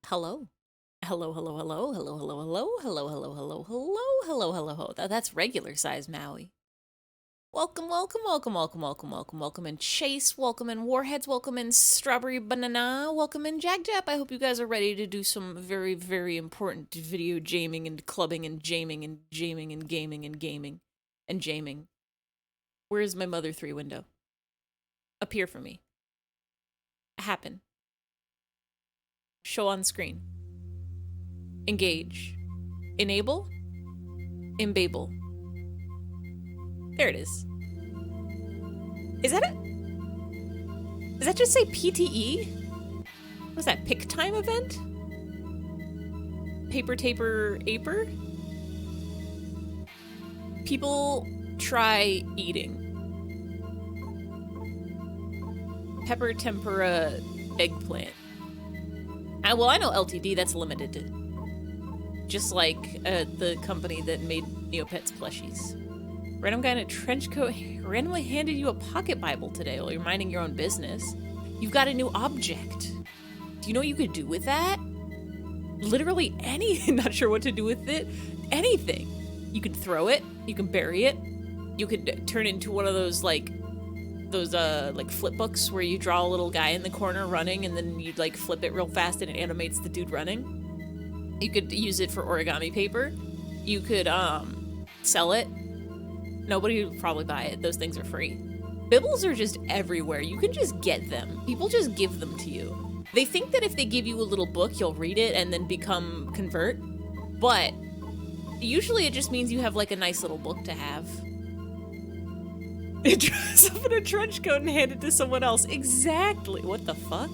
Hello. Hello, hello, hello, hello, hello, hello, hello, hello, hello, hello, hello, hello, hello. That's regular size Maui. Welcome, welcome, welcome, welcome, welcome, welcome, welcome in Chase, welcome in Warheads, welcome in Strawberry Banana, welcome in Jack-Jap. I hope you guys are ready to do some very, very important video jaming and clubbing and jaming and jaming and gaming and gaming and jaming. Where's my Mother 3 window? Appear for me. Happen. Show on screen. Engage. Enable. Embable. There it is. Is that it? Does that just say PTE? What's that, pick time event? Paper taper aper? People try eating. Pepper tempura eggplant. Well, I know LTD, that's limited to. Just like the company that made Neopets plushies. Random guy in a trench coat randomly handed you a pocket Bible today while you're minding your own business. You've got a new object. Do you know what you could do with that? Literally anything. Not sure what to do with it. Anything. You could throw it. You can bury it. You could turn it into one of those like flip books where you draw a little guy in the corner running and then you'd like flip it real fast and it animates the dude running. You could use it for origami paper. You could sell it. Nobody would probably buy it. Those things are free. Bibbles are just everywhere. You can just get them. People just give them to you. They think that if they give you a little book, you'll read it and then convert. But usually it just means you have like a nice little book to have. It dress up in a trench coat and hand it to someone else. Exactly. What the fuck?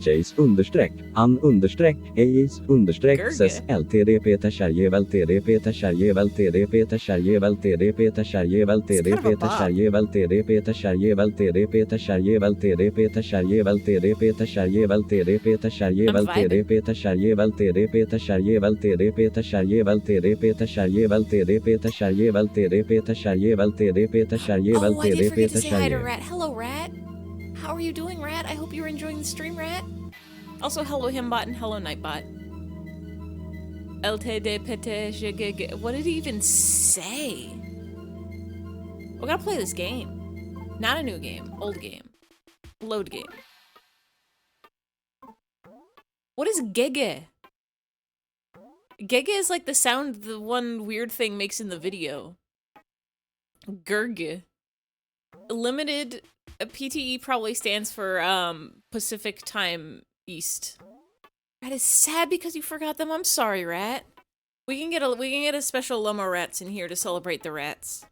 Chase understreck, an understreck, Ace understreck, ses LTDP Tasharjevel TDP Tasharjevel TDP Tasharjevel TDP Tasharjevel TDP Tasharjevel TDP Tasharjevel TDP Tasharjevel TDP Tasharjevel TDP Tasharjevel TDP Tasharjevel TDP Tasharjevel TDP Tasharjevel TDP Tasharjevel TDP Tasharjevel TDP Tasharjevel TDP Tasharjevel TDP Tasharjevel Oh, I did forget TDP to say hi to Tasharjevel. Rat. Hello, Rat. How are you doing, Rat? I hope you're enjoying the stream, Rat. Also, hello, Himbot, and hello, Nightbot. LTD. What did he even say? We gotta play this game. Not a new game. Old game. Load game. What is Gege? Gege is like the sound the one weird thing makes in the video. Gurge. Limited PTE probably stands for Pacific Time East. That is sad because you forgot them. I'm sorry, Rat. We can get a special Lomo Rats in here to celebrate the rats.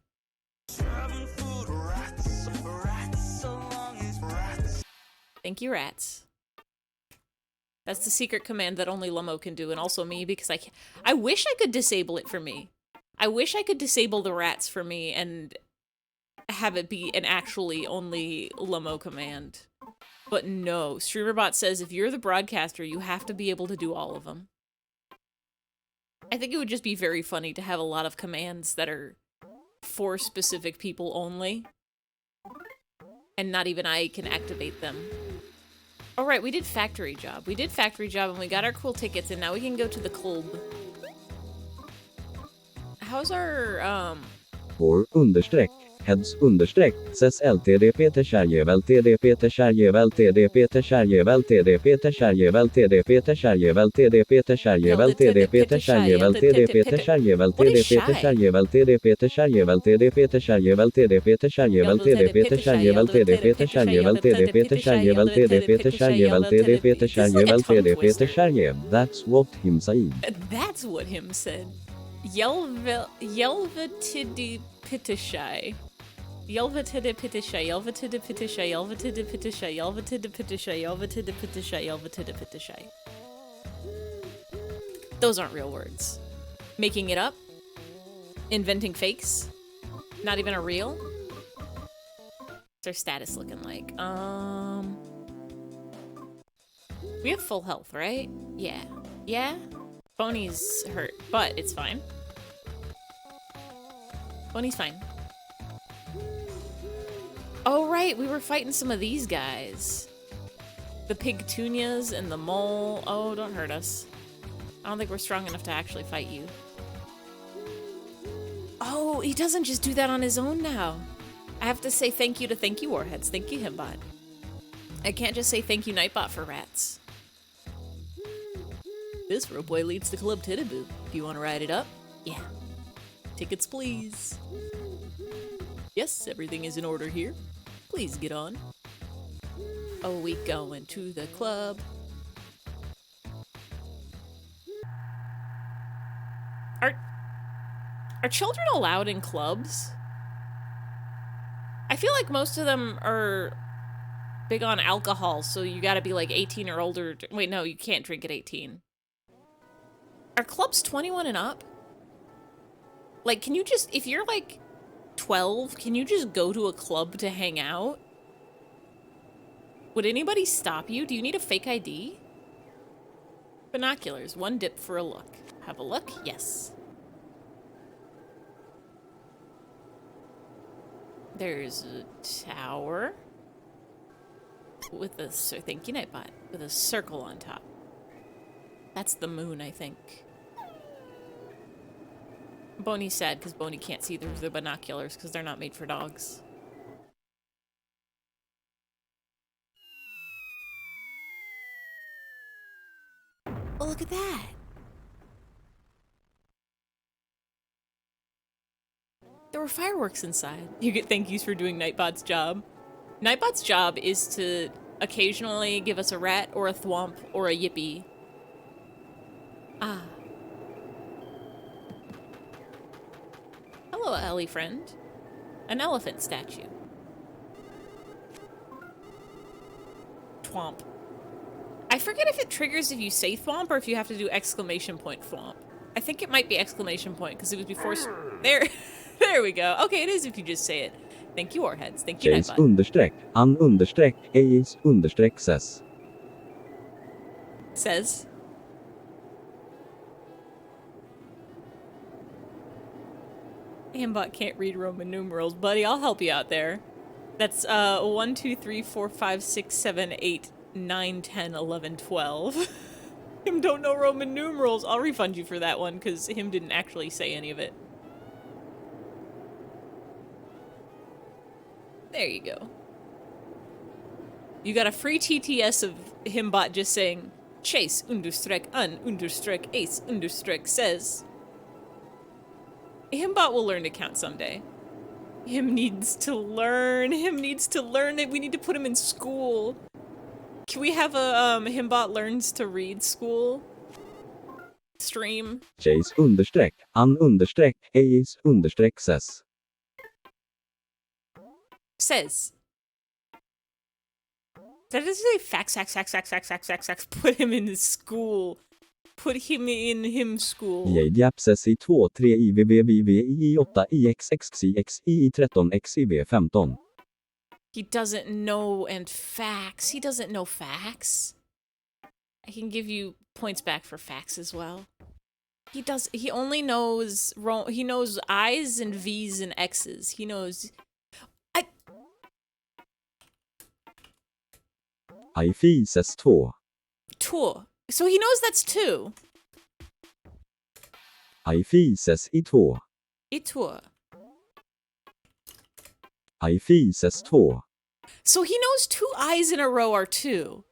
Thank you, Rats. That's the secret command that only Lomo can do, and also me, because I wish I could disable it for me. I wish I could disable the rats for me and have it be an actually only Lomo command. But no, StreamerBot says if you're the broadcaster, you have to be able to do all of them. I think it would just be very funny to have a lot of commands that are for specific people only. And not even I can activate them. Alright, we did Factory Job. We did Factory Job and we got our cool tickets and now we can go to the club. How's our, Or understreck. Heads understreck, ses LTDP Tasharjevel TDP Tasharjevel TDP Tasharjevel TDP Tasharjevel TDP Tasharjevel TDP Tasharjevel TDP Tasharjevel TDP Tasharjevel TDP Tasharjevel TDP Tasharjevel TDP Tasharjevel TDP Tasharjevel TDP Tasharjevel TDP Tasharjevel TDP Tasharjevel TDP Tasharjevel TDP Tasharjevel TDP Tasharjev. That's what him said. That's what him said. Yelvatidipitishai. Yelvatidipitishai, Yelvatidipitishai, Yelvatidipitishai, Yelvatidipitishai, Yelvatidipitishai, Yelvatidipitishai. Those aren't real words. Making it up? Inventing fakes? Not even a real? What's our status looking like? We have full health, right? Yeah. Yeah? Boney's hurt, but it's fine. Boney's fine. Oh, right, we were fighting some of these guys. The pigtunias and the mole. Oh, don't hurt us. I don't think we're strong enough to actually fight you. Oh, he doesn't just do that on his own now. I have to say thank you to Thank You Warheads. Thank you, Himbot. I can't just say thank you, Nightbot, for rats. This ropeway leads to Club Tittaboo. Do you want to ride it up? Yeah. Tickets, please. Yes, everything is in order here. Please get on. Oh, we going to the club. Are children allowed in clubs? I feel like most of them are big on alcohol, so you gotta be like 18 or older. Wait, no, you can't drink at 18. Are clubs 21 and up? Like, can you just, if you're like 12, can you just go to a club to hang out? Would anybody stop you? Do you need a fake ID? Binoculars, one dip for a look. Have a look? Yes. There's a tower with a, thank you, Nightbot, with a circle on top. That's the moon, I think. Boney's sad because Boney can't see through the binoculars because they're not made for dogs. Oh, look at that. There were fireworks inside. You get thank yous for doing Nightbot's job. Nightbot's job is to occasionally give us a rat or a thwomp or a yippee. Ah. Hello, Ellie friend. An elephant statue. Thwomp. I forget if it triggers if you say thwomp or if you have to do exclamation point thwomp. I think it might be exclamation point because it was before. There, there we go. Okay, it is if you just say it. Thank you, Warheads. Thank you, Chase Nightbot. _an_Ace_says. Says. Ambot can't read Roman numerals, buddy. I'll help you out there. That's 1, 2, 3, 4, 5, 6, 7, 8, 9, 10, 11, 12. Him don't know Roman numerals. I'll refund you for that one because him didn't actually say any of it. There you go. You got a free TTS of Himbot just saying Chase _an_Ace_ says. Himbot will learn to count someday. Him needs to learn. Him needs to learn it. We need to put him in school. Can we have a Himbot learns to read school stream? Chase _an_Ace_says. Says. That doesn't say facts. Put him in his school. Put him in him school. Japses i 2, 3 IVVVI 8 IXXXI 13 XIV 15. He doesn't know and facts. He doesn't know facts. I can give you points back for facts as well. He does. He only knows. He knows I's and V's and X's. He knows. eyfey says 2. 2. So he knows that's 2. eyfey says I 2. I 2. eyfey says 2. So he knows 2 I's in a row are 2.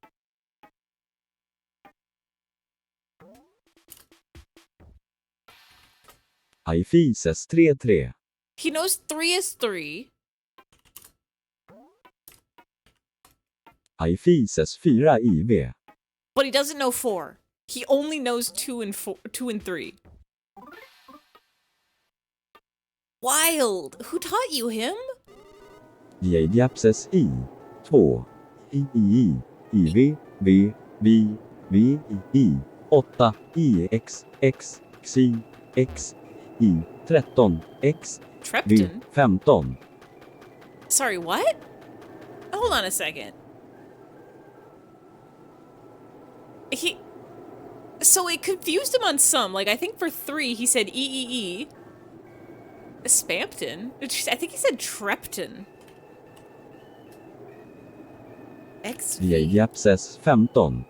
eyfey says 3 3. He knows 3 is 3. eyfey says 4 IV. But he doesn't know 4. He only knows 2 and 3. Wild. Who taught you him? Japses I 2 I IV V V V I 8 IXXXI X I 13 X V Trepton? 15. Sorry, what? Hold on a second. So it confused him on some. Like, I think for 3, he said E. Spampton? I think he said Trepton. Jajap says 15.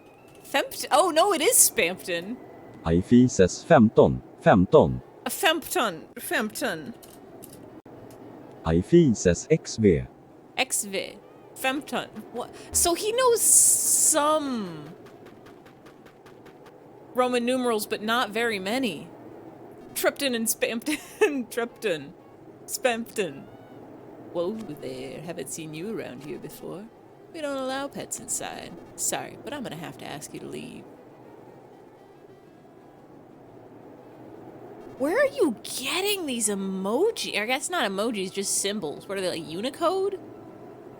Oh no, it is Spampton. Eyfey says 15. 15. A Fempton. Eyfey says XV. XV. Fempton. What? So he knows some Roman numerals, but not very many. Tripton and Spampton. Tripton. Spampton. Whoa there, haven't seen you around here before. We don't allow pets inside. Sorry, but I'm gonna have to ask you to leave. Where are you getting these emoji? I guess not emojis, just symbols. What are they, like Unicode?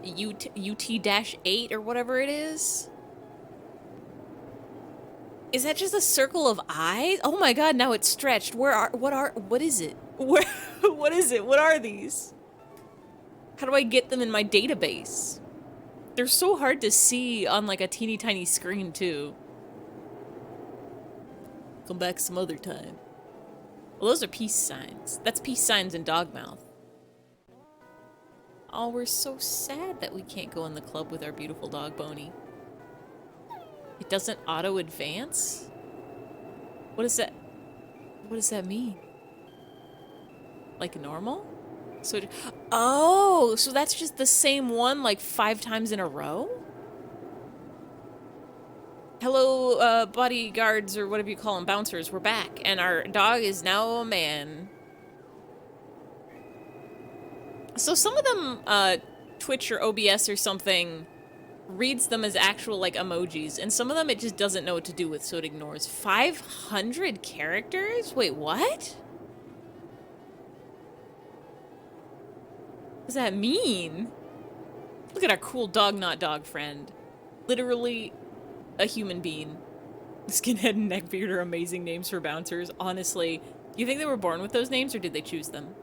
UT-8 or whatever it is? Is that just a circle of eyes? Oh my god, now it's stretched. What is it? What is it? What are these? How do I get them in my database? They're so hard to see on like a teeny tiny screen too. Come back some other time. Well, those are peace signs. That's peace signs in Dogmouth. Oh, we're so sad that we can't go in the club with our beautiful dog, Boney. It doesn't auto-advance? What is that? What does that mean? Like normal? So, oh, so that's just the same one like 5 times in a row? Hello, bodyguards, or whatever you call them, bouncers, we're back. And our dog is now a man. So some of them, Twitch or OBS or something, reads them as actual, like, emojis. And some of them it just doesn't know what to do with, so it ignores. 500 characters? Wait, what? What does that mean? Look at our cool dog not dog friend. Literally a human being. Skinhead and Neckbeard are amazing names for bouncers. Honestly, you think they were born with those names or did they choose them?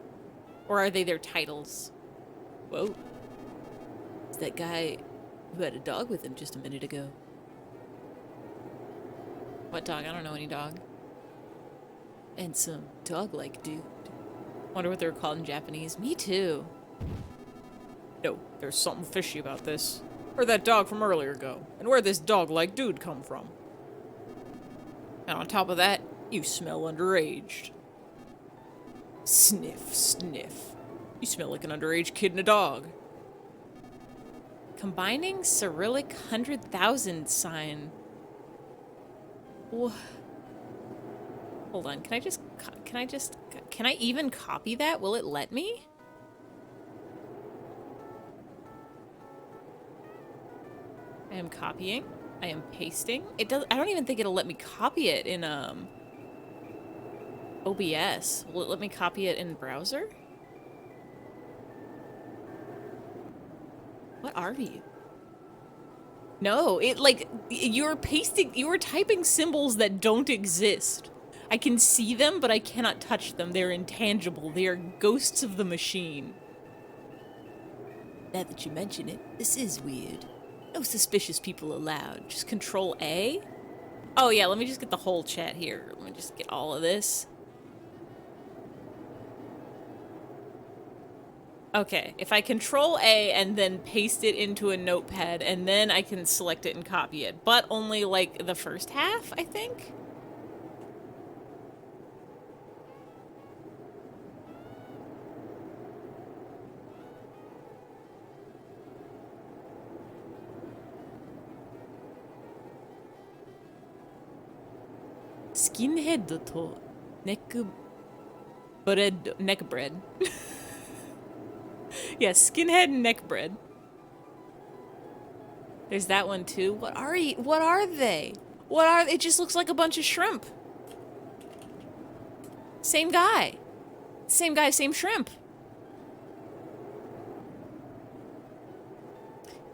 Or are they their titles? Whoa. It's that guy who had a dog with him just a minute ago. What dog? I don't know any dog. And some dog-like dude. Wonder what they were called in Japanese. Me too. No, there's something fishy about this. Where'd that dog from earlier go? And where'd this dog-like dude come from? And on top of that, you smell underaged. Sniff, sniff. You smell like an underage kid and a dog. Combining Cyrillic 100,000 sign. Hold on, can I even copy that? Will it let me? I am copying. I am pasting. I don't even think it'll let me copy it in, OBS. Will it let me copy it in browser? What are you? No, you're typing symbols that don't exist. I can see them, but I cannot touch them. They're intangible. They are ghosts of the machine. Now that you mention it, this is weird. No suspicious people allowed. Just Control A? Oh yeah, let me just get the whole chat here. Let me just get all of this. Okay, if I Control A and then paste it into a notepad, and then I can select it and copy it. But only, like, the first half, I think? Skinhead to neck bread. Yeah, skinhead and neck bread. There's that one too. What are they? It just looks like a bunch of shrimp. Same guy. Same guy, same shrimp.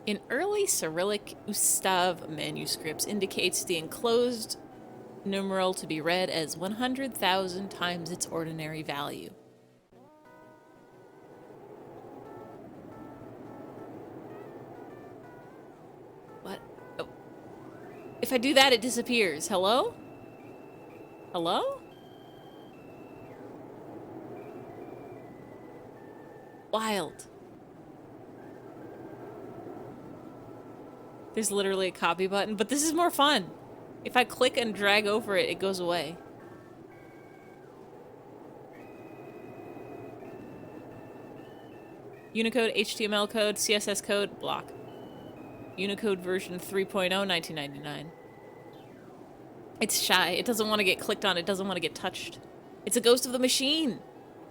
In early Cyrillic Ustav manuscripts indicates the enclosed numeral to be read as 100,000 times its ordinary value. What? Oh. If I do that, it disappears. Hello? Hello? Wild. There's literally a copy button, but this is more fun. If I click and drag over it, it goes away. Unicode, HTML code, CSS code, block. Unicode version 3.0, 1999. It's shy. It doesn't want to get clicked on. It doesn't want to get touched. It's a ghost of the machine.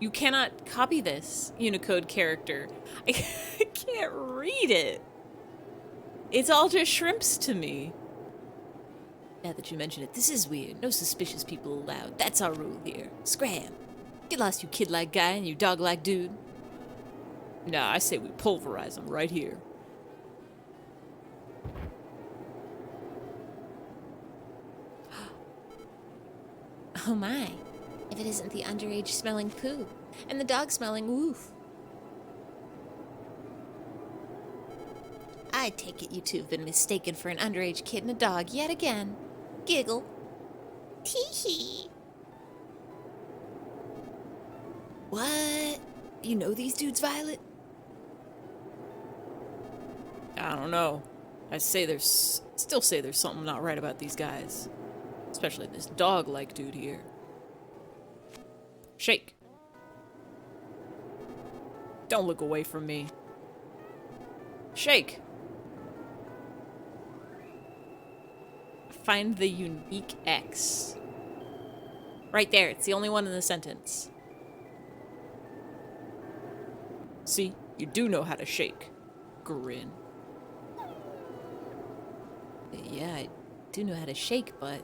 You cannot copy this Unicode character. I can't read it. It's all just shrimps to me. Now that you mention it, this is weird. No suspicious people allowed. That's our rule here. Scram. Get lost, you kid-like guy and you dog-like dude. Nah, I say we pulverize them right here. Oh my. If it isn't the underage smelling poo. And the dog smelling woof. I take it you two have been mistaken for an underage kid and a dog yet again. Giggle. Tee-hee. What? You know these dudes, Violet? I don't know. I say still say there's something not right about these guys. Especially this dog-like dude here. Shake. Don't look away from me. Shake. Find the unique X. Right there, it's the only one in the sentence. See, you do know how to shake. Grin. Yeah, I do know how to shake, but...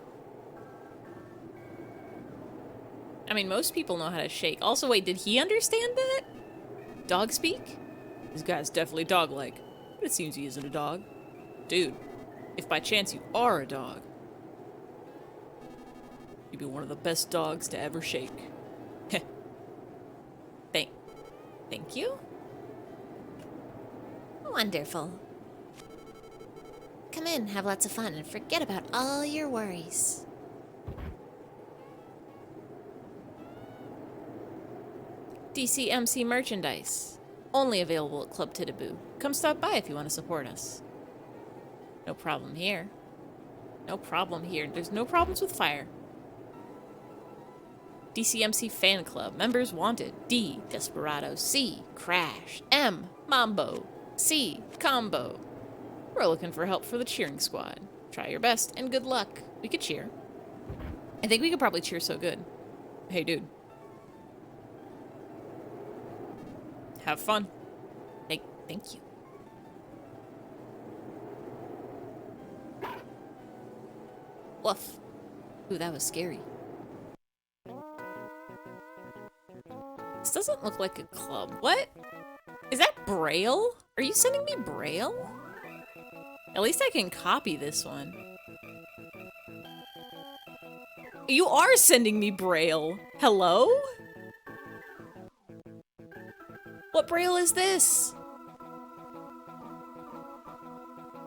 I mean, most people know how to shake. Also, wait, did he understand that? Dog speak? This guy's definitely dog-like, but it seems he isn't a dog. Dude, if by chance you are a dog, you'd be one of the best dogs to ever shake. Heh. Thank you? Wonderful. Come in, have lots of fun, and forget about all your worries. DCMC merchandise. Only available at Club Tittaboo. Come stop by if you want to support us. No problem here. No problem here. There's no problems with fire. DCMC Fan Club. Members wanted. D. Desperado. C. Crash. M. Mambo. C. Combo. We're looking for help for the cheering squad. Try your best and good luck. We could cheer. I think we could probably cheer so good. Hey, dude. Have fun. Thank you. Woof. Ooh, that was scary. This doesn't look like a club. What? Is that Braille? Are you sending me Braille? At least I can copy this one. You are sending me Braille. Hello? What Braille is this?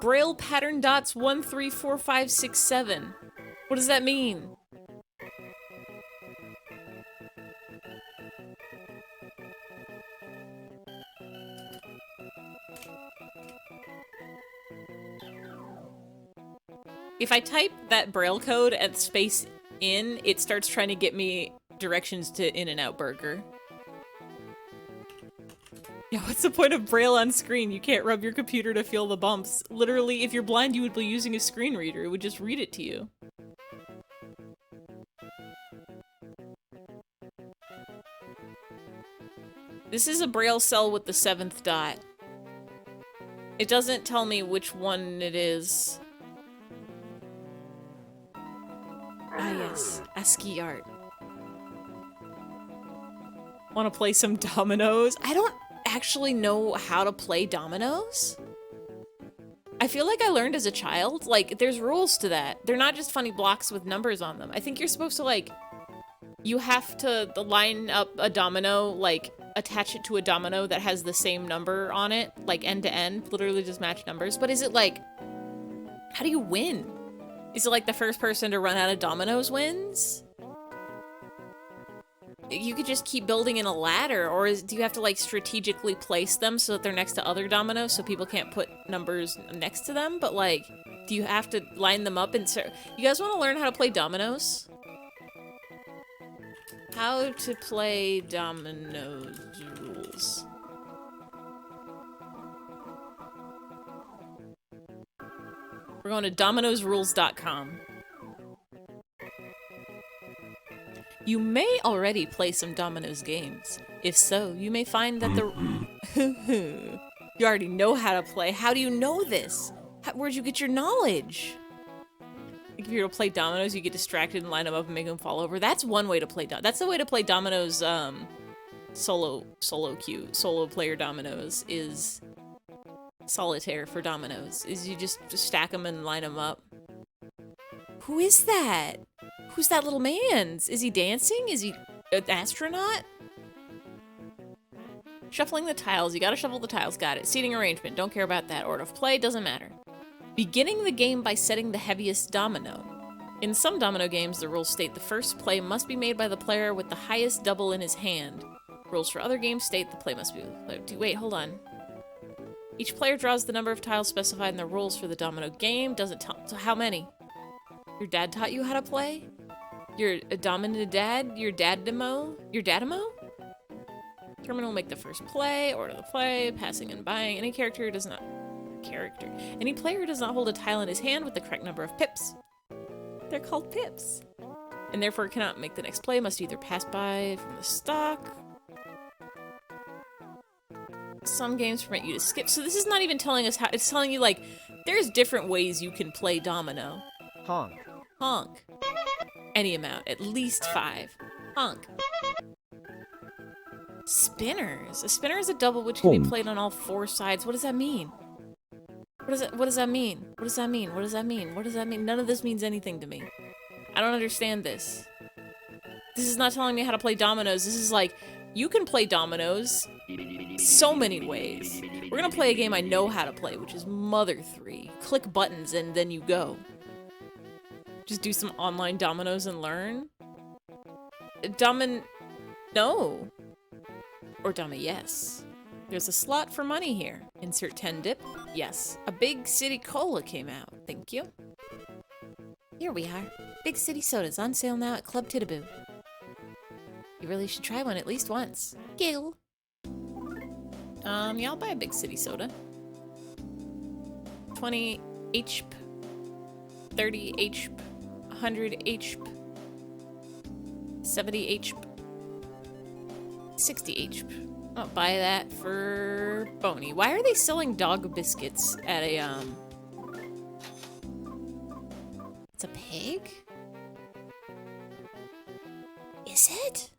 Braille pattern dots 1, 3, 4, 5, 6, 7. What does that mean? If I type that Braille code at space in, it starts trying to get me directions to In-N-Out Burger. Yeah, what's the point of Braille on screen? You can't rub your computer to feel the bumps. Literally, if you're blind, you would be using a screen reader. It would just read it to you. This is a Braille cell with the 7th dot. It doesn't tell me which one it is. Ah yes, ASCII art. Want to play some dominoes? I don't actually know how to play dominoes. I feel like I learned as a child. Like, there's rules to that. They're not just funny blocks with numbers on them. I think you're supposed to, like, you have to line up a domino, like, attach it to a domino that has the same number on it, like, end to end, literally just match numbers. But is it, like, how do you win? Is it, like, the first person to run out of dominoes wins? you could just keep building in a ladder, or do you have to like strategically place them so that they're next to other dominoes so people can't put numbers next to them? But like, do you have to line them up and you guys want to learn how to play dominoes? How to play dominoes rules. We're going to dominoesrules.com. You may already play some dominoes games. If so, you may find that the... You already know how to play. How do you know this? Where'd you get your knowledge? If you're to play dominoes, you get distracted and line them up and make them fall over. That's one way to play dominoes. That's the way to play dominoes, solo player dominoes is solitaire for dominoes. Is you just stack them and line them up. Who is that? Who's that little man? Is he dancing? Is he an astronaut? Shuffling the tiles. You gotta shuffle the tiles. Got it. Seating arrangement. Don't care about that. Order of play. Doesn't matter. Beginning the game by setting the heaviest domino. In some domino games, the rules state the first play must be made by the player with the highest double in his hand. Rules for other games state the play must be... Wait, hold on. Each player draws the number of tiles specified in the rules for the domino game. Doesn't tell... So how many? Your dad taught you how to play? You're a dominant dad? Your dadamo? Your dadamo? Terminal will make the first play, order the play, passing and buying. Any character does not... Any player does not hold a tile in his hand with the correct number of pips. They're called pips. And therefore cannot make the next play, must either pass by from the stock. Some games permit you to skip. So this is not even telling us how... It's telling you, like, there's different ways you can play domino. Honk. Honk. Any amount. At least 5. Honk. Spinners. A spinner is a double which can be played on all 4 sides. What does that mean? What does that mean? What does that mean? What does that mean? What does that mean? None of this means anything to me. I don't understand this. This is not telling me how to play dominoes. This is like, you can play dominoes so many ways. We're gonna play a game I know how to play, which is Mother 3. Click buttons and then you go. Just do some online dominoes and learn? No. Or yes. There's a slot for money here. Insert 10 dip. Yes. A Big City Cola came out. Thank you. Here we are. Big City Soda's on sale now at Club Tittaboo. You really should try one at least once. Giggle. Yeah, I'll buy a Big City Soda. 20 HP. 30 HP. 100 HP. 70 HP. 60 HP. I'll buy that for Boney. Why are they selling dog biscuits at a, It's a pig? Is it?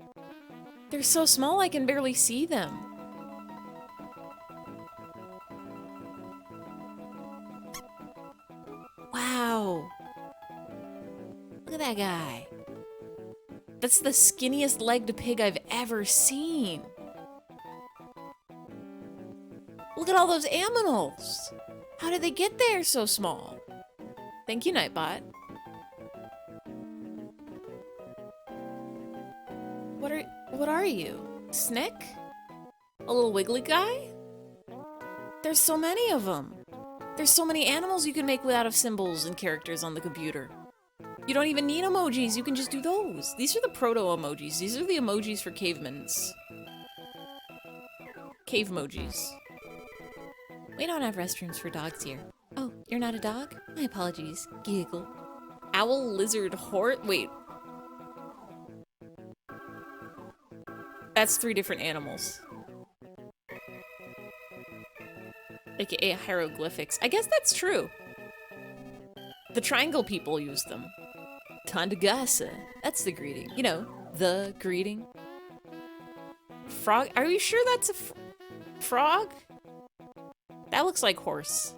They're so small I can barely see them. Wow. Look at that guy. That's the skinniest legged pig I've ever seen. Look at all those aminals. How did they get there so small? Thank you, Nightbot. What are you? Snick? A little wiggly guy? There's so many of them. There's so many animals you can make without of symbols and characters on the computer. You don't even need emojis, you can just do those. These are the proto-emojis. These are the emojis for cavemans. Cave emojis. We don't have restrooms for dogs here. Oh, you're not a dog? My apologies. Giggle. Owl, lizard, horse. Wait. That's 3 different animals. AKA hieroglyphics. I guess that's true. The triangle people use them. Tandagasa. That's the greeting. You know, the greeting. Frog. Are you sure that's a frog? That looks like horse.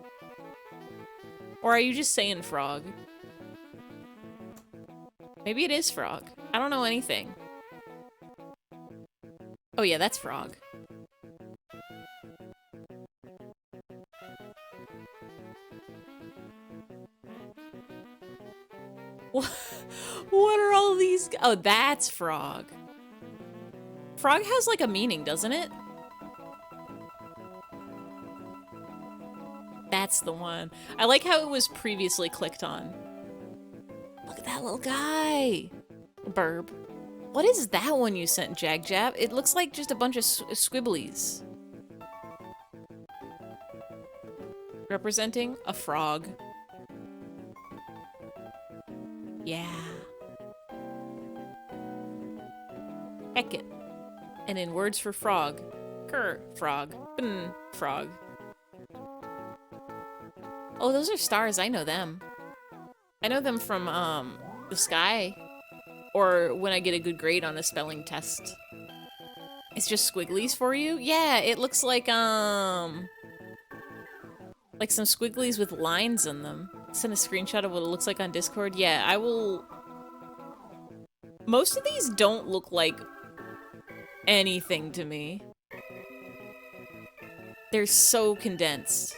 Or are you just saying frog? Maybe it is frog. I don't know anything. Oh yeah, that's frog. What are all these? Oh, that's frog. Frog has like a meaning, doesn't it? That's the one. I like how it was previously clicked on. Look at that little guy. Burb. What is that one you sent, Jagjab? It looks like just a bunch of squibblies. Representing a frog. Yeah. Heckin'. And in words for frog, cur, frog, frog. Oh, those are stars. I know them. I know them from, the sky. Or when I get a good grade on a spelling test. It's just squigglies for you? Yeah, it looks like some squigglies with lines in them. Send a screenshot of what it looks like on Discord. Yeah, I will... Most of these don't look like anything to me. They're so condensed.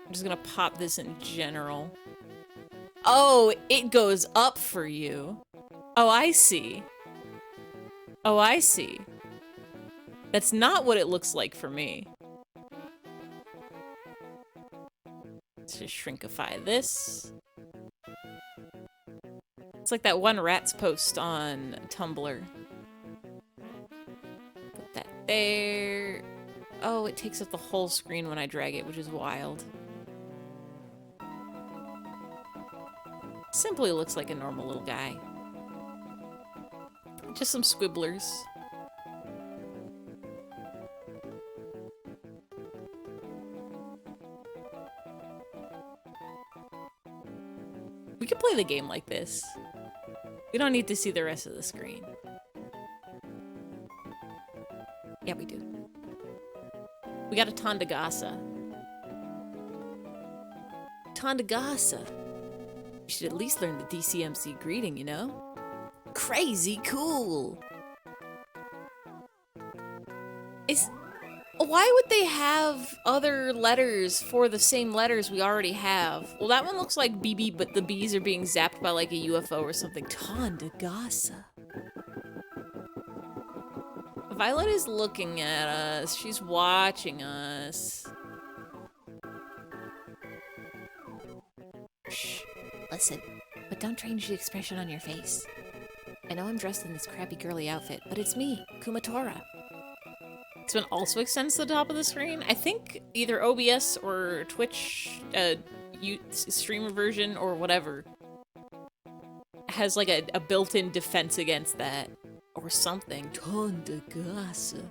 I'm just gonna pop this in general. Oh, it goes up for you. Oh, I see. Oh, I see. That's not what it looks like for me. Let's just shrinkify this. It's like that one Rats post on Tumblr. Put that there. Oh, it takes up the whole screen when I drag it, which is wild. Simply looks like a normal little guy. Just some squibblers. We could play the game like this. We don't need to see the rest of the screen. Yeah, we do. We got a Tondagasa. Tondagasa. You should at least learn the DCMC greeting, you know? Crazy cool! Why would they have other letters for the same letters we already have? Well, that one looks like BB, but the B's are being zapped by like a UFO or something. Tondagasa. Violet is looking at us. She's watching us. Shh. Listen, but don't change the expression on your face. I know I'm dressed in this crappy girly outfit, but it's me, Kumatora. This one also extends to the top of the screen. I think either OBS or Twitch, streamer version or whatever, has like a built-in defense against that. Or something. Tondagasa.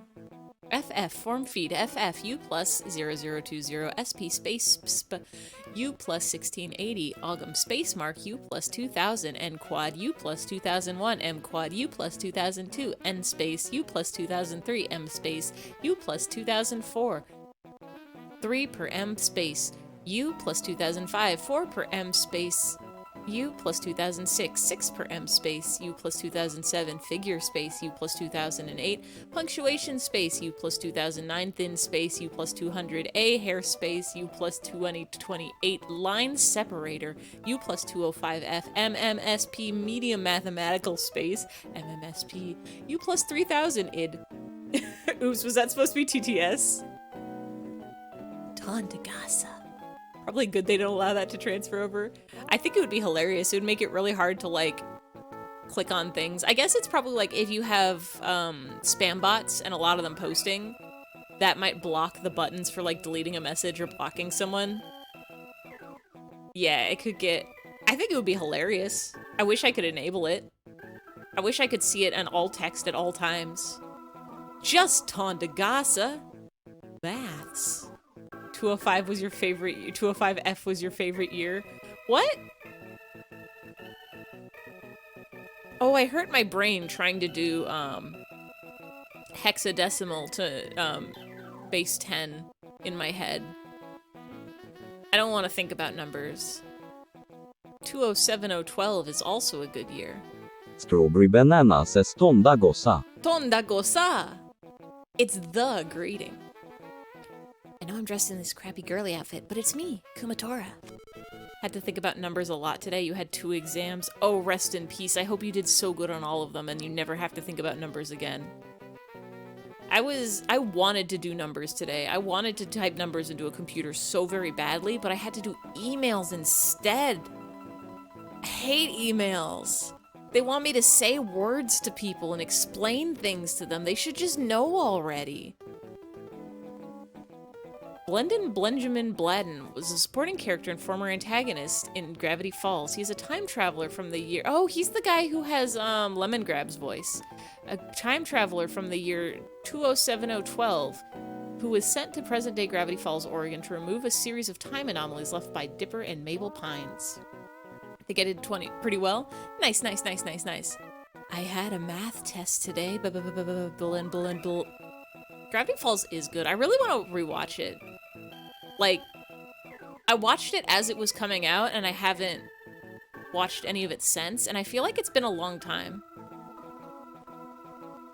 FF, form feed, FF, U plus 0020, SP space sp, U plus 1680, Augum space mark, U plus 2000, N quad, U plus 2001, M quad, U plus 2002, N space, U plus 2003, M space, U plus 2004, 3 per M space, U plus 2005, 4 per M space, U plus 2006, 6 per M space, U plus 2007, figure space, U plus 2008, punctuation space, U plus 2009, thin space, U plus 200, A hair space, U plus 2028, line separator, U plus 205F, MMSP, medium mathematical space, MMSP, U plus 3000, id. Oops, was that supposed to be TTS? Tondagasa. Probably good they don't allow that to transfer over. I think it would be hilarious. It would make it really hard to, like, click on things. I guess it's probably, like, if you have spam bots and a lot of them posting, that might block the buttons for, like, deleting a message or blocking someone. Yeah, it could get... I think it would be hilarious. I wish I could enable it. I wish I could see it in all text at all times. Just Tondagasa. Maths. 205 was your favorite year. 205F was your favorite year. What? Oh, I hurt my brain trying to do hexadecimal to base 10 in my head. I don't want to think about numbers. 207012 is also a good year. Strawberry banana says Tondagosa. Tondagosa! It's the greeting. I know I'm dressed in this crappy girly outfit, but it's me, Kumatora. Had to think about numbers a lot today. You had 2 exams. Oh, rest in peace. I hope you did so good on all of them and you never have to think about numbers again. I wanted to do numbers today. I wanted to type numbers into a computer so very badly, but I had to do emails instead. I hate emails. They want me to say words to people and explain things to them. They should just know already. Blendon Benjamin Bladden was a supporting character and former antagonist in Gravity Falls. He's a time traveler from the year... Oh, he's the guy who has Lemongrab's voice. A time traveler from the year 207012 who was sent to present-day Gravity Falls, Oregon to remove a series of time anomalies left by Dipper and Mabel Pines. I think I did 20 pretty well. Nice, nice, nice, nice, nice. I had a math test today. Gravity Falls is good. I really want to rewatch it. Like, I watched it as it was coming out, and I haven't watched any of it since, and I feel like it's been a long time.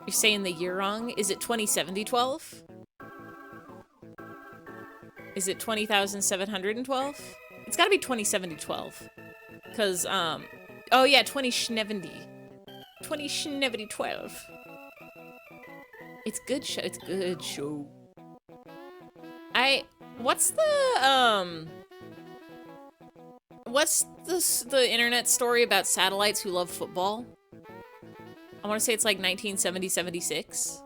You're saying the year wrong? Is it 2070-12? Is it 20,712? It's gotta be 2070-12. Because, oh yeah, 2070. 2070-12. It's good show. It's good show. What's the internet story about satellites who love football? I want to say it's like 1970-76.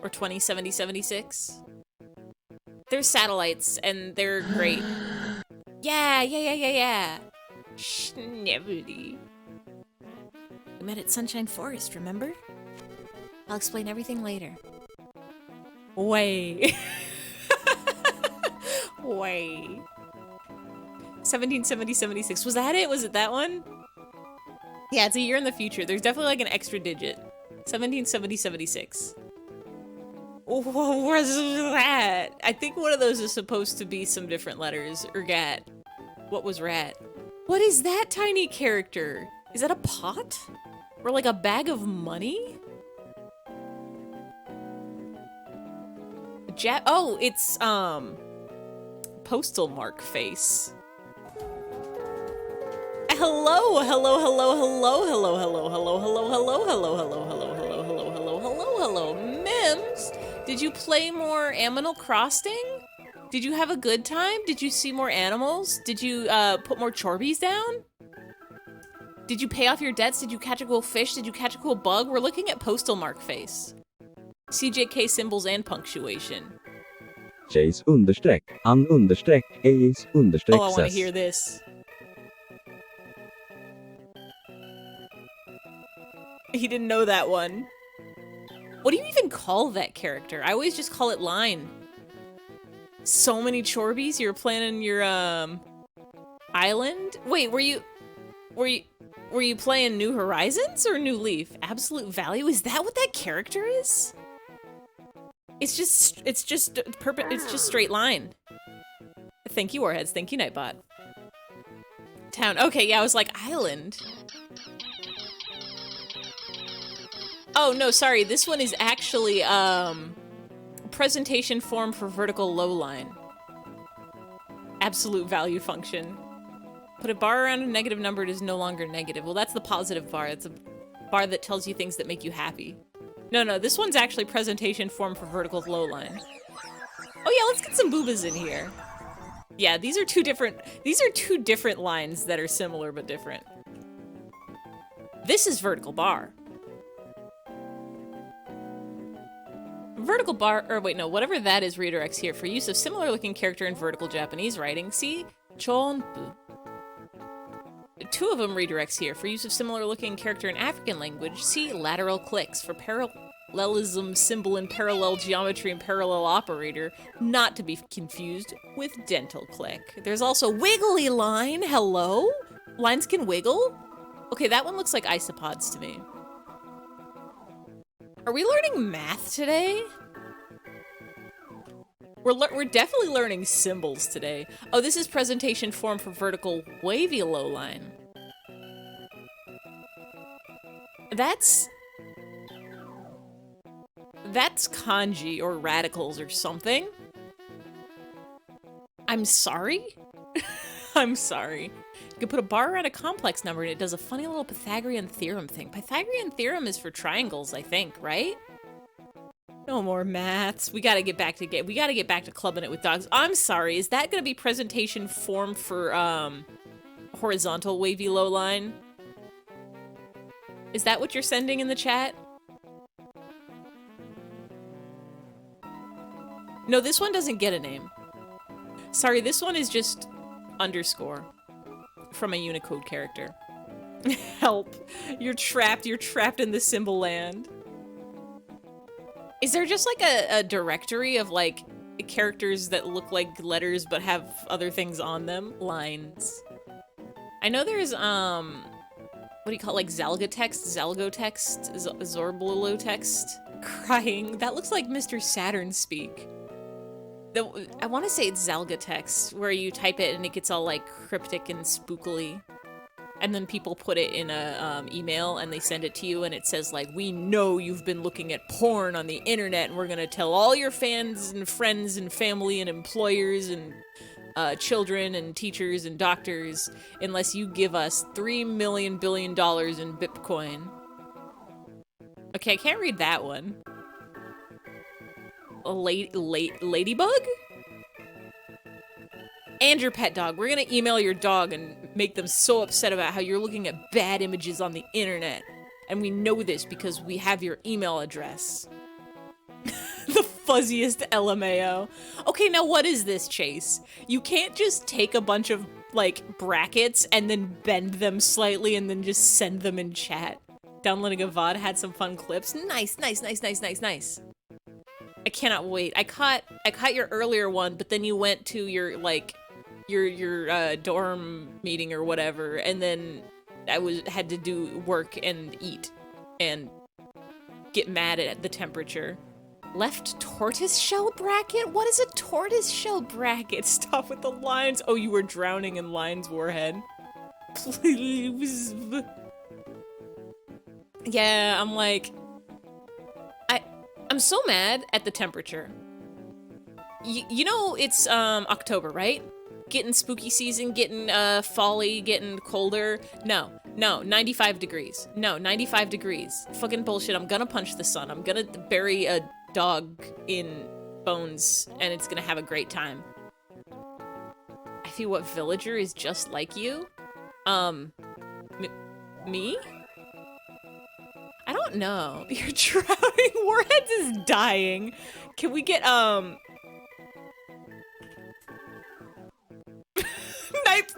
Or 2070-76. They're satellites, and they're great. Yeah. Schnebbly. We met at Sunshine Forest, remember? I'll explain everything later. Way. Way. 1770-76. Was that it? Was it that one? Yeah, it's a year in the future. There's definitely like an extra digit. 1770-76. What was that? I think one of those is supposed to be some different letters. Or gat. What was rat? What is that tiny character? Is that a pot? Or like a bag of money? Oh, it's, postal mark face. Hello, hello, hello, hello, hello, hello, hello, hello, hello, hello, hello, hello, hello, hello, hello, hello, hello, Mims. Did you play more Aminal Crossing? Did you have a good time? Did you see more animals? Did you put more Chorbies down? Did you pay off your debts? Did you catch a cool fish? Did you catch a cool bug? We're looking at postal mark face. CJK symbols and punctuation. Chase understreck, an understreck, ace understreck. Oh, I want to hear this. He didn't know that one. What do you even call that character? I always just call it Line. So many Chorbies? You were planning your island? Wait, were you playing New Horizons or New Leaf? Absolute Value? Is that what that character is? It's just straight line. Thank you, Warheads. Thank you, Nightbot. Town. Okay, yeah, I was like, island. Oh, no, sorry. This one is actually, presentation form for vertical low line. Absolute value function. Put a bar around a negative number, it is no longer negative. Well, that's the positive bar. It's a bar that tells you things that make you happy. No, this one's actually presentation form for vertical low line. Oh yeah, let's get some boobas in here. Yeah, these are two different lines that are similar but different. This is vertical bar. Vertical bar, or wait, no, whatever that is redirects here for use of similar looking character in vertical Japanese writing. See? Chonpu. 2 of them redirects here for use of similar looking character in African language. See lateral clicks for parallelism symbol in parallel geometry and parallel operator, not to be confused with dental click. There's also wiggly line. Hello? Lines can wiggle? Okay, that one looks like isopods to me. Are we learning math today? We're definitely learning symbols today. Oh, this is presentation form for vertical wavy low line. That's kanji or radicals or something. I'm sorry? I'm sorry. You can put a bar around a complex number and it does a funny little Pythagorean theorem thing. Pythagorean theorem is for triangles, I think, right? No more maths. We gotta get back to clubbing it with dogs. I'm sorry, is that gonna be presentation form for horizontal wavy low line? Is that what you're sending in the chat? No, this one doesn't get a name. Sorry, this one is just underscore from a Unicode character. Help. You're trapped in the symbol land. Is there just like a directory of like characters that look like letters but have other things on them? Lines. I know there's what do you call it, like Zalgotext, Zorblolotext, crying. That looks like Mr. Saturn speak. I want to say it's Zalgotext, where you type it and it gets all like cryptic and spookily. And then people put it in a email and they send it to you and it says like, we know you've been looking at porn on the internet and we're gonna tell all your fans and friends and family and employers and children and teachers and doctors unless you give us $3 million billion in Bitcoin. Okay, I can't read that one. A ladybug? And your pet dog. We're gonna email your dog and make them so upset about how you're looking at bad images on the internet. And we know this because we have your email address. The fuzziest LMAO. Okay, now what is this, Chase? You can't just take a bunch of, like, brackets and then bend them slightly and then just send them in chat. Downloading a VOD had some fun clips. Nice. I cannot wait. I caught your earlier one, but then you went to your, like, your dorm meeting or whatever, and then I had to do work and eat and get mad at the temperature. Left tortoiseshell bracket? What is a tortoiseshell bracket? Stop with the lines. Oh, you were drowning in lines, Warhead. Please. Yeah, I'm like, I'm so mad at the temperature. You know it's October, right? Getting spooky season, getting fall-y, getting colder. No, 95 degrees. No, 95 degrees. Fucking bullshit. I'm gonna punch the sun. I'm gonna bury a dog in bones, and it's gonna have a great time. I feel what villager is just like you? Me? I don't know. You're drowning. Warheads is dying. Can we get,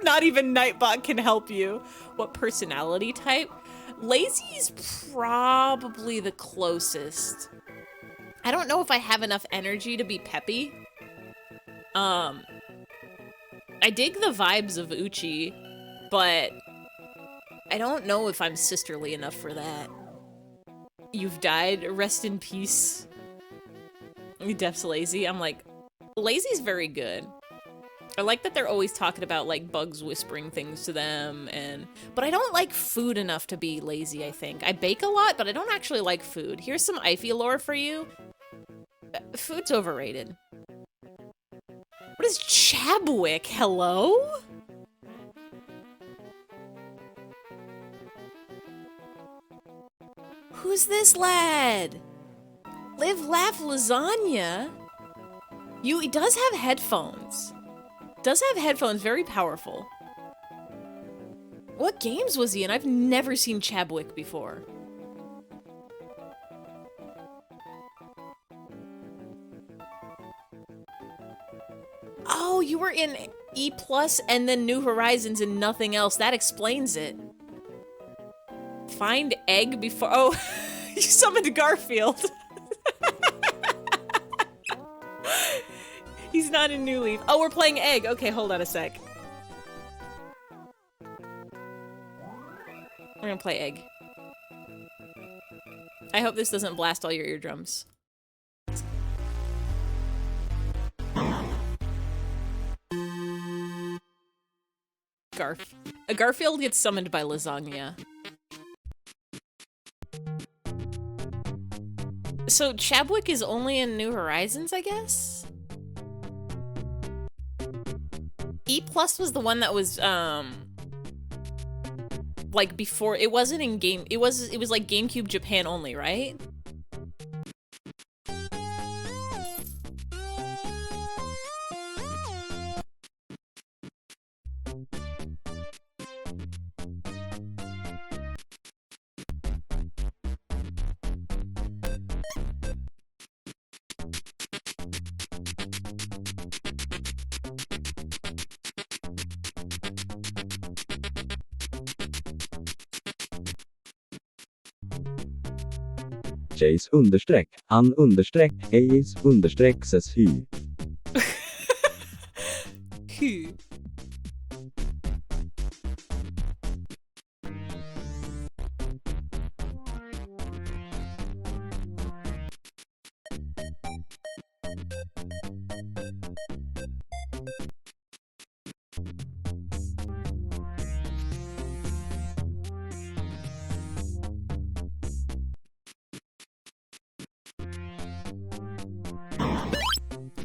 not even Nightbot can help you. What personality type? Lazy's probably the closest. I don't know if I have enough energy to be peppy. I dig the vibes of Uchi, but I don't know if I'm sisterly enough for that. You've died. Rest in peace. Def's lazy. I'm like, lazy's very good. I like that they're always talking about, like, bugs whispering things to them, but I don't like food enough to be lazy, I think. I bake a lot, but I don't actually like food. Here's some eyfey lore for you. Food's overrated. What is Chabwick? Hello? Who's this lad? Live, laugh, lasagna? He does have headphones. Very powerful. What games was he in? I've never seen Chabwick before. Oh, you were in E+ and then New Horizons and nothing else. That explains it. Find egg before— oh, you summoned Garfield. He's not in New Leaf. Oh, we're playing egg. Okay, hold on a sec. We're gonna play egg. I hope this doesn't blast all your eardrums. Garfield gets summoned by lasagna. So Chabwick is only in New Horizons, I guess? E Plus was the one that was, like before, it wasn't in game, it was like GameCube Japan only, right? Chase understreck, han understreck, Ace understreck ses hy. Who?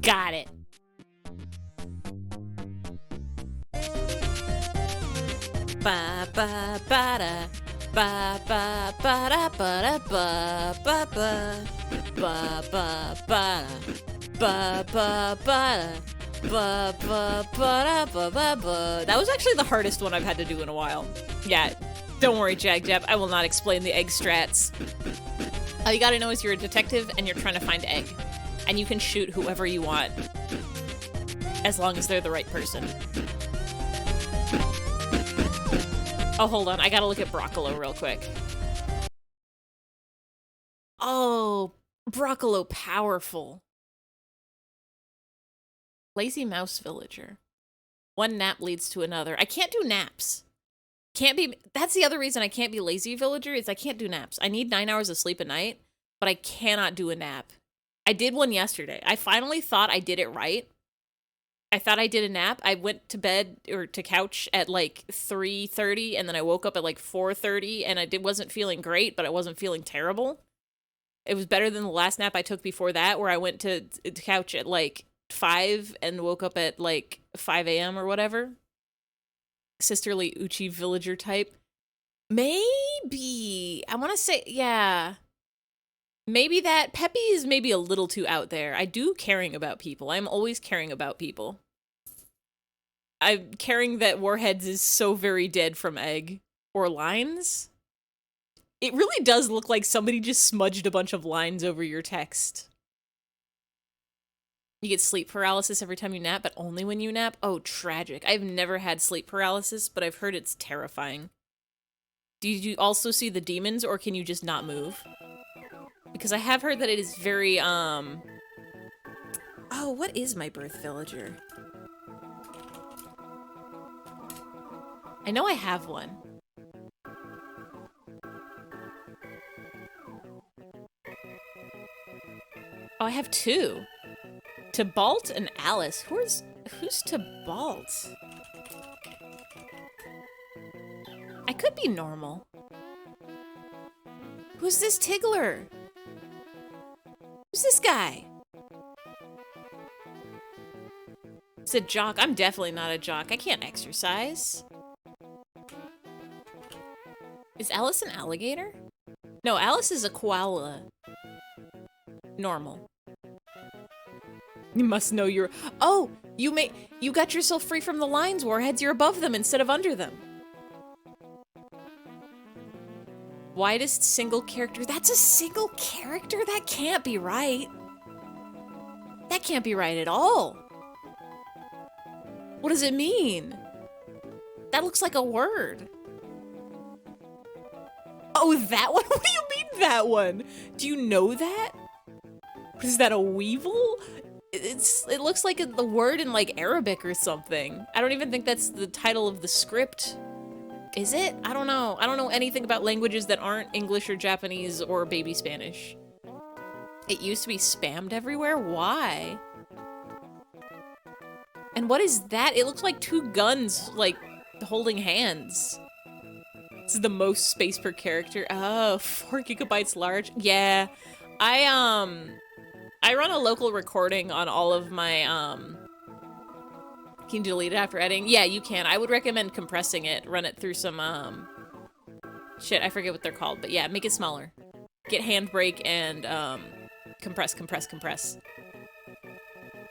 Got it. Ba ba ba da ba ba ba da ba da ba ba ba ba ba ba ba ba ba ba ba ba ba ba ba. That was actually the hardest one I've had to do in a while. Yeah, don't worry, Jagjab. I will not explain the egg strats. All you gotta know is you're a detective and you're trying to find egg. And you can shoot whoever you want. As long as they're the right person. Oh, hold on. I gotta look at Broccolo real quick. Oh, Broccolo powerful. Lazy mouse villager. One nap leads to another. I can't do naps. Can't be. That's the other reason I can't be lazy villager is I can't do naps. I need 9 hours of sleep a night, but I cannot do a nap. I did one yesterday. I finally thought I did it right. I thought I did a nap. I went to bed or to couch at like 3:30 and then I woke up at like 4:30 and wasn't feeling great, but I wasn't feeling terrible. It was better than the last nap I took before that where I went to couch at like 5 and woke up at like 5 a.m. or whatever. Sisterly Uchi villager type. Maybe. I want to say, yeah. Maybe that Peppy is maybe a little too out there. I do caring about people. I'm always caring about people. I'm caring that Warheads is so very dead from egg. Or lines. It really does look like somebody just smudged a bunch of lines over your text. You get sleep paralysis every time you nap, but only when you nap? Oh, tragic. I've never had sleep paralysis, but I've heard it's terrifying. Do you also see the demons, or can you just not move? Because I have heard that it is very, Oh, what is my birth villager? I know I have one. Oh, I have two. Tybalt and Alice. Who's Tybalt? I could be normal. Who's this Tiggler? Who's this guy? It's a jock. I'm definitely not a jock. I can't exercise. Is Alice an alligator? No, Alice is a koala. Normal. You must know you're... Oh! You got yourself free from the lines, Warheads. You're above them instead of under them. Widest single character. That's a single character? That can't be right. That can't be right at all. What does it mean? That looks like a word. Oh, that one? What do you mean that one? Do you know that? Is that a weevil? It looks like the word in like Arabic or something. I don't even think that's the title of the script. Is it? I don't know. I don't know anything about languages that aren't English or Japanese or baby Spanish. It used to be spammed everywhere? Why? And what is that? It looks like two guns, like, holding hands. This is the most space per character. Oh, 4 gigabytes large. Yeah. I run a local recording on all of my, Can you delete it after editing? Yeah, you can. I would recommend compressing it. Run it through some, shit, I forget what they're called. But yeah, make it smaller. Get Handbrake and, compress, compress, compress.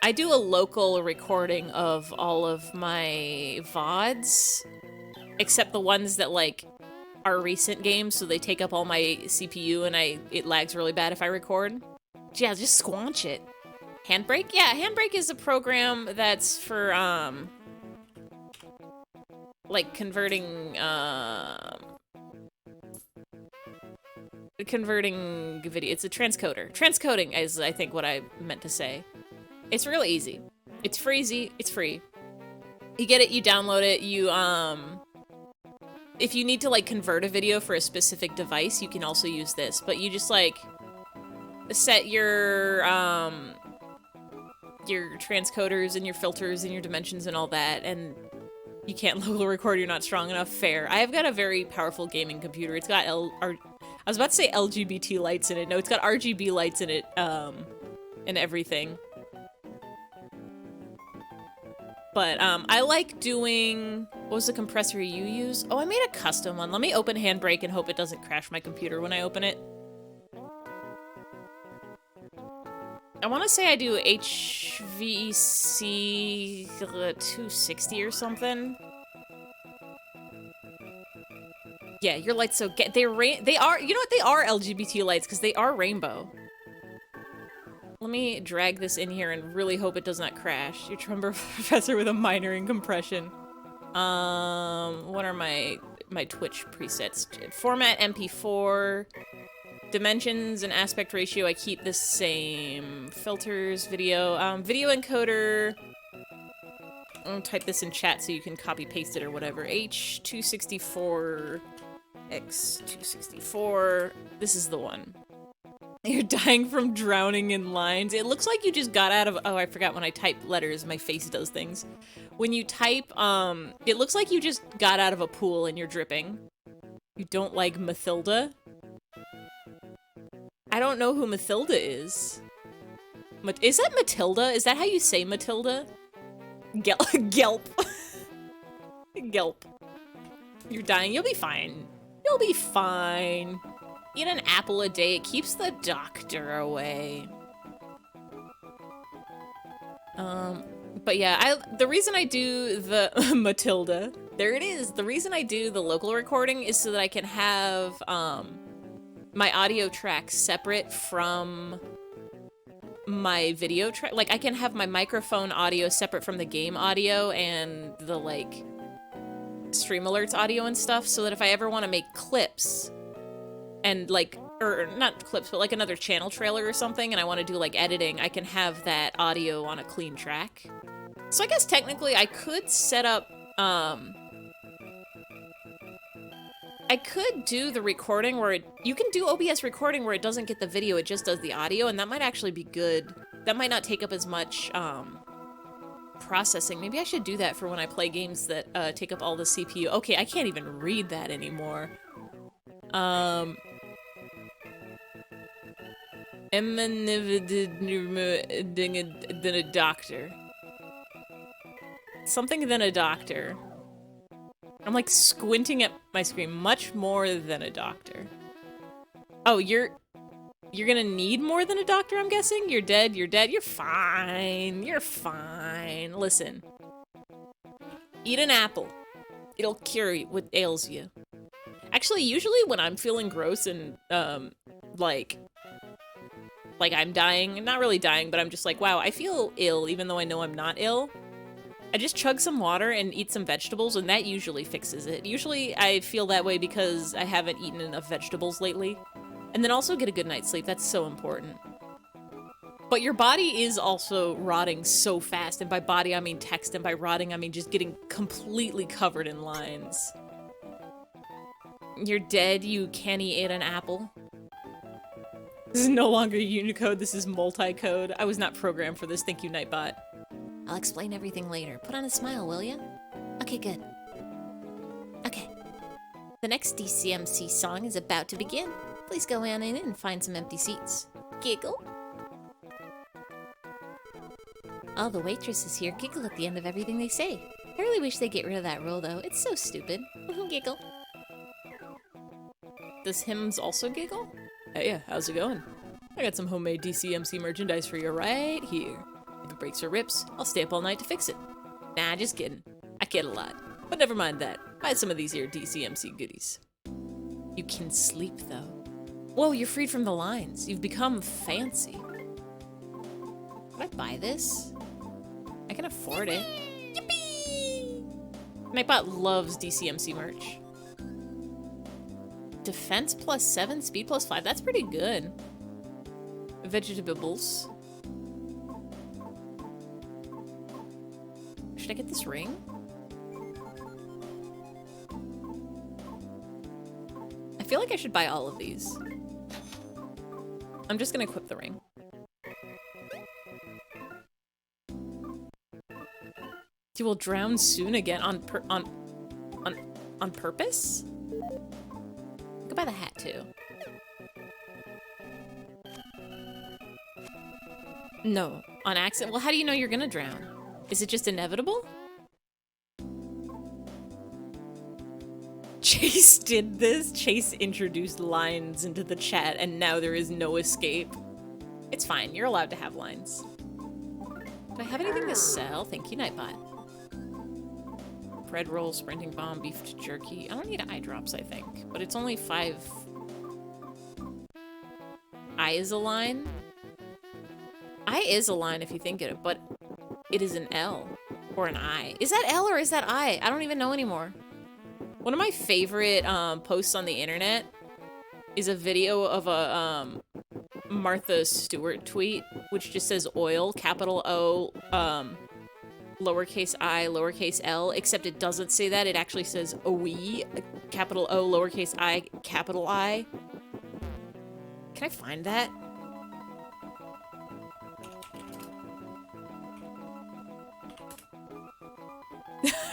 I do a local recording of all of my VODs, except the ones that, like, are recent games, so they take up all my CPU and it lags really bad if I record. Yeah, just squanch it. Handbrake? Yeah, Handbrake is a program that's for, like, converting video. It's a transcoder. Transcoding is, I think, what I meant to say. It's real easy. It's freezy. It's free. You get it, you download it, you, if you need to, like, convert a video for a specific device, you can also use this. But you just, like, set your transcoders and your filters and your dimensions and all that, and you can't local record, you're not strong enough. Fair. I have got a very powerful gaming computer. It's got I was about to say LGBT lights in it. No, it's got RGB lights in it, and everything. But, I like doing... What was the compressor you use? Oh, I made a custom one. Let me open Handbrake and hope it doesn't crash my computer when I open it. I want to say I do HVC 260 or something. Yeah, your lights so they are, you know what, they are LGBT lights because they are rainbow. Let me drag this in here and really hope it does not crash. Your Trumber professor with a minor in compression. What are my Twitch presets? Format MP4. Dimensions and aspect ratio, I keep the same. Filters, video. Video encoder. I'll type this in chat so you can copy paste it or whatever. H264 X264. This is the one. You're dying from drowning in lines. It looks like you just got out of... Oh, I forgot when I type letters, my face does things. When you type, it looks like you just got out of a pool and you're dripping. You don't like Mathilda? I don't know who Mathilda is. Is that Matilda? Is that how you say Matilda? Gelp. Gelp. You're dying. You'll be fine. You'll be fine. Eat an apple a day. It keeps the doctor away. But yeah, the reason I do the Matilda, there it is. The reason I do the local recording is so that I can have my audio track separate from my video track. Like, I can have my microphone audio separate from the game audio and the, like, stream alerts audio and stuff, so that if I ever want to make clips and, like, or not clips, but like another channel trailer or something, and I want to do, like, editing, I can have that audio on a clean track. So I guess technically I could set up, I could do the recording where you can do OBS recording where it doesn't get the video, it just does the audio, and that might actually be good. That might not take up as much, processing. Maybe I should do that for when I play games that, take up all the CPU. Okay, I can't even read that anymore. Than a doctor. Something than a doctor. I'm like squinting at my screen. Much more than a doctor. Oh, you're gonna need more than a doctor, I'm guessing? You're dead, you're dead, you're fine. You're fine. Listen. Eat an apple. It'll cure what ails you. Actually, usually when I'm feeling gross and, like I'm dying, not really dying, but I'm just like, wow, I feel ill even though I know I'm not ill. I just chug some water and eat some vegetables, and that usually fixes it. Usually I feel that way because I haven't eaten enough vegetables lately. And then also get a good night's sleep. That's so important. But your body is also rotting so fast, and by body I mean text, and by rotting I mean just getting completely covered in lines. You're dead, you canny ate an apple. This is no longer Unicode, this is multi-code. I was not programmed for this, thank you, Nightbot. I'll explain everything later. Put on a smile, will ya? Okay, good. Okay. The next DCMC song is about to begin. Please go on in and find some empty seats. Giggle. All the waitresses here giggle at the end of everything they say. I really wish they'd get rid of that rule, though. It's so stupid. Giggle. Does Hims also giggle? Hey, how's it going? I got some homemade DCMC merchandise for you right here. If it breaks or rips, I'll stay up all night to fix it. Nah, just kidding. I kid a lot. But never mind that. Buy some of these here DCMC goodies. You can sleep, though. Whoa, you're freed from the lines. You've become fancy. Can I buy this? I can afford it. Yippee! Nightbot loves DCMC merch. Defense +7, speed +5. That's pretty good. Vegetables. Should I get this ring? I feel like I should buy all of these. I'm just gonna equip the ring. You will drown soon again on purpose? I could buy the hat too. No, on accident. Well, how do you know you're gonna drown? Is it just inevitable? Chase did this. Chase introduced lines into the chat and now there is no escape. It's fine, you're allowed to have lines. Do I have anything to sell? Thank you, Nightbot. Bread roll, sprinting bomb, beef jerky. I don't need eye drops, I think, but it's only 5. I is a line? I is a line if you think it, but it is an L or an I. Is that L or is that I? I don't even know anymore. One of my favorite posts on the internet is a video of a Martha Stewart tweet, which just says oil, capital O, lowercase I, lowercase L, except it doesn't say that. It actually says OE, capital O, lowercase I, capital I. Can I find that?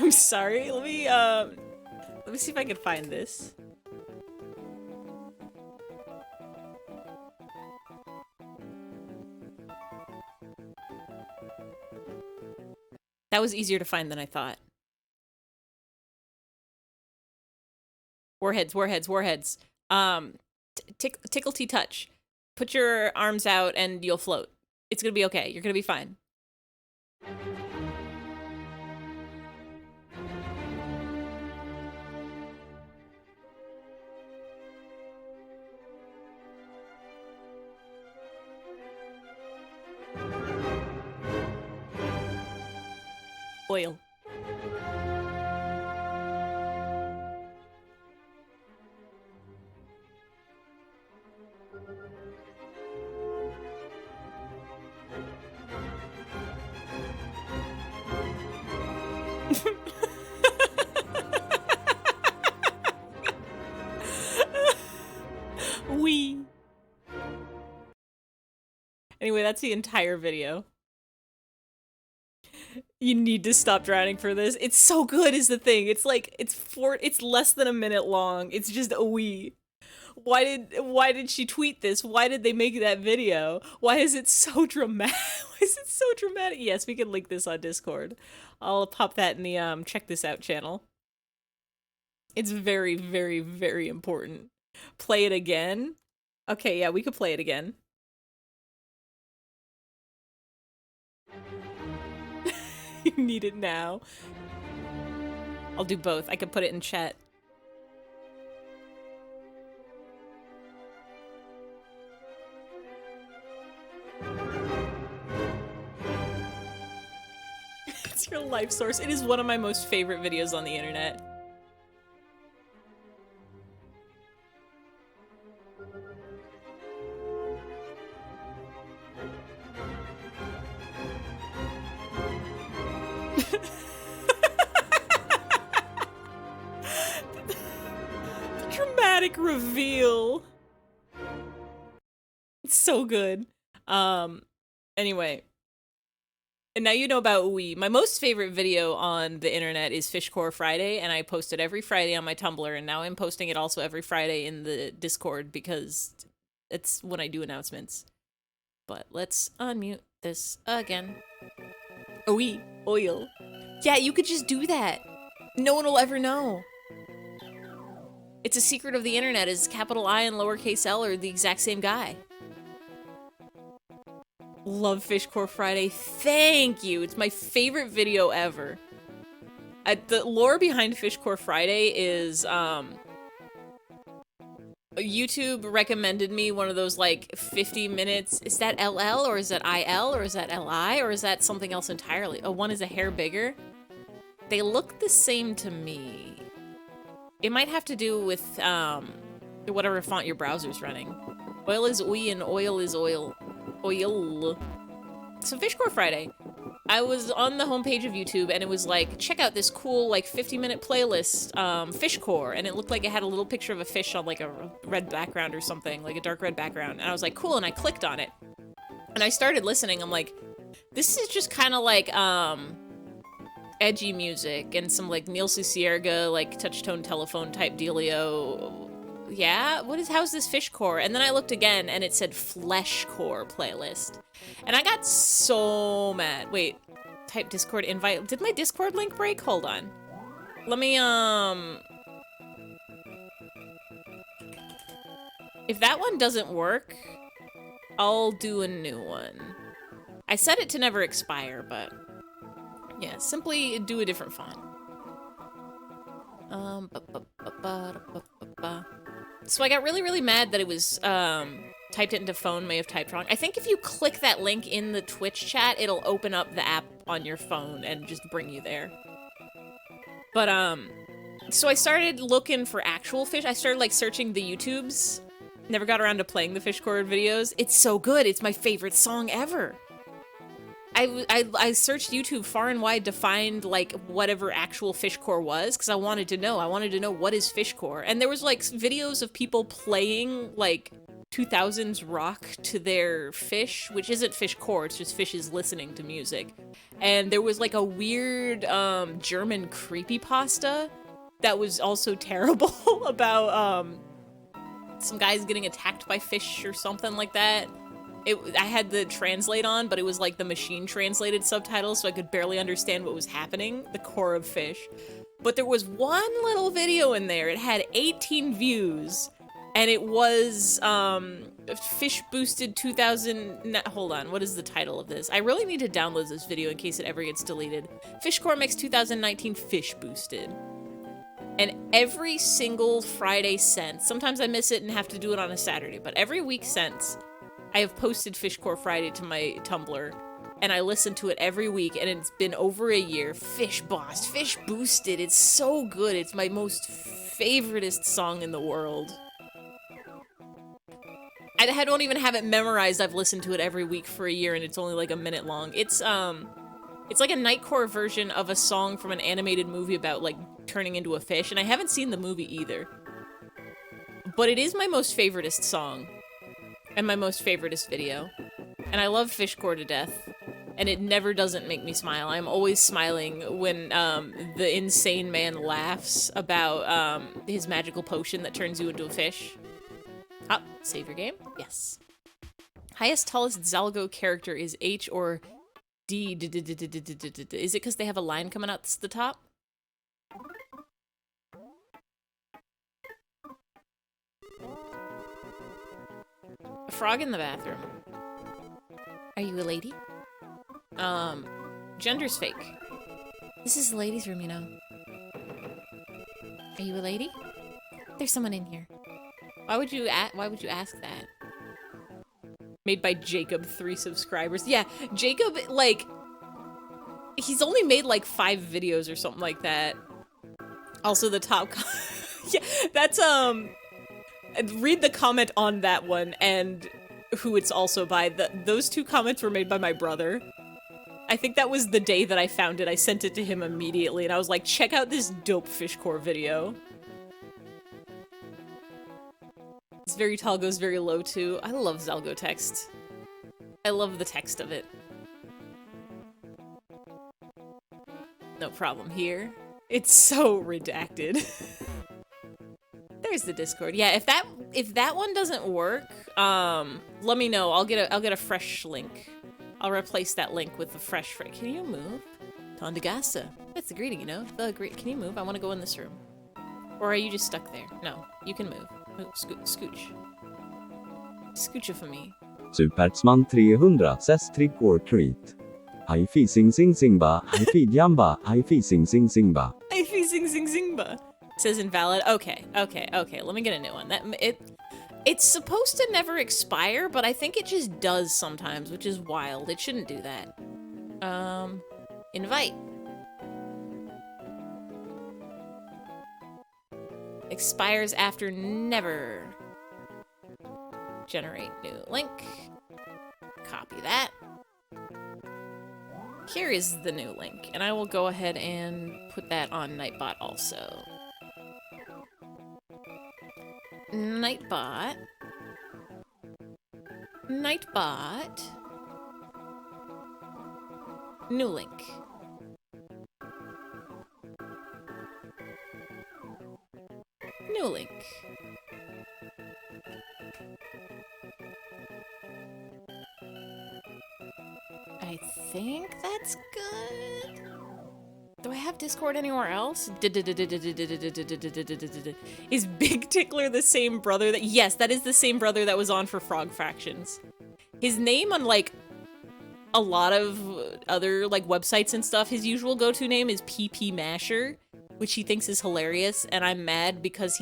I'm sorry. Let me see if I can find this. That was easier to find than I thought. Warheads, warheads, warheads. Tickle T touch. Put your arms out and you'll float. It's gonna be okay. You're gonna be fine. Oil. Wee. Anyway, that's the entire video. You need to stop drowning for this. It's so good is the thing. It's like, it's less than a minute long. It's just a wee. Why did she tweet this? Why did they make that video? Why is it so dramatic? Why is it so dramatic? Yes, we can link this on Discord. I'll pop that in the check this out channel. It's very, very, very important. Play it again? Okay, yeah, we could play it again. You need it now. I'll do both. I could put it in chat. It's your life source. It is one of my most favorite videos on the internet. The dramatic reveal. It's so good. Anyway. And now you know about Wii. My most favorite video on the internet is Fishcore Friday, and I post it every Friday on my Tumblr, and now I'm posting it also every Friday in the Discord because it's when I do announcements. But let's unmute this again. Oui, oil. Yeah, you could just do that. No one will ever know. It's a secret of the internet, is capital I and lowercase l are the exact same guy. Love Fishcore Friday. Thank you. It's my favorite video ever. The lore behind Fishcore Friday is, YouTube recommended me one of those, like, 50 minutes. Is that LL, or is that IL, or is that LI, or is that something else entirely? Oh, one is a hair bigger. They look the same to me. It might have to do with, whatever font your browser's running. Oil is oi and oil is oil. Oil. So Fishcore Friday. I was on the homepage of YouTube and it was like, check out this cool, like, 50-minute playlist, Fishcore. And it looked like it had a little picture of a fish on, like, a red background or something, like a dark red background. And I was like, cool, and I clicked on it. And I started listening. I'm like, this is just kind of like, edgy music and some, like, Neil Cicierega, like, touch-tone telephone type dealio. Yeah? How's this Fishcore? And then I looked again and it said Fleshcore playlist. And I got so mad. Wait, type Discord invite. Did my Discord link break? Hold on. Let me, if that one doesn't work, I'll do a new one. I set it to never expire, but yeah, simply do a different font. So I got really, really mad that it was, typed it into phone, may have typed wrong. I think if you click that link in the Twitch chat, it'll open up the app on your phone and just bring you there. But, so I started looking for actual fish. I started, like, searching the YouTubes. Never got around to playing the Fishcore videos. It's so good. It's my favorite song ever. I searched YouTube far and wide to find, like, whatever actual Fishcore was, because I wanted to know. I wanted to know, what is Fishcore? And there was, like, videos of people playing, like, 2000s rock to their fish, which isn't Fishcore, it's just fishes listening to music. And there was, like, a weird, German creepypasta that was also terrible about, some guys getting attacked by fish or something like that. I had the translate on, but it was like the machine translated subtitles, so I could barely understand what was happening. The core of fish. But there was one little video in there. It had 18 views, and it was, Fish Boosted 2000... Hold on, what is the title of this? I really need to download this video in case it ever gets deleted. Fishcore Mix 2019 Fish Boosted. And every single Friday since, sometimes I miss it and have to do it on a Saturday, but every week since, I have posted Fishcore Friday to my Tumblr, and I listen to it every week, and it's been over a year. Fish Boss, Fish Boosted, it's so good. It's my most favoritist song in the world. I don't even have it memorized. I've listened to it every week for a year, and it's only like a minute long. It's like a Nightcore version of a song from an animated movie about, like, turning into a fish, and I haven't seen the movie either. But it is my most favoritist song. And my most favoritist video. And I love Fishcore to death. And it never doesn't make me smile. I'm always smiling when the insane man laughs about his magical potion that turns you into a fish. Ah, save your game? Yes. Highest, tallest Zalgo character is H or D. Is it because they have a line coming out the top? A frog in the bathroom. Are you a lady? Gender's fake. This is the ladies' room, you know. Are you a lady? There's someone in here. Why would you ask that? Made by Jacob, 3 subscribers. Yeah, Jacob, like, he's only made like 5 videos or something like that. Also the top yeah, that's read the comment on that one and who it's also by. Those 2 comments were made by my brother. I think that was the day that I found it. I sent it to him immediately and I was like, check out this dope Fishcore video. It's very tall, goes very low too. I love Zalgo text. I love the text of it. No problem here. It's so redacted. There's the Discord. Yeah, if that one doesn't work, let me know. I'll get a fresh link. I'll replace that link with the fresh. Can you move? Tondagasa. That's the greeting, you know? Can you move? I want to go in this room. Or are you just stuck there? No, you can move. Scooch. Scoocha for me. Supertsman 300 says trick or treat. Eyfey sing sing sing ba, eyfey jamba, eyfey sing sing sing ba. Eyfey sing sing sing ba. Says invalid. Okay. Let me get a new one. It's supposed to never expire, but I think it just does sometimes, which is wild. It shouldn't do that. Invite. Expires after never. Generate new link. Copy that. Here is the new link, and I will go ahead and put that on Nightbot also. Nightbot. New link. New link. I think that's good. Do I have Discord anywhere else? Is Big Tickler the same brother that... Yes, that is the same brother that was on for Frog Fractions. His name, unlike a lot of other like websites and stuff, his usual go-to name is PP Masher, which he thinks is hilarious, and I'm mad because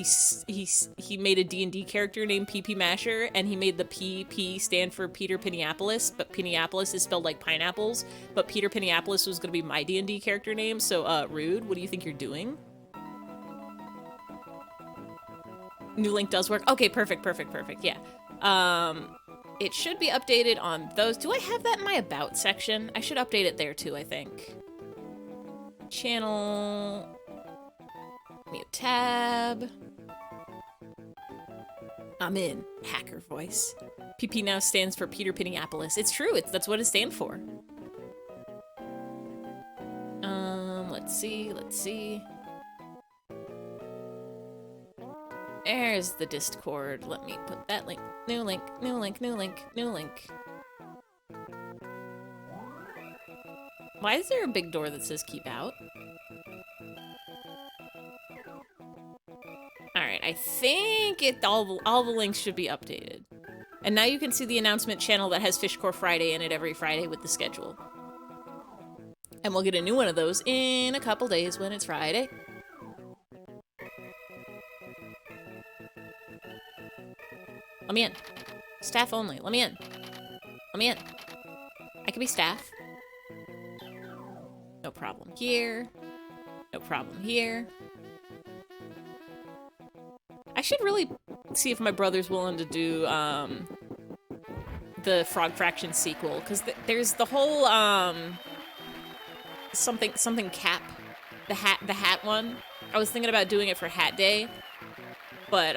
he made a D&D character named PP Masher, and he made the PP stand for Peter Pinneapolis, but Pinneapolis is spelled like pineapples, but Peter Pinneapolis was gonna be my D&D character name, so Rude, what do you think you're doing? New link does work. Okay, perfect, yeah. It should be updated on those. Do I have that in my About section? I should update it there too, I think. Channel... Mute tab. I'm in. Hacker voice. PP now stands for Peter Pinneapolis. It's true. That's what it stands for. Let's see. There's the Discord. Let me put that link. New link. Why is there a big door that says keep out? Alright, I think all the links should be updated. And now you can see the announcement channel that has Fishcore Friday in it every Friday with the schedule. And we'll get a new one of those in a couple days when it's Friday. Let me in. Staff only. Let me in. I can be staff. No problem here. I should really see if my brother's willing to do the Frog Fraction sequel, because there's the whole something cap, the hat one. I was thinking about doing it for Hat Day, but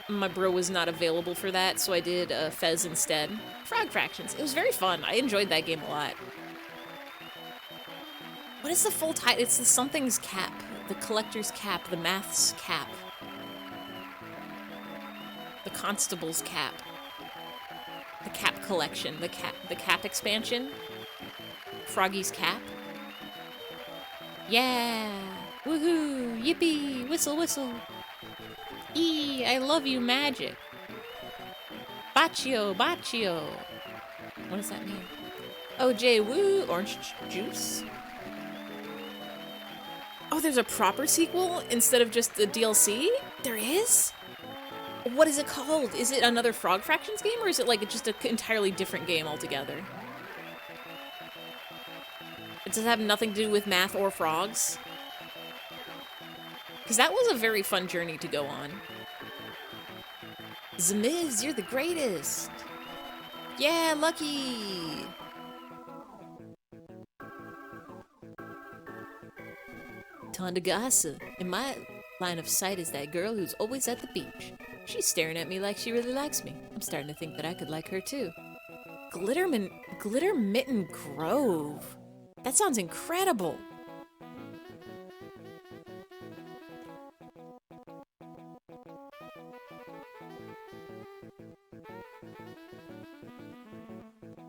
my bro was not available for that, so I did Fez instead. Frog Fractions. It was very fun. I enjoyed that game a lot. What is the full title? It's the something's cap, the collector's cap, the math's cap. The Constable's cap. The cap collection. The cap expansion. Froggy's cap. Yeah! Woohoo! Yippee! Whistle, whistle! Eee! I love you, magic! Baccio! Baccio! What does that mean? OJ, woo! Orange juice? Oh, there's a proper sequel instead of just the DLC? There is? What is it called? Is it another Frog Fractions game, or is it like just an entirely different game altogether? Does it have nothing to do with math or frogs? Because that was a very fun journey to go on. Zmiz, you're the greatest! Yeah, Lucky! Tondagasa. In my line of sight is that girl who's always at the beach. She's staring at me like she really likes me. I'm starting to think that I could like her too. Glitter Mitten Grove. That sounds incredible.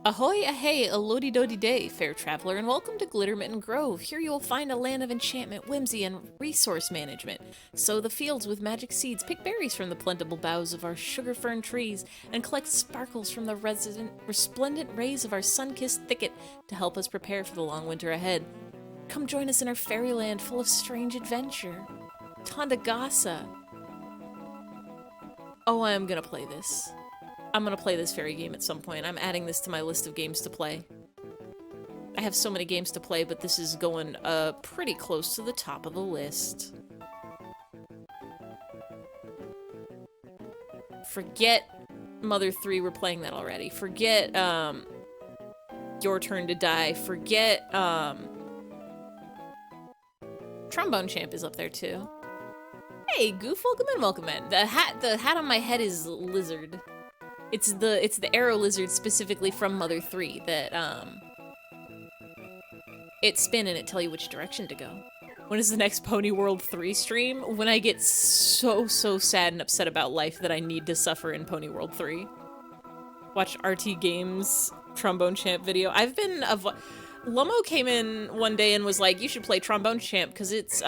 Ahoy, ahey, a lodi dodi day, fair traveler, and welcome to Glittermitten Grove. Here you will find a land of enchantment, whimsy, and resource management. Sow the fields with magic seeds, pick berries from the plentiful boughs of our sugar fern trees, and collect sparkles from the resplendent rays of our sun-kissed thicket to help us prepare for the long winter ahead. Come join us in our fairyland full of strange adventure. Tandagasa. Oh, I am gonna play this. I'm gonna play this fairy game at some point. I'm adding this to my list of games to play. I have so many games to play, but this is going pretty close to the top of the list. Forget Mother 3, we're playing that already. Forget Your Turn to Die. Forget Trombone Champ is up there too. Hey, Goof, welcome in. The hat on my head is lizard. It's the arrow lizard specifically from Mother 3 that it spin and it tell you which direction to go. When is the next Pony World 3 stream? When I get so sad and upset about life that I need to suffer in Pony World 3. Watch RT Games Trombone Champ video. I've been Lomo came in one day and was like, you should play Trombone Champ because it's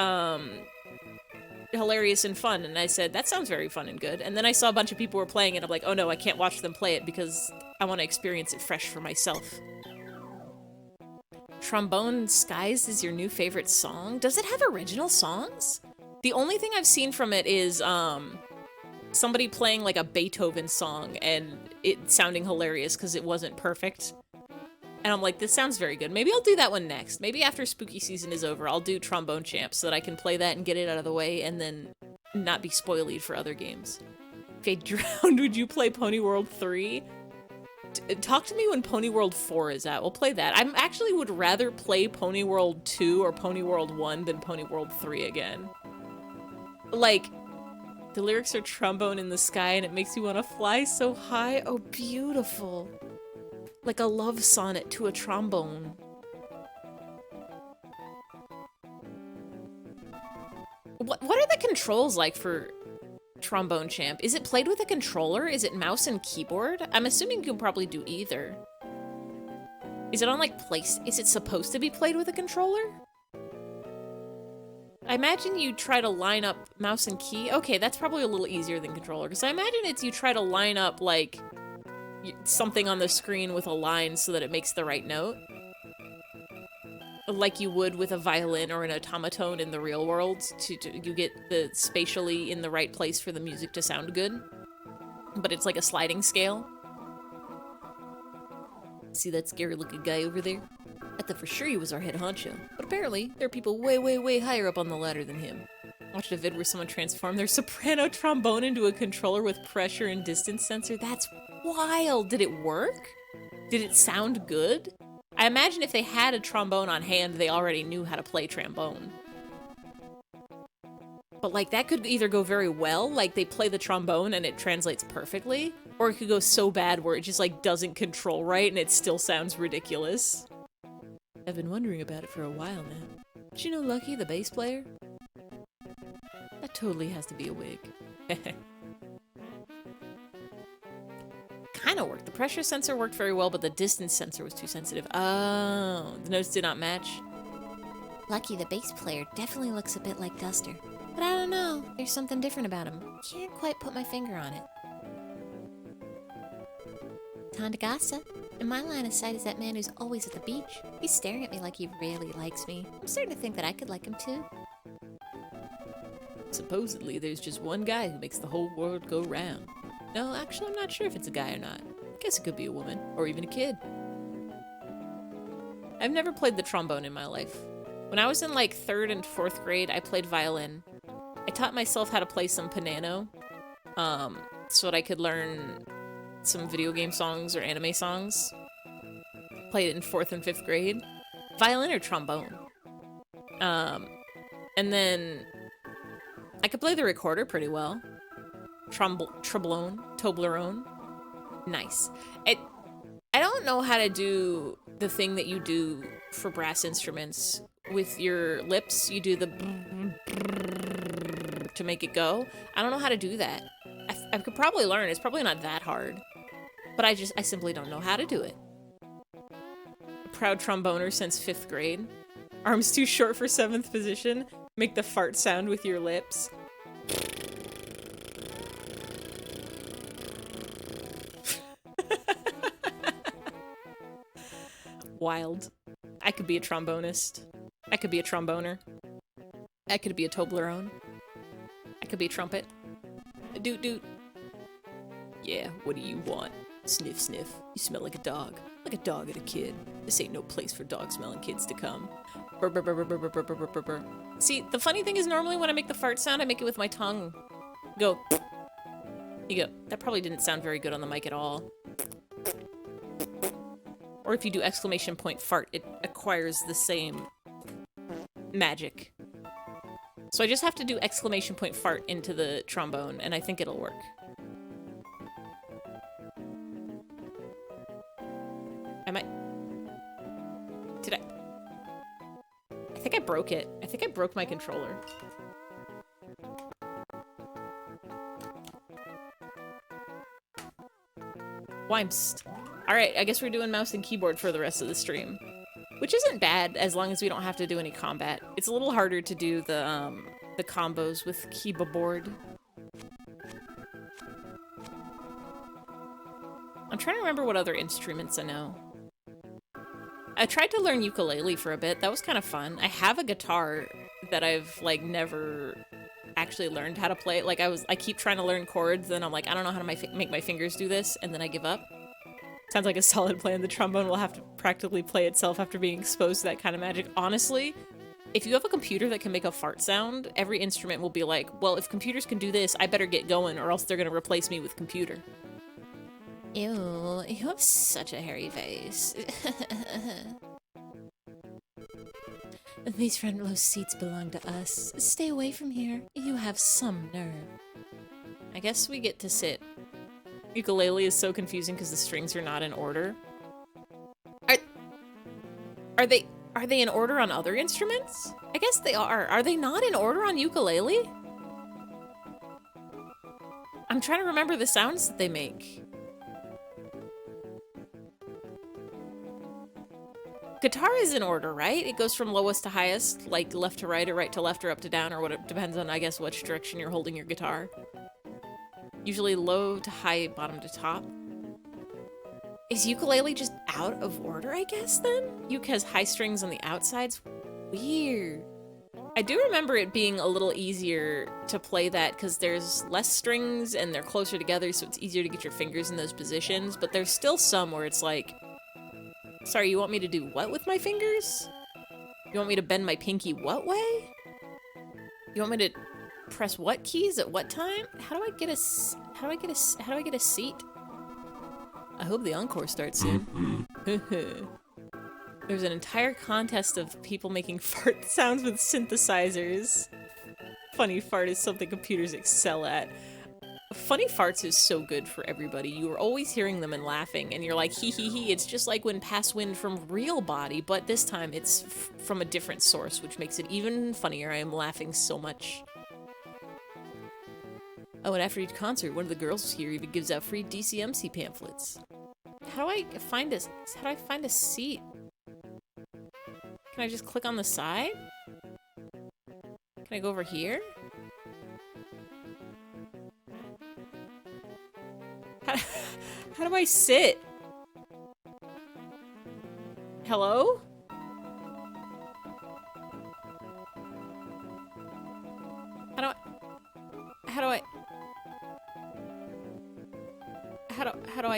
hilarious and fun, and I said that sounds very fun and good, and then I saw a bunch of people were playing it. I'm like, oh no, I can't watch them play it because I want to experience it fresh for myself. Trombone Skies is your new favorite song? Does it have original songs? The only thing I've seen from it is somebody playing like a Beethoven song and it sounding hilarious because it wasn't perfect. And I'm like, this sounds very good. Maybe I'll do that one next. Maybe after spooky season is over, I'll do Trombone Champ so that I can play that and get it out of the way and then not be spoiled for other games. If you drowned, would you play Pony World 3? Talk to me when Pony World 4 is out. We'll play that. I actually would rather play Pony World 2 or Pony World 1 than Pony World 3 again. Like, the lyrics are trombone in the sky and it makes you want to fly so high. Oh, beautiful. Like a love sonnet to a trombone. What are the controls like for Trombone Champ? Is it played with a controller? Is it mouse and keyboard? I'm assuming you can probably do either. Is it on like is it supposed to be played with a controller? I imagine you try to line up mouse and key. Okay, that's probably a little easier than controller, because I imagine it's you try to line up like something on the screen with a line so that it makes the right note. Like you would with a violin or an automaton in the real world, you get the spatially in the right place for the music to sound good. But it's like a sliding scale. See that scary looking guy over there? I thought for sure he was our head honcho, but apparently there are people way higher up on the ladder than him. Watched a vid where someone transformed their soprano trombone into a controller with pressure and distance sensor. That's wild! Did it work? Did it sound good? I imagine if they had a trombone on hand, they already knew how to play trombone. But like that could either go very well, like they play the trombone and it translates perfectly, or it could go so bad where it just like doesn't control right and it still sounds ridiculous. I've been wondering about it for a while now. Did you know Lucky, the bass player? That totally has to be a wig. Kinda worked. The pressure sensor worked very well, but the distance sensor was too sensitive. Oh, the notes did not match. Lucky, the bass player, definitely looks a bit like Duster. But I don't know, there's something different about him. Can't quite put my finger on it. Tandagasa, in my line of sight is that man who's always at the beach. He's staring at me like he really likes me. I'm starting to think that I could like him too. Supposedly, there's just one guy who makes the whole world go round. No, actually, I'm not sure if it's a guy or not. I guess it could be a woman, or even a kid. I've never played the trombone in my life. When I was in like 3rd and 4th grade, I played violin. I taught myself how to play some piano, so that I could learn some video game songs or anime songs. Played it in 4th and 5th grade. Violin or trombone. And then I could play the recorder pretty well. Toblerone. Nice. I don't know how to do the thing that you do for brass instruments. With your lips, you do the to make it go. I don't know how to do that. I could probably learn. It's probably not that hard. But I simply don't know how to do it. proud tromboner since 5th grade. Arms too short for 7th position. Make the fart sound with your lips. Wild. I could be a trombonist. I could be a tromboner. I could be a Toblerone. I could be a trumpet. A doot doot. Yeah, what do you want? Sniff sniff. You smell like a dog. Like a dog and a kid. This ain't no place for dog-smelling kids to come. Brr, brr, brr, brr, brr, brr, brr, brr, brr. See, the funny thing is normally when I make the fart sound, I make it with my tongue. Go. You go. That probably didn't sound very good on the mic at all. Or if you do exclamation point fart, it acquires the same magic. So I just have to do exclamation point fart into the trombone, and I think it'll work. Am I... Did I... I think I broke it. I think I broke my controller. Wimst. Alright, I guess we're doing mouse and keyboard for the rest of the stream. Which isn't bad, as long as we don't have to do any combat. It's a little harder to do the combos with keyboard. I'm trying to remember what other instruments I know. I tried to learn ukulele for a bit. That was kind of fun. I have a guitar that I've, like, never actually learned how to play. Like, I keep trying to learn chords, then I'm like, I don't know how to make my fingers do this, and then I give up. Sounds like a solid plan. The trombone will have to practically play itself after being exposed to that kind of magic. Honestly, if you have a computer that can make a fart sound, every instrument will be like, well, if computers can do this, I better get going, or else they're gonna replace me with computer. Ew, you have such a hairy face. These front row seats belong to us. Stay away from here. You have some nerve. I guess we get to sit. Ukulele is so confusing because the strings are not in order. Are they in order on other instruments? I guess they are. Are they not in order on ukulele? I'm trying to remember the sounds that they make. Guitar is in order, right? It goes from lowest to highest, like left to right or right to left or up to down, or what it depends on, I guess, which direction you're holding your guitar. Usually low to high, bottom to top. Is ukulele just out of order, I guess, then? Uke has high strings on the outsides? Weird. I do remember it being a little easier to play that because there's less strings and they're closer together, so it's easier to get your fingers in those positions, but there's still some where it's like, sorry, you want me to do what with my fingers? You want me to bend my pinky what way? You want me to press what keys at what time? How do I get a seat? I hope the encore starts soon. There's an entire contest of people making fart sounds with synthesizers. Funny fart is something computers excel at. Funny farts is so good for everybody. You are always hearing them and laughing, and you're like, hee hee hee. It's just like when pass wind from real body, but this time it's from a different source, which makes it even funnier. I am laughing so much. Oh, and after each concert, one of the girls here even gives out free DCMC pamphlets. How do I find a seat? Can I just click on the side? Can I go over here? How do I sit? Hello? How do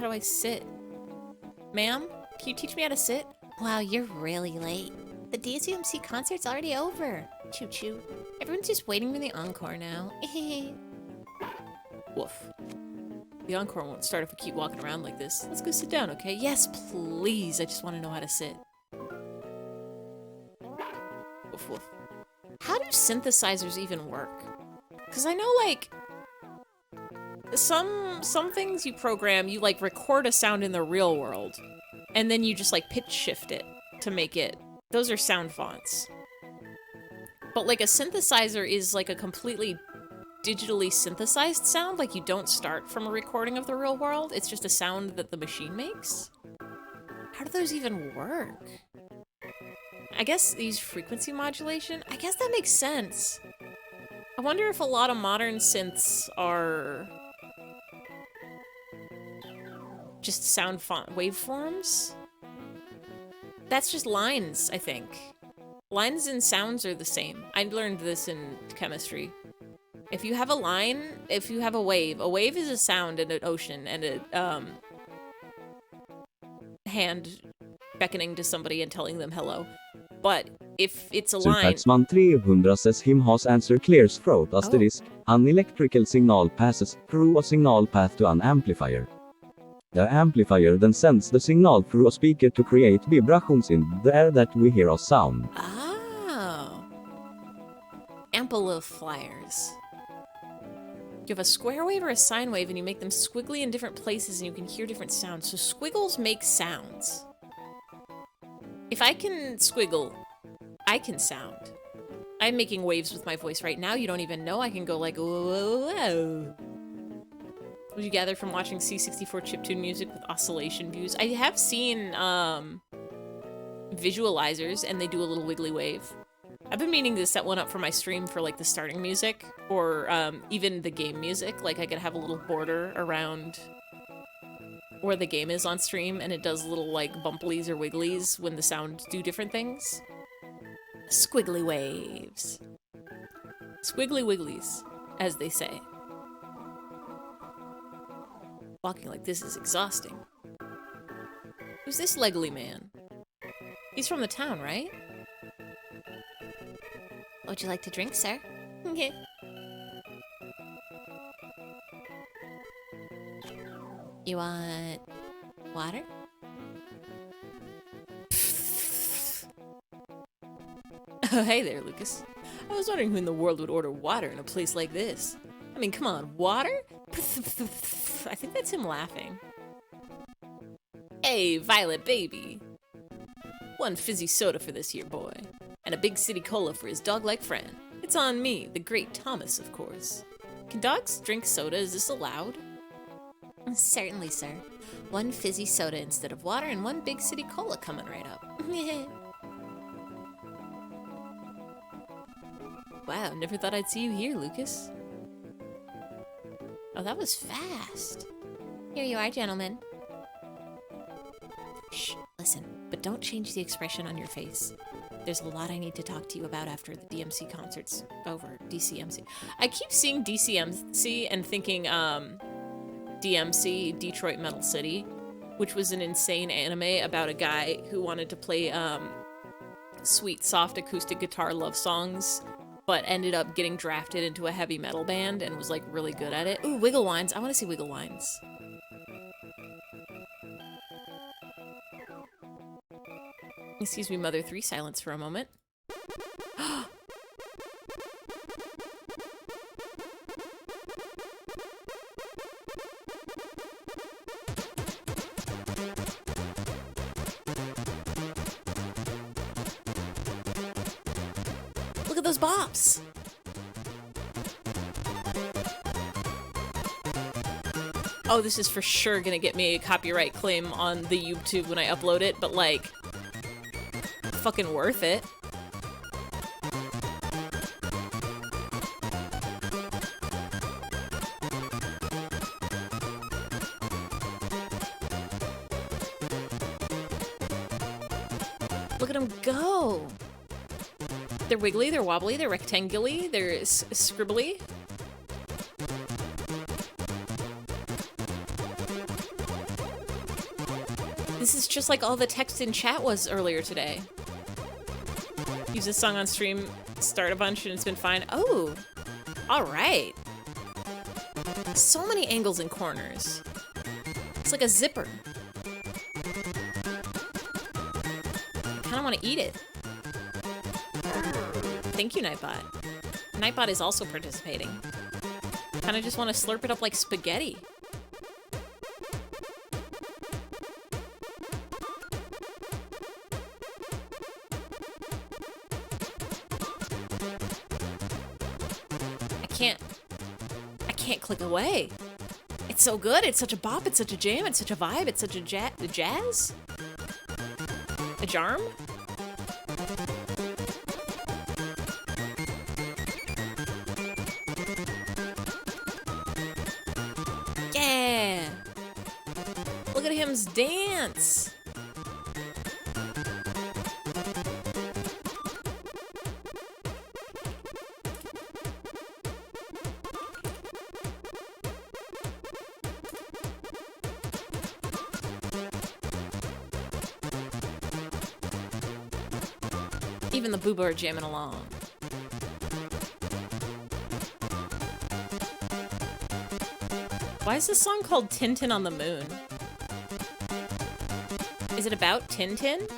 I sit? Ma'am? Can you teach me how to sit? Wow, you're really late. The DCMC concert's already over. Choo choo. Everyone's just waiting for the encore now. Woof. The encore won't start if we keep walking around like this. Let's go sit down, okay? Yes, please. I just want to know how to sit. Woof woof. How do synthesizers even work? Because I know, like, some things you program, you, like, record a sound in the real world, and then you just, like, pitch shift it to make it. Those are sound fonts. But, like, a synthesizer is, like, a completely digitally synthesized sound. Like, you don't start from a recording of the real world. It's just a sound that the machine makes. How do those even work? I guess these frequency modulation, I guess that makes sense. I wonder if a lot of modern synths are just sound waveforms? That's just lines, I think. Lines and sounds are the same. I learned this in chemistry. If you have a line, if you have a wave is a sound in an ocean and a hand beckoning to somebody and telling them hello. But if it's a line... Syntaxman 300 says him has answer clears throat asterisk. An electrical signal passes through a signal path to an amplifier. The amplifier then sends the signal through a speaker to create vibrations in the air that we hear as sound. Oh. Amplifiers. You have a square wave or a sine wave and you make them squiggly in different places and you can hear different sounds. So squiggles make sounds. If I can squiggle, I can sound. I'm making waves with my voice right now. You don't even know. I can go like, whoa, whoa, whoa. What you gather from watching C64 chiptune music with oscillation views? I have seen visualizers and they do a little wiggly wave. I've been meaning to set one up for my stream for like the starting music or even the game music. Like I could have a little border around where the game is on stream and it does little like bumplies or wigglies when the sounds do different things. Squiggly waves. Squiggly wigglies, as they say. Walking like this is exhausting. Who's this legly man? He's from the town, right? What would you like to drink, sir? Okay. You want water? Oh, hey there, Lucas. I was wondering who in the world would order water in a place like this. I mean, come on, water? I think that's him laughing. Hey, Violet baby. One fizzy soda for this here boy. And a big city cola for his dog-like friend. It's on me, the great Thomas, of course. Can dogs drink soda? Is this allowed? Certainly, sir. One fizzy soda instead of water and one big city cola coming right up. Wow, never thought I'd see you here, Lucas. Oh, that was fast. Here you are, gentlemen. Shh, listen, but don't change the expression on your face. There's a lot I need to talk to you about after the DMC concert's over. DCMC. I keep seeing DCMC and thinking, DMC, Detroit Metal City, which was an insane anime about a guy who wanted to play, sweet, soft acoustic guitar love songs, but ended up getting drafted into a heavy metal band and was, like, really good at it. Ooh, Wiggle Wines. I want to see Wiggle Wines. Excuse me, Mother 3, silence for a moment. Look at those bops! Oh, this is for sure gonna get me a copyright claim on the YouTube when I upload it, but like, fucking worth it. Look at them go! They're wiggly, they're wobbly, they're rectangular, they're scribbly. This is just like all the text in chat was earlier today. Use this song on stream, start a bunch, and it's been fine. Oh, all right. So many angles and corners. It's like a zipper. I kind of want to eat it. Thank you, Nightbot. Nightbot is also participating. Kind of just want to slurp it up like spaghetti. I can't click away. It's so good. It's such a bop. It's such a jam. It's such a vibe. It's such a jazz. A jarm? Yeah! Look at him's dance! Even the booba are jamming along. Why is this song called Tintin on the Moon? Is it about Tintin?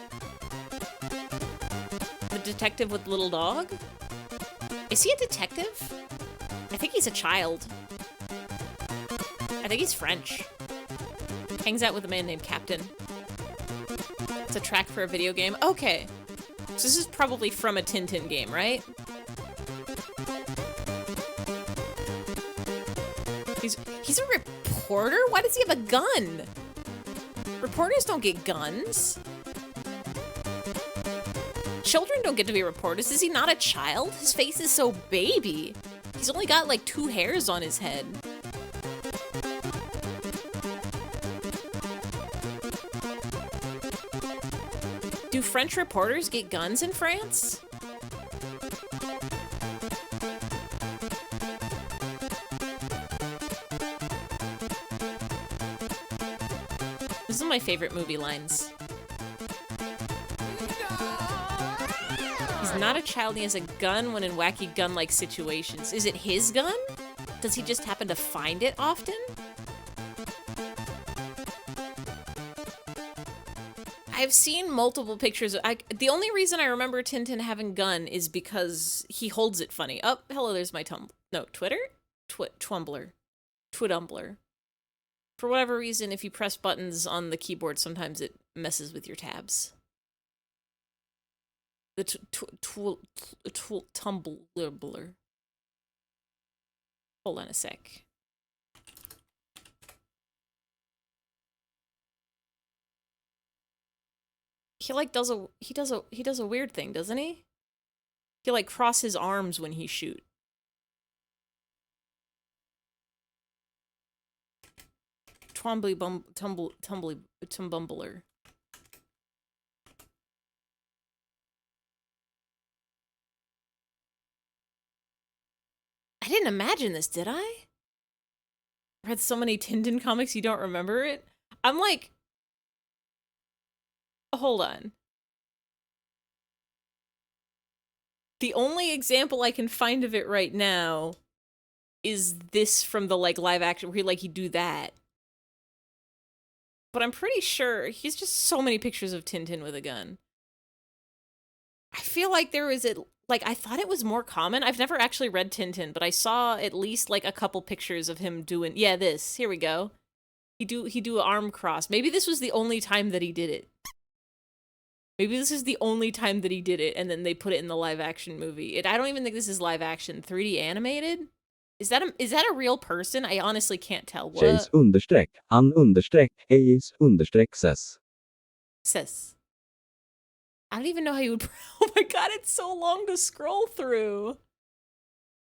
The detective with the little dog? Is he a detective? I think he's a child. I think he's French. Hangs out with a man named Captain. It's a track for a video game. Okay. So this is probably from a Tintin game, right? He's a reporter? Why does he have a gun? Reporters don't get guns. Children don't get to be reporters. Is he not a child? His face is so baby. He's only got like 2 hairs on his head. Do French reporters get guns in France? This is my favorite movie lines. He's not a child and he has a gun when in wacky gun-like situations. Is it his gun? Does he just happen to find it often? I've seen multiple pictures. The only reason I remember Tintin having gun is because he holds it funny. Oh, hello, there's my Twitter? Twidumbler. For whatever reason, if you press buttons on the keyboard, sometimes it messes with your tabs. The Tumblr. Hold on a sec. He like does a weird thing, doesn't he? He like cross his arms when he shoot. Tumbler. I didn't imagine this, did I? Read so many Tintin comics you don't remember it? I'm like, hold on. The only example I can find of it right now is this from the like live action where he'd do that. But I'm pretty sure he's just so many pictures of Tintin with a gun. I feel like there was I thought it was more common. I've never actually read Tintin, but I saw at least like a couple pictures of him doing, yeah, this. Here we go. He do an arm cross. Maybe this was the only time that he did it. Maybe this is the only time that he did it, and then they put it in the live action movie. I don't even think this is live action. 3D animated? Is that a real person? I honestly can't tell. What? Chase understreck, an understreck, Ace understreck says. Says. I don't even know how you would. Oh my god, it's so long to scroll through.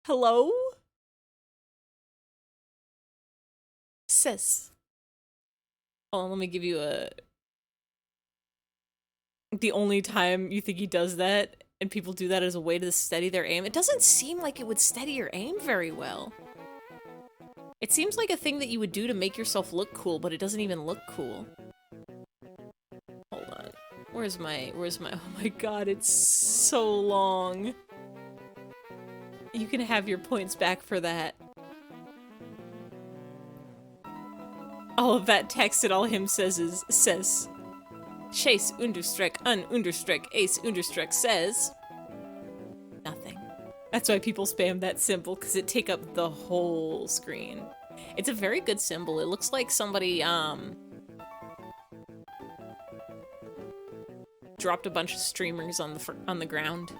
Hello? Says. Oh, let me give you the only time you think he does that and people do that as a way to steady their aim. It doesn't seem like it would steady your aim very well. It seems like a thing that you would do to make yourself look cool, but it doesn't even look cool. Hold on. Where's my, oh my god, it's so long. You can have your points back for that. All of that text and all him says Chase understreck, understreck, Ace understreck says nothing. That's why people spam that symbol, because it take up the whole screen. It's a very good symbol. It looks like somebody dropped a bunch of streamers on the ground.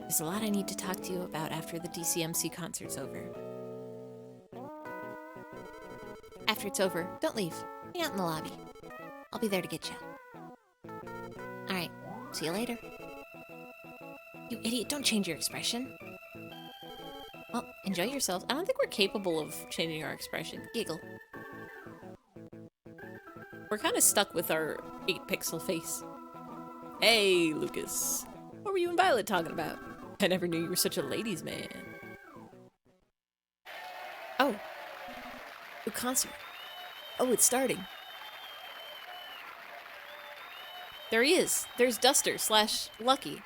There's a lot I need to talk to you about after the DCMC concert's over. After it's over, don't leave. Hang out in the lobby. I'll be there to get you. Alright, see you later. You idiot, don't change your expression. Well, enjoy yourselves. I don't think we're capable of changing our expression. Giggle. We're kind of stuck with our 8-pixel face. Hey, Lucas. What were you and Violet talking about? I never knew you were such a ladies' man. Oh. A concert. Oh, it's starting. There he is. There's Duster / Lucky.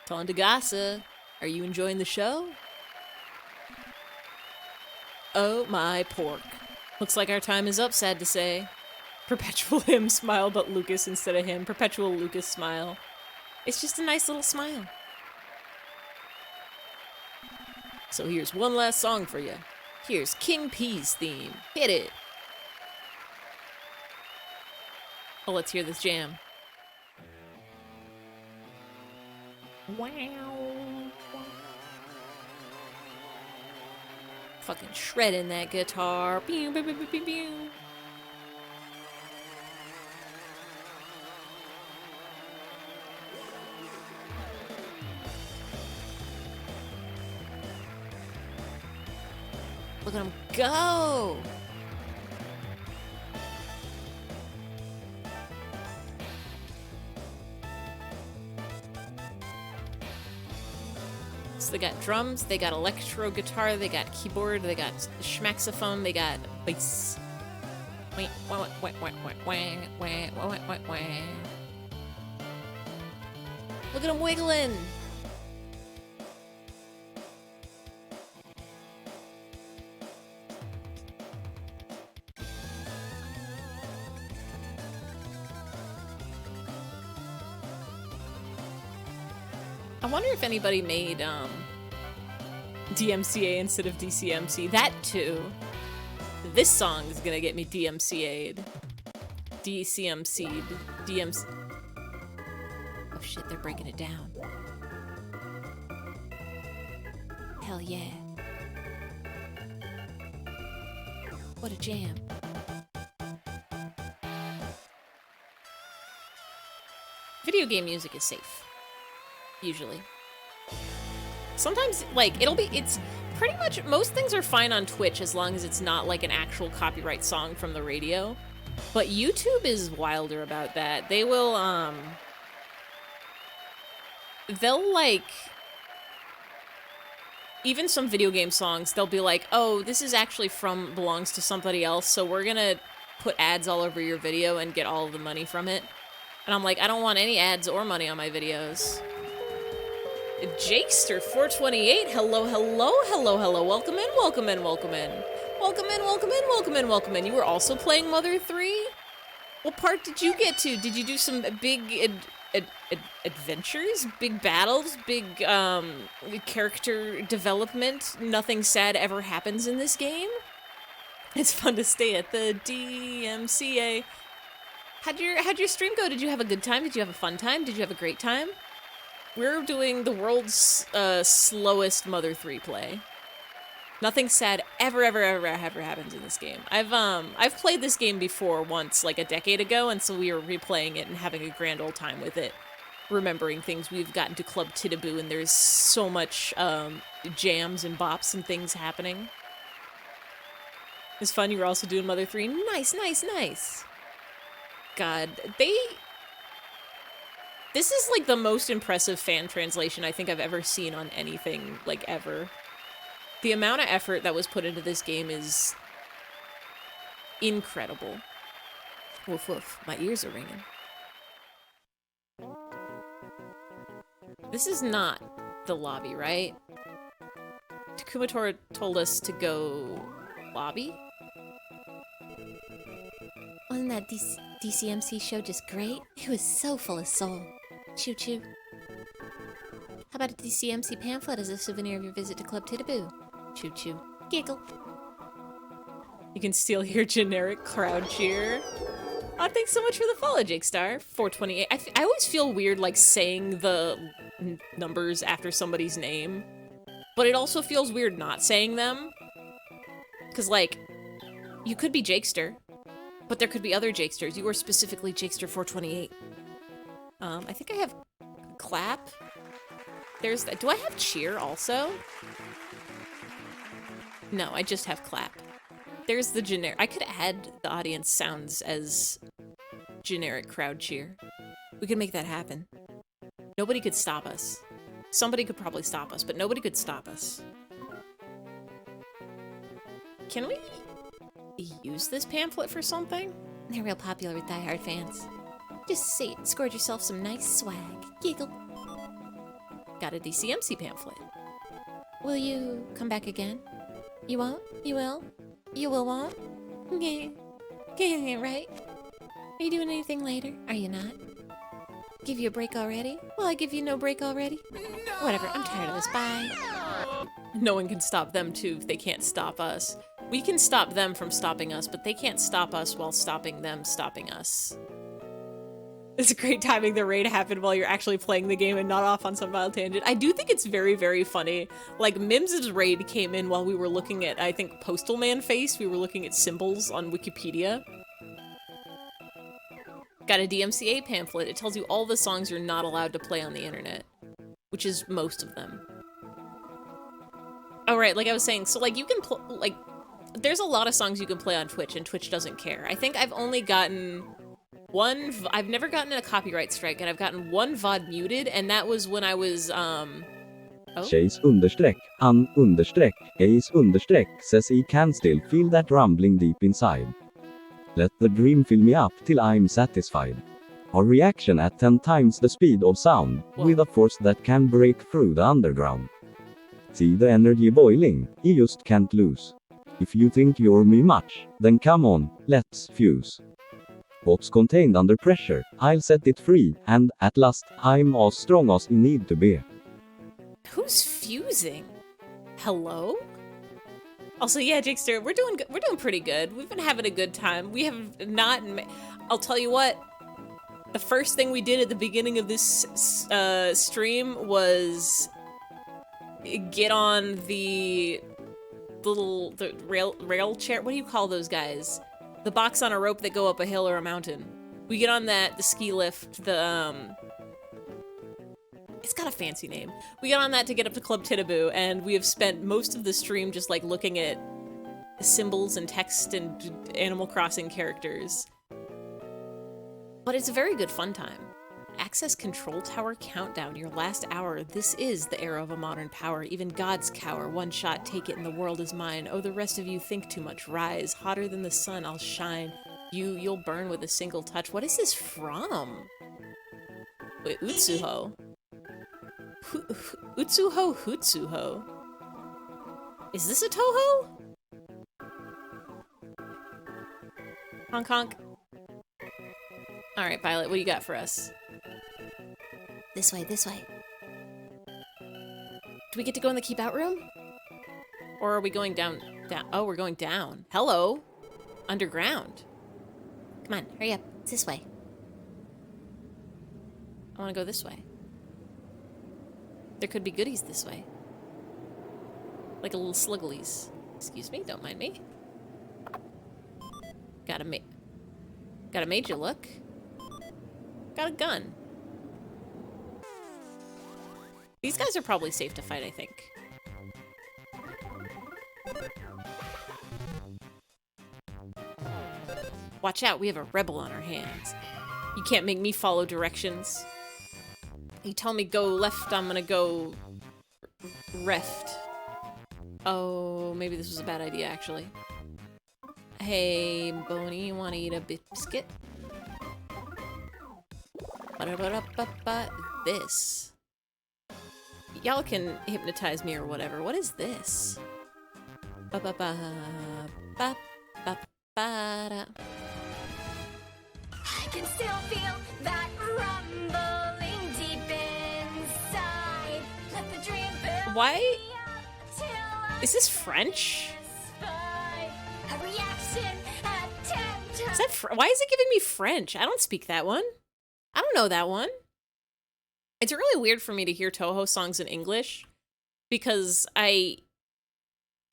Tondagasa, are you enjoying the show? Oh my pork. Looks like our time is up, sad to say. Perpetual him smile, but Lucas instead of him. Perpetual Lucas smile. It's just a nice little smile. So here's one last song for you. Here's King P's theme. Hit it. Oh, let's hear this jam. Wow. Fucking shredding that guitar. Pew, pew, pew, pew, pew, pew. Look at him go! So they got drums, they got electro guitar, they got keyboard, they got schmaxophone, they got bass. Wait, wah, wah, wah, wah, wah, wah, wah, wah, wah, wah. Look at him wiggling! I wonder if anybody made DMCA instead of DCMC. That too. This song is gonna get me DMCA'd. DCMC'd. DMC. Oh shit, they're breaking it down. Hell yeah. What a jam. Video game music is safe. Usually. Sometimes, like, it's pretty much, most things are fine on Twitch as long as it's not, like, an actual copyright song from the radio. But YouTube is wilder about that. They will, they'll, like, even some video game songs, they'll be like, oh, this is actually belongs to somebody else, so we're gonna put ads all over your video and get all of the money from it. And I'm like, I don't want any ads or money on my videos. Jakester 428, hello, hello, hello, hello, welcome in, welcome in, welcome in. Welcome in, welcome in, welcome in, welcome in. You were also playing Mother 3? What part did you get to? Did you do some big adventures? Big battles? Big, character development? Nothing sad ever happens in this game? It's fun to stay at the DMCA. How'd your stream go? Did you have a good time? Did you have a fun time? Did you have a great time? We're doing the world's slowest Mother 3 play. Nothing sad ever happens in this game. I've played this game before once, like a decade ago, and so we were replaying it and having a grand old time with it. Remembering things. We've gotten to Club Tittaboo, and there's so much jams and bops and things happening. It's fun. You were also doing Mother 3. Nice, nice, nice. God, this is, like, the most impressive fan translation I think I've ever seen on anything, like, ever. The amount of effort that was put into this game is incredible. Woof woof, my ears are ringing. This is not the lobby, right? Takumatora told us to go lobby? Wasn't that DCMC show just great? It was so full of soul. Choo choo. How about a DCMC pamphlet as a souvenir of your visit to Club Tittaboo? Choo choo. Giggle. You can still hear generic crowd cheer. Oh, thanks so much for the follow, Jake Star. 428. I always feel weird, like, saying the numbers after somebody's name. But it also feels weird not saying them. Because, like, you could be Jakester. But there could be other Jakesters. You are specifically Jakester 428. I think I have clap. There's that. Do I have cheer also? No, I just have clap. There's the generic. I could add the audience sounds as generic crowd cheer. We could make that happen. Nobody could stop us. Somebody could probably stop us, but nobody could stop us. Can we use this pamphlet for something? They're real popular with diehard fans. Just say it, scored yourself some nice swag. Giggle. Got a DCMC pamphlet. Will you come back again? You won't? You will? You will won't? Yeah. Yeah, right? Are you doing anything later? Are you not? Give you a break already? Will I give you no break already? No! Whatever, I'm tired of this. Bye. No one can stop them too if they can't stop us. We can stop them from stopping us, but they can't stop us while stopping them stopping us. It's great timing the raid happened while you're actually playing the game and not off on some wild tangent. I do think it's very, very funny. Like, Mims's raid came in while we were looking at, I think, Postal Man Face. We were looking at symbols on Wikipedia. Got a DMCA pamphlet. It tells you all the songs you're not allowed to play on the internet. Which is most of them. Oh, right, like I was saying, so, like, you can like, there's a lot of songs you can play on Twitch, and Twitch doesn't care. I think I've only gotten I've never gotten a copyright strike, and I've gotten one VOD muted, and that was when I was, Chase understreck, un understreck, ace understreck says he can still feel that rumbling deep inside. Let the dream fill me up till I'm satisfied. Our reaction at 10 times the speed of sound, with a force that can break through the underground. See the energy boiling, you just can't lose. If you think you're me much, then come on, let's fuse. What's contained under pressure, I'll set it free, and, at last, I'm as strong as you need to be. Who's fusing? Hello? Also, yeah, Jakester, we're doing pretty good. We've been having a good time. We have not. I'll tell you what. The first thing we did at the beginning of this stream was get on the rail chair. What do you call those guys? The box on a rope that go up a hill or a mountain. We get on that, the ski lift, it's got a fancy name. We got on that to get up to Club Tittaboo, and we have spent most of the stream just like looking at symbols and text and Animal Crossing characters. But it's a very good fun time. Access Control Tower Countdown, your last hour. This is the era of a modern power. Even gods cower. One shot, take it, and the world is mine. Oh, the rest of you think too much. Rise, hotter than the sun, I'll shine. You'll burn with a single touch. What is this from? Wait, Utsuho. Utsuho Hutsuho. Is this a Toho? Honk honk. Alright, Violet, what do you got for us? This way, this way. Do we get to go in the keep out room? Or are we going down? Oh, we're going down. Hello. Underground. Come on, hurry up. It's this way. I want to go this way. There could be goodies this way. Like a little slugglies. Excuse me, don't mind me. Got a made you look. Got a gun. These guys are probably safe to fight, I think. Watch out, we have a rebel on our hands. You can't make me follow directions. You tell me go left, I'm gonna go left. Oh, maybe this was a bad idea, actually. Hey, Boney, you wanna eat a biscuit? This. Y'all can hypnotize me or whatever. What is this? I can still feel that rumbling deep inside. Let the dream build. Why? Is this French? A reaction at 10 Is that why is it giving me French? I don't speak that one. I don't know that one. It's really weird for me to hear Toho songs in English because I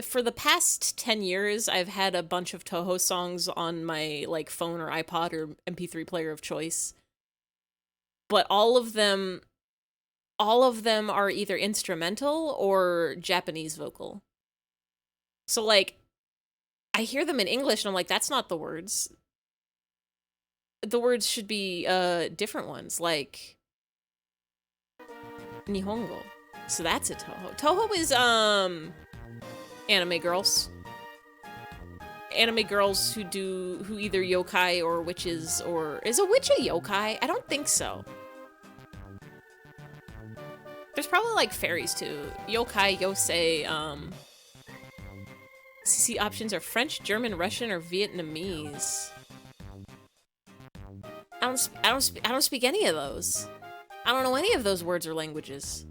for the past 10 years, I've had a bunch of Toho songs on my like phone or iPod or MP3 player of choice. But all of them are either instrumental or Japanese vocal. So like I hear them in English and I'm like, that's not the words. The words should be different ones, like Nihongo. So that's a Toho. Toho is anime girls. Anime girls who either yokai or witches, or is a witch a yokai? I don't think so. There's probably like fairies too. Yokai, yosei, CC options are French, German, Russian, or Vietnamese. I don't speak any of those. I don't know any of those words or languages.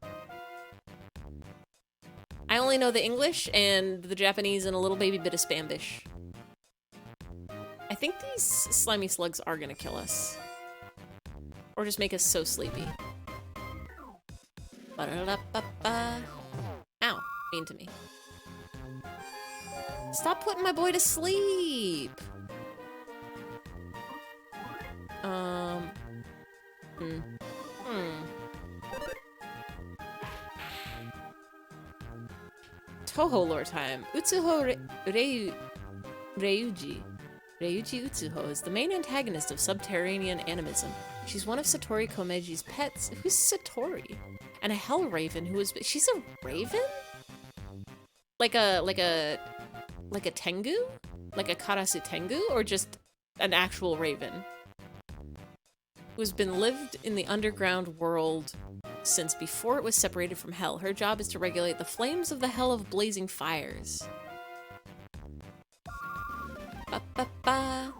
I only know the English and the Japanese and a little baby bit of Spanish. I think these slimy slugs are gonna kill us. Or just make us so sleepy. Ba-da-da-ba-ba. Ow, mean to me. Stop putting my boy to sleep! Toho lore time. Utsuho Ryuji Utsuho is the main antagonist of subterranean animism. She's one of Satori Komeji's pets. Who's Satori? And a hell raven who is... She's a raven? Like a tengu? Like a karasu tengu? Or just an actual raven? Who's been lived in the underground world since before it was separated from hell. Her job is to regulate the flames of the hell of blazing fires. Ba-ba-ba.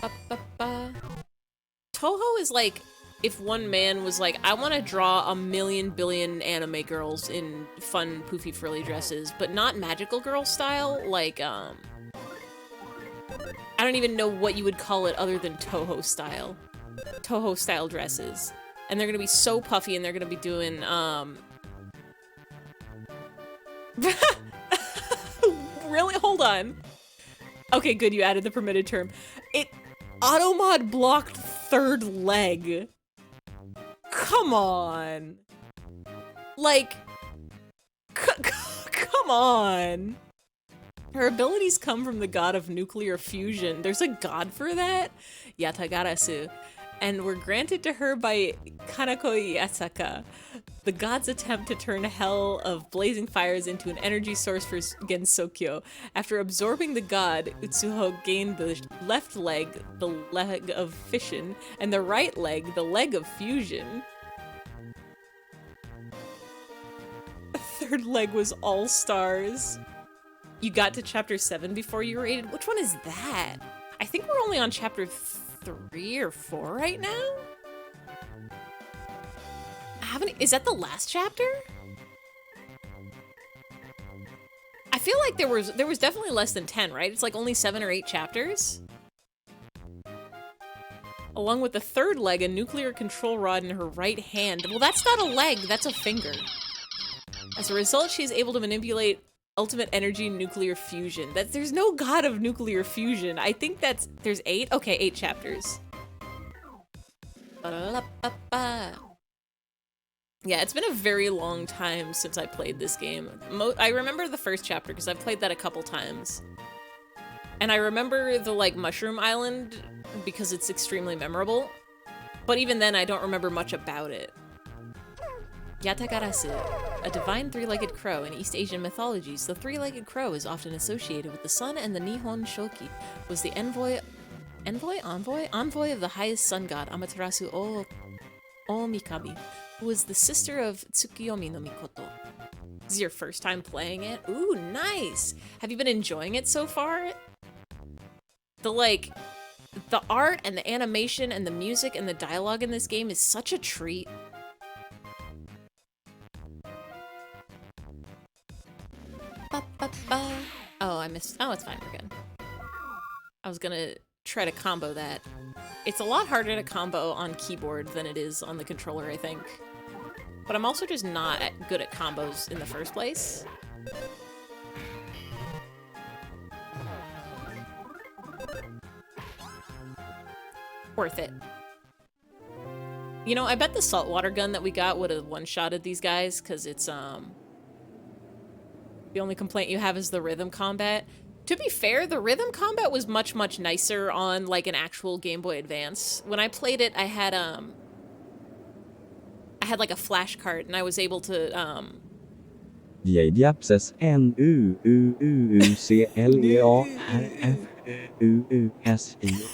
Ba-ba-ba. Toho is like if one man was like, I want to draw 1,000,000 billion anime girls in fun, poofy, frilly dresses, but not magical girl style. Like, I don't even know what you would call it other than Toho style. Toho style dresses. And they're gonna be so puffy and they're gonna be doing, Really? Hold on. Okay, good, you added the permitted term. Automod blocked third leg. Come on. Like, come on. Her abilities come from the god of nuclear fusion. There's a god for that? Yatagarasu. And were granted to her by Kanako Yasaka, the god's attempt to turn hell of blazing fires into an energy source for Gensokyo. After absorbing the god, Utsuho gained the left leg, the leg of fission, and the right leg, the leg of fusion. The third leg was all stars. You got to chapter 7 before you were rated? Which one is that? I think we're only on chapter 3 or 4 right now? Is that the last chapter? I feel like there was definitely less than 10, right? It's like only 7 or 8 chapters. Along with the third leg, a nuclear control rod in her right hand. Well, that's not a leg, that's a finger. As a result, she is able to manipulate ultimate energy nuclear fusion. There's no god of nuclear fusion. I think there's 8? Okay, 8 chapters. Yeah, it's been a very long time since I played this game. I remember the first chapter because I've played that a couple times. And I remember the, like, Mushroom Island because it's extremely memorable. But even then, I don't remember much about it. Yatagarasu, a divine three-legged crow in East Asian mythologies. The three-legged crow is often associated with the sun, and the Nihon Shoki was the envoy of the highest sun god, Amaterasu Omikabi, who was the sister of Tsukiyomi no Mikoto. This is your first time playing it? Ooh, nice! Have you been enjoying it so far? The art and the animation and the music and the dialogue in this game is such a treat. Oh, I missed. Oh, it's fine. We're good. I was gonna try to combo that. It's a lot harder to combo on keyboard than it is on the controller, I think. But I'm also just not good at combos in the first place. Worth it. You know, I bet the saltwater gun that we got would have one-shotted these guys, because it's, the only complaint you have is the rhythm combat. To be fair, the rhythm combat was much, much nicer on, like, an actual Game Boy Advance. When I played it, I had, like, a flash cart, and I was able to, Jadiapses NUUUCLEARFUUSE.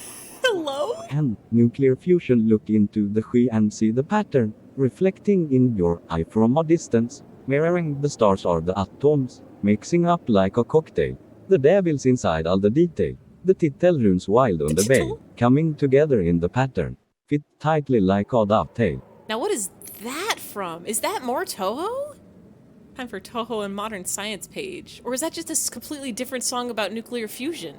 Hello? And nuclear fusion, look into the sky and see the pattern, reflecting in your eye from a distance, mirroring the stars or the atoms, mixing up like a cocktail. The devil's inside all the detail. The title runes wild on the bay, coming together in the pattern, fit tightly like a dovetail. Now what is that from? Is that more Toho? Time for Toho and Modern Science page. Or is that just a completely different song about nuclear fusion?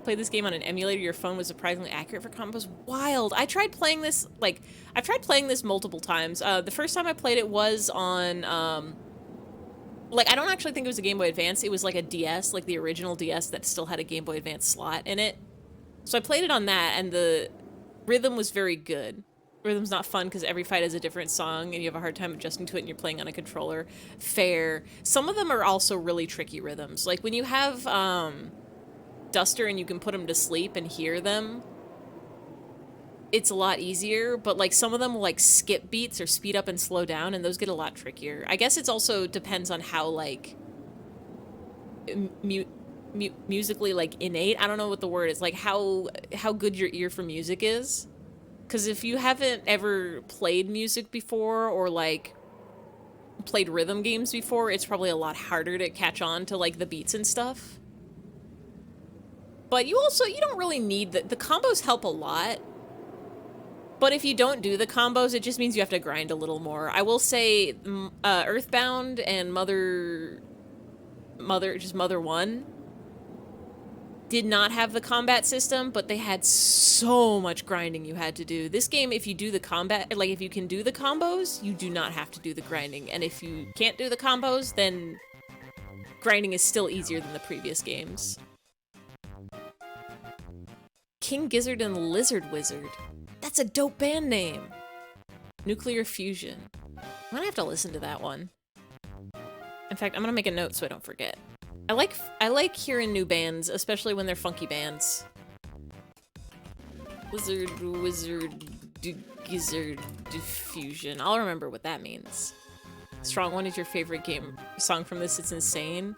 Play this game on an emulator, your phone was surprisingly accurate for combos. Wild. I tried playing this, like, I've tried playing this multiple times. The first time I played it was on, like, I don't actually think it was a Game Boy Advance. It was like a DS, like the original DS that still had a Game Boy Advance slot in it. So I played it on that, and the rhythm was very good. Rhythm's not fun because every fight is a different song and you have a hard time adjusting to it and you're playing on a controller. Fair. Some of them are also really tricky rhythms. Like when you have, Duster and you can put them to sleep and hear them, it's a lot easier, but like some of them will like skip beats or speed up and slow down, and those get a lot trickier. I guess it's also depends on how like musically like innate, I don't know what the word is, like how good your ear for music is. Because if you haven't ever played music before or like played rhythm games before, it's probably a lot harder to catch on to like the beats and stuff. But you don't really need the combos help a lot. But if you don't do the combos, it just means you have to grind a little more. I will say Earthbound and Mother 1 did not have the combat system, but they had so much grinding you had to do. This game, if you do the combat, like if you can do the combos, you do not have to do the grinding. And if you can't do the combos, then grinding is still easier than the previous games. King Gizzard and Lizard Wizard. That's a dope band name. Nuclear Fusion. I'm gonna have to listen to that one. In fact, I'm gonna make a note so I don't forget. I like hearing new bands, especially when they're funky bands. Lizard Wizard Gizzard Fusion. I'll remember what that means. Strong One is your favorite game song from this. It's insane.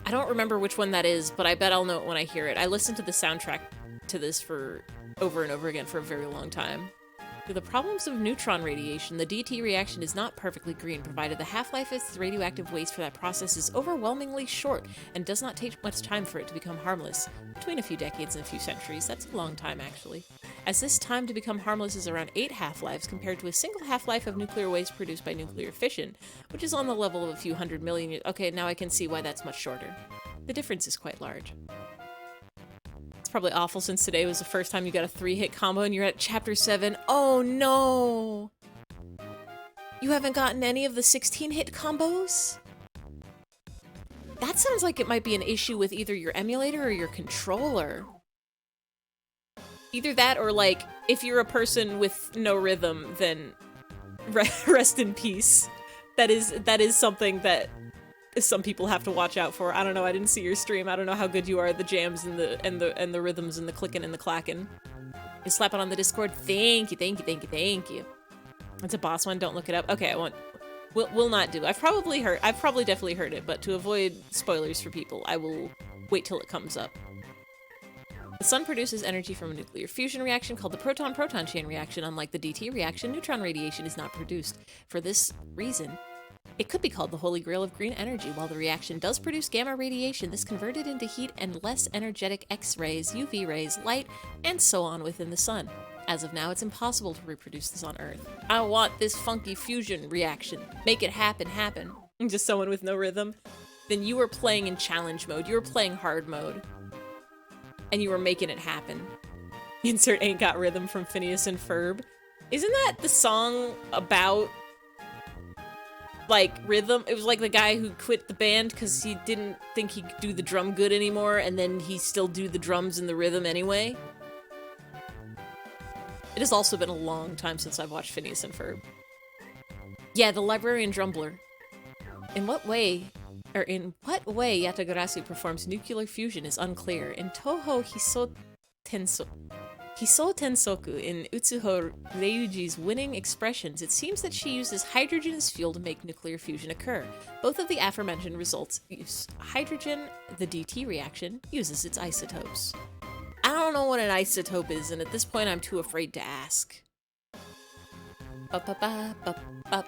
I don't remember which one that is, but I bet I'll know it when I hear it. I listened to the soundtrack to this for over and over again for a very long time. Through the problems of neutron radiation, the DT reaction is not perfectly green, provided the half-life of its radioactive waste for that process is overwhelmingly short and does not take much time for it to become harmless. Between a few decades and a few centuries, that's a long time actually. As this time to become harmless is around 8 half-lives compared to a single half-life of nuclear waste produced by nuclear fission, which is on the level of a few hundred million years. Okay, now I can see why that's much shorter. The difference is quite large. It's probably awful since today was the first time you got a 3-hit combo and you're at chapter 7. Oh no! You haven't gotten any of the 16-hit combos? That sounds like it might be an issue with either your emulator or your controller. Either that or like, if you're a person with no rhythm, then rest in peace. That is something that some people have to watch out for. I don't know, I didn't see your stream. I don't know how good you are at the jams and the rhythms and the clicking and the clacking. You slap it on the Discord. Thank you, thank you, thank you, thank you. It's a boss one, don't look it up. Okay, I won't. Will not do. I've probably definitely heard it, but to avoid spoilers for people, I will wait till it comes up. The sun produces energy from a nuclear fusion reaction called the proton-proton chain reaction. Unlike the DT reaction, neutron radiation is not produced. For this reason, it could be called the holy grail of green energy. While the reaction does produce gamma radiation, this converted into heat and less energetic X-rays, UV rays, light, and so on within the sun. As of now, it's impossible to reproduce this on Earth. I want this funky fusion reaction. Make it happen, happen. Just someone with no rhythm. Then you were playing in challenge mode. You were playing hard mode. And you were making it happen. Insert Ain't Got Rhythm from Phineas and Ferb. Isn't that the song about like rhythm? It was like the guy who quit the band because he didn't think he could do the drum good anymore, and then he still do the drums and the rhythm anyway. It has also been a long time since I've watched Phineas and Ferb. Yeah, the librarian Drumbler. In what way Yatagarasu performs nuclear fusion is unclear. In Toho Hiso Tensoku in Utsuho Ryuji's winning expressions, it seems that she uses hydrogen as fuel to make nuclear fusion occur. Both of the aforementioned results use hydrogen. The DT reaction uses its isotopes. I don't know what an isotope is, and at this point I'm too afraid to ask. Ba-ba-ba-ba-ba-ba-ba.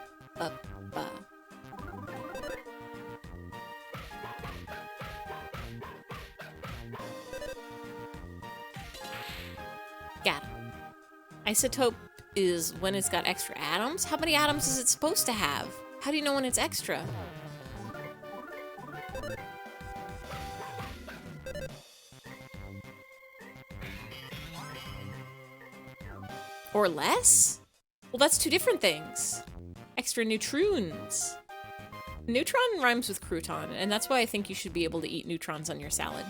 Got it. Isotope is when it's got extra atoms? How many atoms is it supposed to have? How do you know when it's extra? Or less? Well, that's two different things. Extra neutrons. Neutron rhymes with crouton, and that's why I think you should be able to eat neutrons on your salad.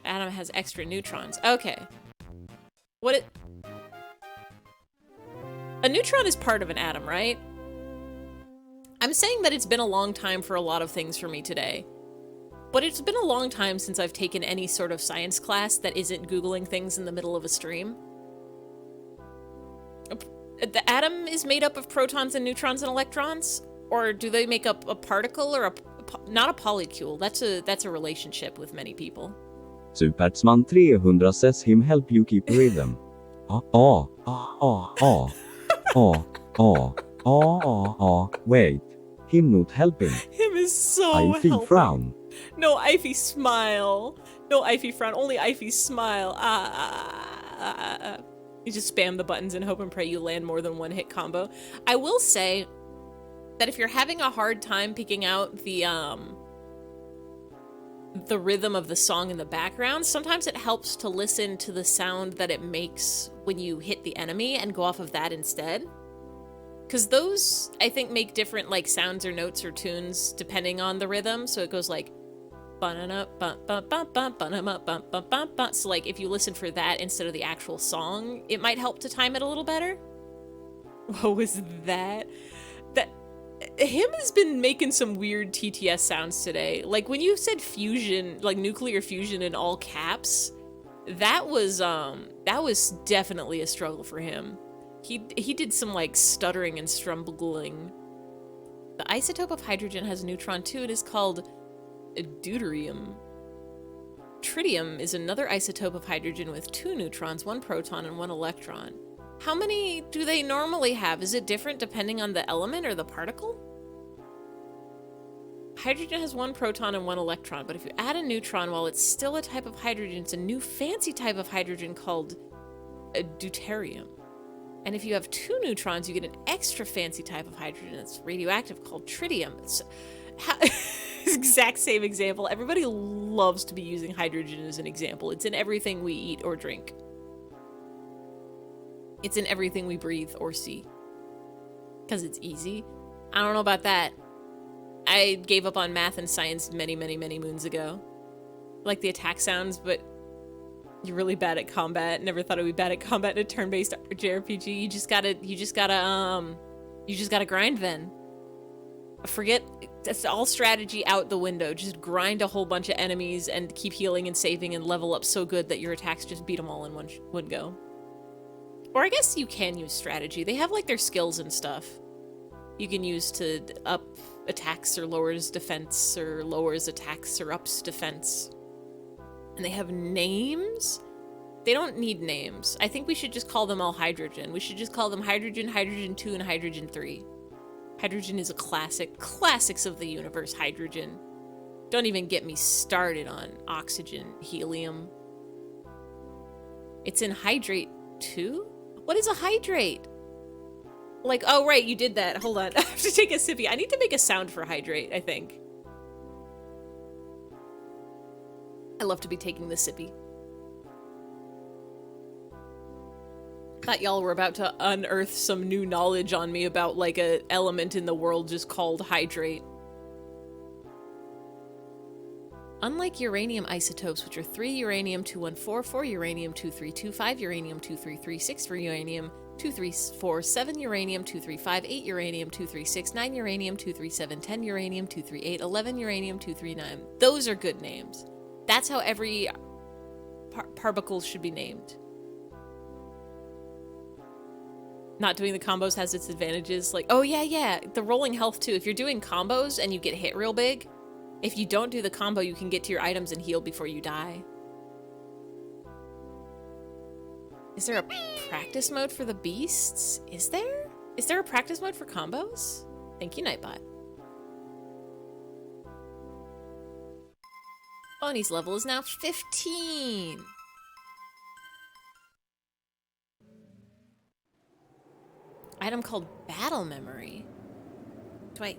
Atom has extra neutrons. Okay. A neutron is part of an atom, right? I'm saying that it's been a long time for a lot of things for me today. But it's been a long time since I've taken any sort of science class that isn't Googling things in the middle of a stream. The atom is made up of protons and neutrons and electrons? Or do they make up a particle or not a polycule? That's a relationship with many people. Supertsman 300 says him help you keep rhythm. Wait. Him not helping. Him is so eyfey helping. Frown. No, eyfey smile. No, eyfey frown. Only eyfey smile. You just spam the buttons and hope and pray you land more than one hit combo. I will say that if you're having a hard time picking out the rhythm of the song in the background, sometimes it helps to listen to the sound that it makes when you hit the enemy and go off of that instead. Because those, I think, make different like sounds or notes or tunes depending on the rhythm. So it goes like, so like if you listen for that instead of the actual song, it might help to time it a little better. What was that? Him has been making some weird TTS sounds today. Like when you said fusion, like nuclear fusion in all caps, that was definitely a struggle for him. He did some like stuttering and strumbling. The isotope of hydrogen has a neutron too. It is called deuterium. Tritium is another isotope of hydrogen with 2 neutrons, 1 proton, and 1 electron. How many do they normally have? Is it different depending on the element or the particle? Hydrogen has 1 proton and 1 electron, but if you add a neutron while it's still a type of hydrogen, it's a new fancy type of hydrogen called a deuterium. And if you have 2 neutrons, you get an extra fancy type of hydrogen that's radioactive called tritium. It's exact same example. Everybody loves to be using hydrogen as an example. It's in everything we eat or drink. It's in everything we breathe or see. Because it's easy. I don't know about that. I gave up on math and science many, many, many moons ago. Like the attack sounds, but you're really bad at combat. Never thought I'd be bad at combat in a turn-based JRPG. You just gotta grind then. Forget, that's all strategy out the window. Just grind a whole bunch of enemies and keep healing and saving and level up so good that your attacks just beat them all in one go. Or I guess you can use strategy. They have like their skills and stuff you can use to up attacks or lowers defense or lowers attacks or ups defense. And they have names? They don't need names. I think we should just call them all hydrogen. We should just call them hydrogen, hydrogen 2, and hydrogen 3. Hydrogen is a classic. Classics of the universe, hydrogen. Don't even get me started on oxygen, helium. It's in hydrate 2? What is a hydrate? Like, oh right, you did that. Hold on. I have to take a sippy. I need to make a sound for hydrate, I think. I love to be taking the sippy. Thought y'all were about to unearth some new knowledge on me about like a element in the world just called hydrate. Unlike uranium isotopes, which are 3 uranium-214, 4 uranium-232, 5 uranium-233, 6 uranium 234, 7 uranium-235, 8 uranium-236, 9 uranium-237, 10 uranium-238, 11 uranium-239. Those are good names. That's how every particle should be named. Not doing the combos has its advantages. Like, oh yeah, the rolling health too. If you're doing combos and you get hit real big, if you don't do the combo, you can get to your items and heal before you die. Is there a practice mode for the beasts? Is there? Is there a practice mode for combos? Thank you, Nightbot. Bonnie's level is now 15. Item called Battle Memory. Do I...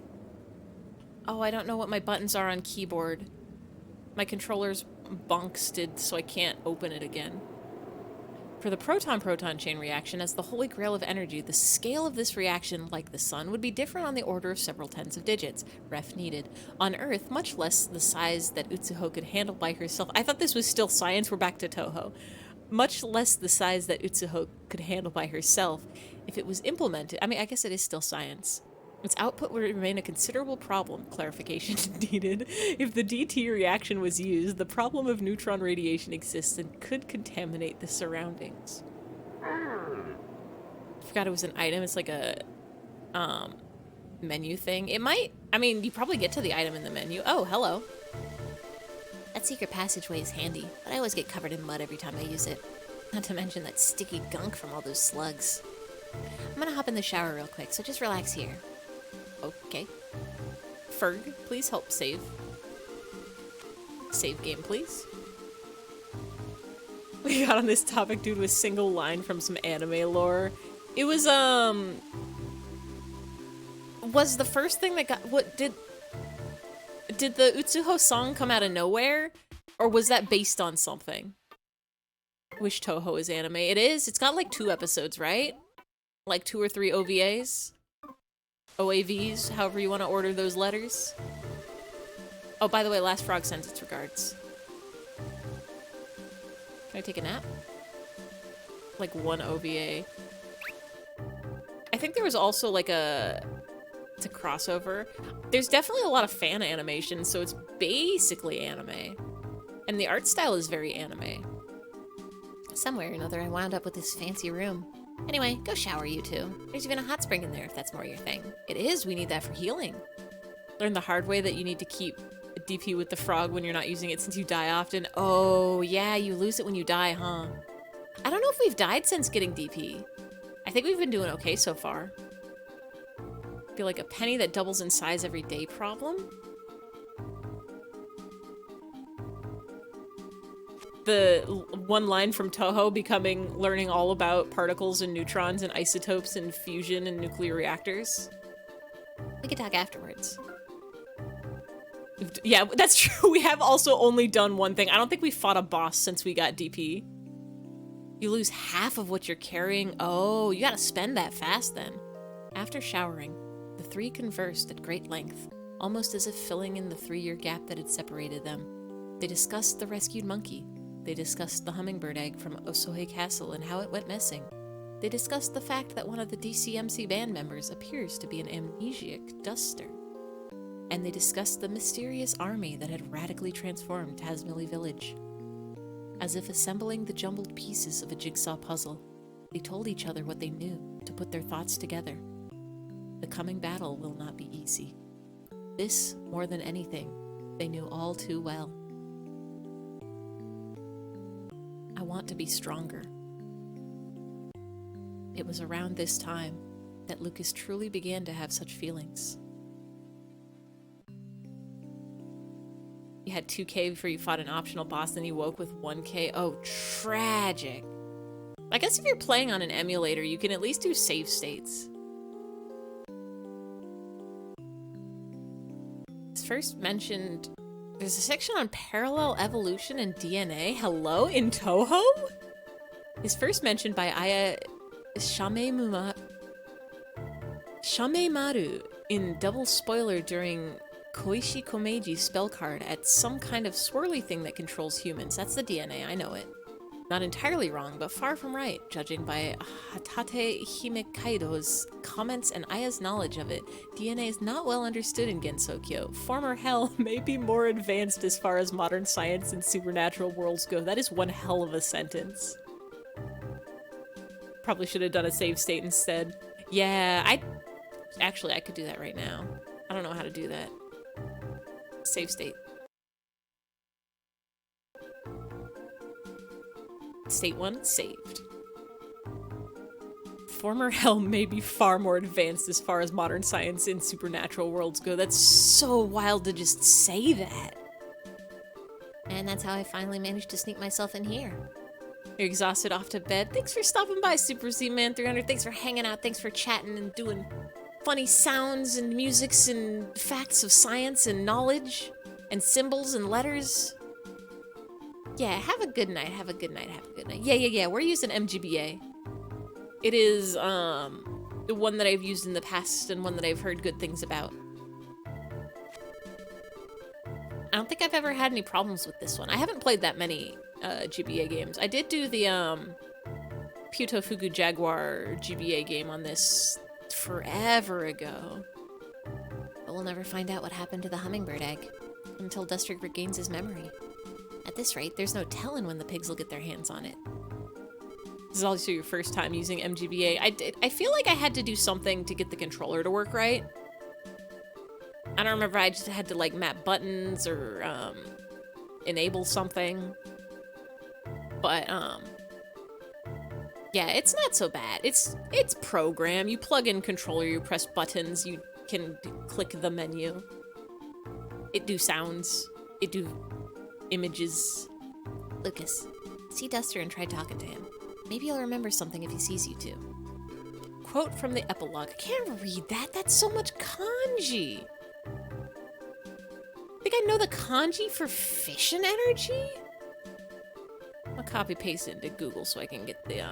Oh, I don't know what my buttons are on keyboard. My controller's bonksted, so I can't open it again. For the proton-proton chain reaction, as the holy grail of energy, the scale of this reaction, like the sun, would be different on the order of several tens of digits. Ref needed. On Earth, much less the size that Utsuho could handle by herself. I thought this was still science. We're back to Toho. Much less the size that Utsuho could handle by herself. If it was implemented, I mean, I guess it is still science. Its output would remain a considerable problem. Clarification needed. If the DT reaction was used, the problem of neutron radiation exists and could contaminate the surroundings. I forgot it was an item. It's like a menu thing. It might, I mean, you probably get to the item in the menu. Oh, hello. That secret passageway is handy, but I always get covered in mud every time I use it. Not to mention that sticky gunk from all those slugs. I'm gonna hop in the shower real quick, so just relax here. Okay. Ferg, please help save. Save game, please. We got on this topic due to a single line from some anime lore. It was the first thing that got... What, did the Utsuho song come out of nowhere? Or was that based on something? Wish Toho is anime. It is. It's got like 2 episodes, right? Like 2 or 3 OVAs? OAVs, however you want to order those letters. Oh, by the way, Last Frog sends its regards. Can I take a nap? Like 1 OVA. I think there was also like it's a crossover. There's definitely a lot of fan animation, so it's basically anime. And the art style is very anime. Somewhere or another, I wound up with this fancy room. Anyway, go shower, you two. There's even a hot spring in there if that's more your thing. It is. We need that for healing. Learn the hard way that you need to keep a DP with the frog when you're not using it since you die often. Oh, yeah, you lose it when you die, huh? I don't know if we've died since getting DP. I think we've been doing okay so far. I feel like a penny that doubles in size every day problem. The one line from Toho becoming learning all about particles and neutrons and isotopes and fusion and nuclear reactors. We could talk afterwards. Yeah, that's true. We have also only done one thing. I don't think we fought a boss since we got DP. You lose half of what you're carrying. Oh, you gotta spend that fast then. After showering, the 3 conversed at great length, almost as if filling in the 3-year gap that had separated them. They discussed the rescued monkey. They discussed the hummingbird egg from Osohe Castle and how it went missing. They discussed the fact that one of the DCMC band members appears to be an amnesiac duster. And they discussed the mysterious army that had radically transformed Tazmily Village. As if assembling the jumbled pieces of a jigsaw puzzle, they told each other what they knew to put their thoughts together. The coming battle will not be easy. This, more than anything, they knew all too well. I want to be stronger. It was around this time that Lucas truly began to have such feelings. You had 2k before you fought an optional boss, then you woke with 1k. Oh, tragic. I guess if you're playing on an emulator, you can at least do save states. It's first mentioned... There's a section on parallel evolution and DNA. Hello? In Toho? It's first mentioned by Aya Shamemaru in double spoiler during Koishi Komeiji spell card at some kind of swirly thing that controls humans. That's the DNA, I know it. Not entirely wrong, but far from right, judging by Hatate Himekaido's comments and Aya's knowledge of it. DNA is not well understood in Gensokyo. Former hell may be more advanced as far as modern science and supernatural worlds go. That is one hell of a sentence. Probably should have done a save state instead. Yeah, I could do that right now. I don't know how to do that. Save state. State 1, saved. Former hell may be far more advanced as far as modern science and supernatural worlds go. That's so wild to just say that. And that's how I finally managed to sneak myself in here. You're exhausted, off to bed. Thanks for stopping by, Super Z-Man 300. Thanks for hanging out. Thanks for chatting and doing funny sounds and musics and facts of science and knowledge and symbols and letters. Yeah, have a good night. Have a good night. Have a good night. Yeah. We're using MGBA. It is the one that I've used in the past and one that I've heard good things about. I don't think I've ever had any problems with this one. I haven't played that many GBA games. I did do the Puto Fugu Jaguar GBA game on this forever ago. But we'll never find out what happened to the hummingbird egg until Dustrick regains his memory. At this rate, there's no telling when the pigs will get their hands on it. This is also your first time using MGBA. I feel like I had to do something to get the controller to work right. I don't remember, I just had to like map buttons or enable something. But yeah, it's not so bad. It's program. You plug in controller, you press buttons, you can click the menu. It do sounds. It do images. Lucas, see Duster and try talking to him. Maybe he'll remember something if he sees you too. Quote from the epilogue. I can't read that. That's so much kanji. I think I know the kanji for fission energy? I'll copy paste it into Google so I can get the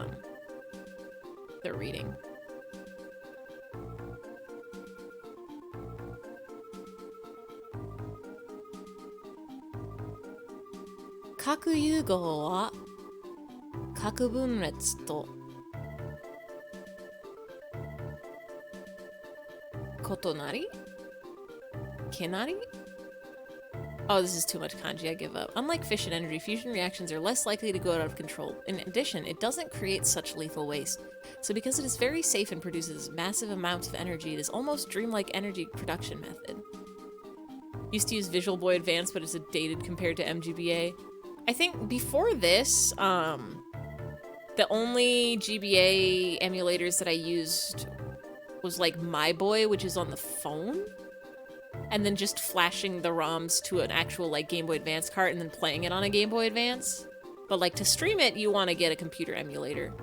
reading. Kaku Yugo wa kaku bunretsu to kotonari? Kenari? Oh, this is too much kanji, I give up. Unlike fission energy, fusion reactions are less likely to go out of control. In addition, it doesn't create such lethal waste. So because it is very safe and produces massive amounts of energy, it is almost dreamlike energy production method. Used to use Visual Boy Advance, but it's dated compared to MGBA. I think before this, the only GBA emulators that I used was like My Boy, which is on the phone, and then just flashing the ROMs to an actual like Game Boy Advance cart and then playing it on a Game Boy Advance. But like to stream it, you want to get a computer emulator.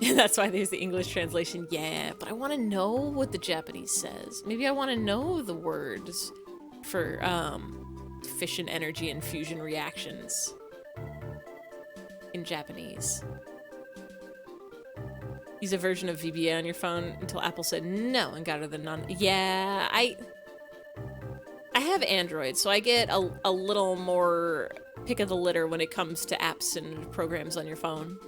That's why there's the English translation. Yeah, but I want to know what the Japanese says. Maybe I want to know the words for fission energy and fusion reactions in Japanese. Use a version of VBA on your phone until Apple said no and got rid of the non. Yeah, I have Android, so I get a little more pick of the litter when it comes to apps and programs on your phone.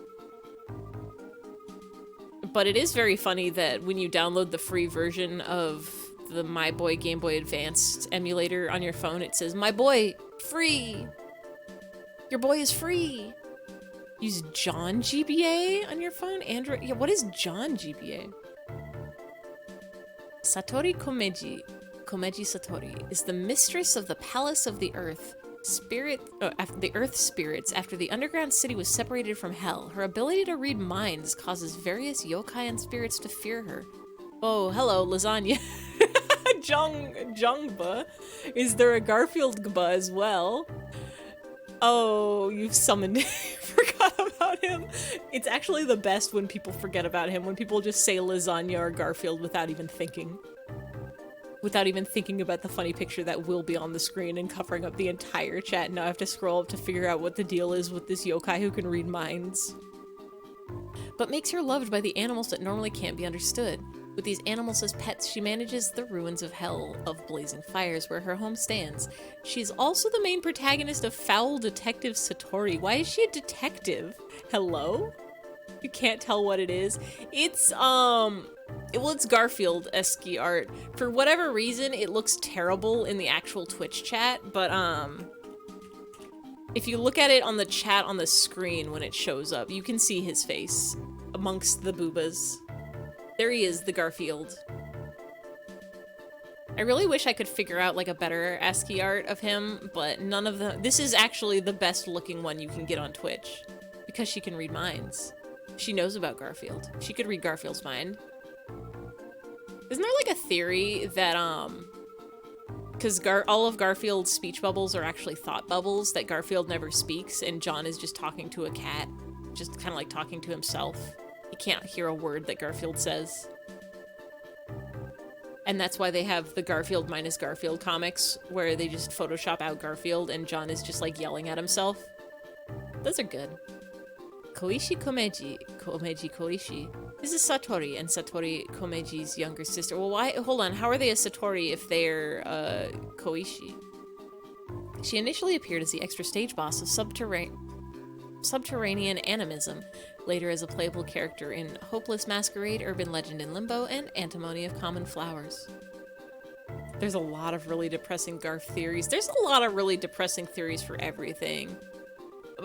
But it is very funny that when you download the free version of the My Boy Game Boy Advanced emulator on your phone, it says, "My boy, free! Your boy is free!" Use John GBA on your phone? Android? Yeah, what is John GBA? Satori Komeiji Satori is the mistress of the Palace of the Earth. The Earth spirits after the underground city was separated from hell. Her ability to read minds causes various yokai and spirits to fear her. Oh, hello, lasagna. Jongba. Is there a Garfield Gba as well? Oh, you've summoned forgot about him. It's actually the best when people forget about him, when people just say lasagna or Garfield without even thinking. Without even thinking about the funny picture that will be on the screen and covering up the entire chat. Now I have to scroll up to figure out what the deal is with this yokai who can read minds. But makes her loved by the animals that normally can't be understood. With these animals as pets, she manages the ruins of hell of blazing fires where her home stands. She's also the main protagonist of Foul Detective Satori. Why is she a detective? Hello? You can't tell what it is. It's, well, it's Garfield-esque art. For whatever reason, it looks terrible in the actual Twitch chat, but, if you look at it on the chat on the screen when it shows up, you can see his face amongst the boobas. There he is, the Garfield. I really wish I could figure out like a better ASCII art of him, but none of them. This is actually the best looking one you can get on Twitch because she can read minds. She knows about Garfield. She could read Garfield's mind. Isn't there like a theory that because all of Garfield's speech bubbles are actually thought bubbles, that Garfield never speaks and John is just talking to a cat, just kind of like talking to himself. He can't hear a word that Garfield says. And that's why they have the Garfield minus Garfield comics, where they just Photoshop out Garfield and John is just like yelling at himself. Those are good. Koishi Komeji. Komeji Koishi. This is Satori, and Satori Komeji's younger sister. Well, why? Hold on. How are they a Satori if they're Koishi? She initially appeared as the extra stage boss of Subterranean Animism, later as a playable character in Hopeless Masquerade, Urban Legend in Limbo, and Antimony of Common Flowers. There's a lot of really depressing Garf theories. There's a lot of really depressing theories for everything.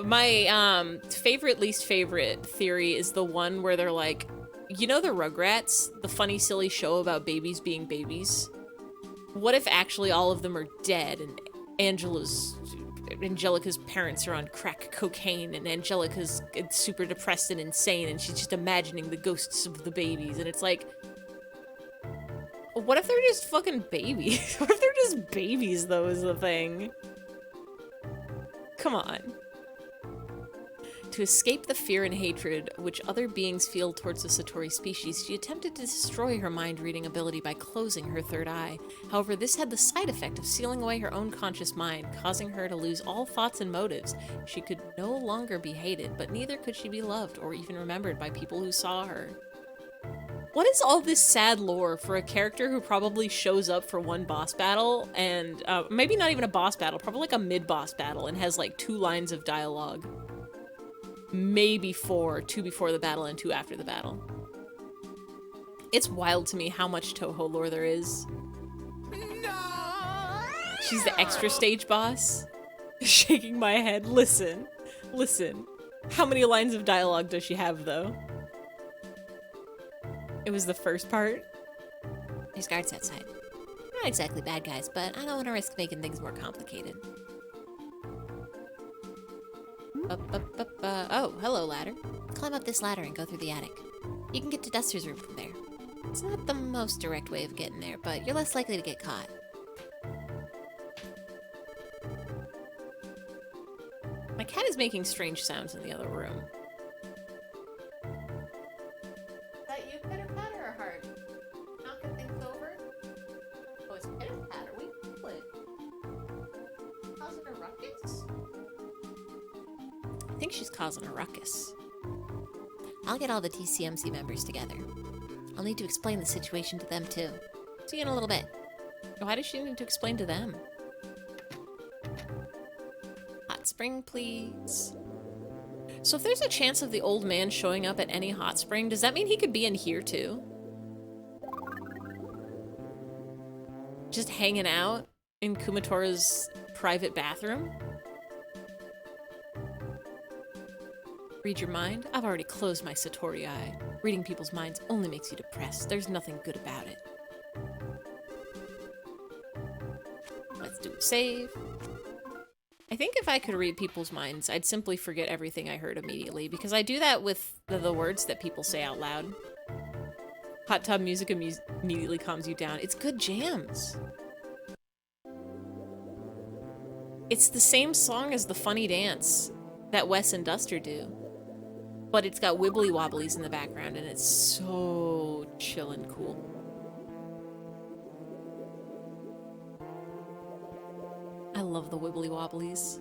My favorite, least favorite theory is the one where they're like, you know the Rugrats? The funny, silly show about babies being babies? What if actually all of them are dead and Angelica's parents are on crack cocaine and Angelica's super depressed and insane and she's just imagining the ghosts of the babies, and it's like, what if they're just fucking babies? What if they're just babies, though, is the thing? Come on. To escape the fear and hatred which other beings feel towards the Satori species, she attempted to destroy her mind-reading ability by closing her third eye. However, this had the side effect of sealing away her own conscious mind, causing her to lose all thoughts and motives. She could no longer be hated, but neither could she be loved or even remembered by people who saw her. What is all this sad lore for a character who probably shows up for one boss battle, and maybe not even a boss battle, probably like a mid-boss battle, and has like 2 lines of dialogue? Maybe 4, 2 before the battle and 2 after the battle. It's wild to me how much Toho lore there is. No! She's the extra stage boss. Shaking my head. Listen. Listen. How many lines of dialogue does she have, though? It was the first part. There's guards outside. Not exactly bad guys, but I don't want to risk making things more complicated. Oh, hello, ladder. Climb up this ladder and go through the attic. You can get to Duster's room from there. It's not the most direct way of getting there, but you're less likely to get caught. My cat is making strange sounds in the other room. Is that you, Pitter-Patter, or Heart? Knocking things over? Oh, it's Pitter-Patter. We split. Causing a ruckus? I think she's causing a ruckus. I'll get all the TCMC members together. I'll need to explain the situation to them too. See you in a little bit. Why does she need to explain to them? Hot spring, please. So if there's a chance of the old man showing up at any hot spring, does that mean he could be in here too? Just hanging out in Kumatora's private bathroom? Read your mind? I've already closed my Satori eye. Reading people's minds only makes you depressed. There's nothing good about it. Let's do a save. I think if I could read people's minds, I'd simply forget everything I heard immediately, because I do that with the words that people say out loud. Hot tub music immediately calms you down. It's good jams. It's the same song as the funny dance that Wes and Duster do. But it's got wibbly wobblies in the background, and it's so chill and cool. I love the wibbly wobblies.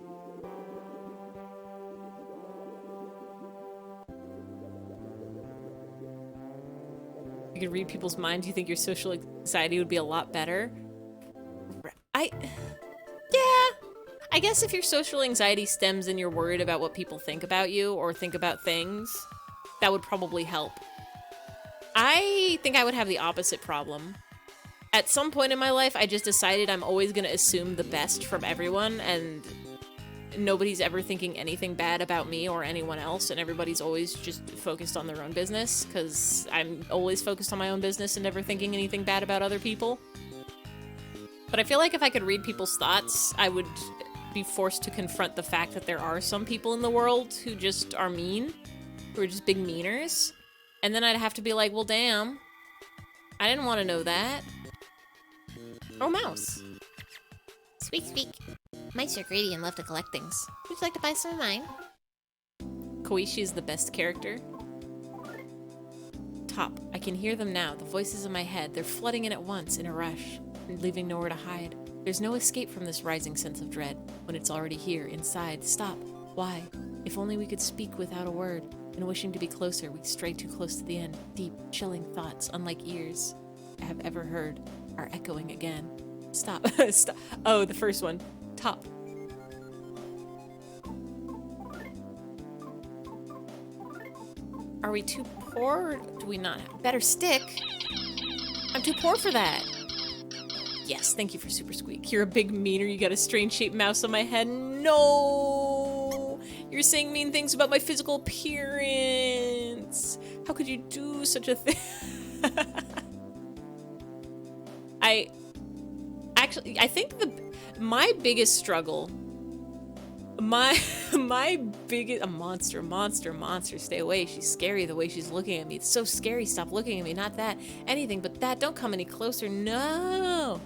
You you could read people's minds, you think your social anxiety would be a lot better. I guess if your social anxiety stems and you're worried about what people think about you or think about things, that would probably help. I think I would have the opposite problem. At some point in my life, I just decided I'm always going to assume the best from everyone, and nobody's ever thinking anything bad about me or anyone else, and everybody's always just focused on their own business, because I'm always focused on my own business and never thinking anything bad about other people. But I feel like if I could read people's thoughts, I would be forced to confront the fact that there are some people in the world who just are mean, who are just big meaners. And then I'd have to be like, well, damn, I didn't want to know that. Oh, mouse. Squeak, squeak. Mice are greedy and love to collect things. Would you like to buy some of mine? Koishi is the best character. Top. I can hear them now, the voices in my head. They're flooding in at once, in a rush, leaving nowhere to hide. There's no escape from this rising sense of dread, when it's already here, inside. Stop. Why? If only we could speak without a word. And wishing to be closer, we stray too close to the end. Deep, chilling thoughts, unlike ears I have ever heard, are echoing again. Stop. Stop. Oh, the first one. Top. Are we too poor? Or do we not have better stick? I'm too poor for that. Yes, thank you for Super Squeak. You're a big meaner. You got a strange shaped mouse on my head. No! You're saying mean things about my physical appearance. How could you do such a thing? I think my biggest struggle, my biggest, a monster, stay away. She's scary the way she's looking at me. It's so scary. Stop looking at me. Not that. Anything but that. Don't come any closer. No.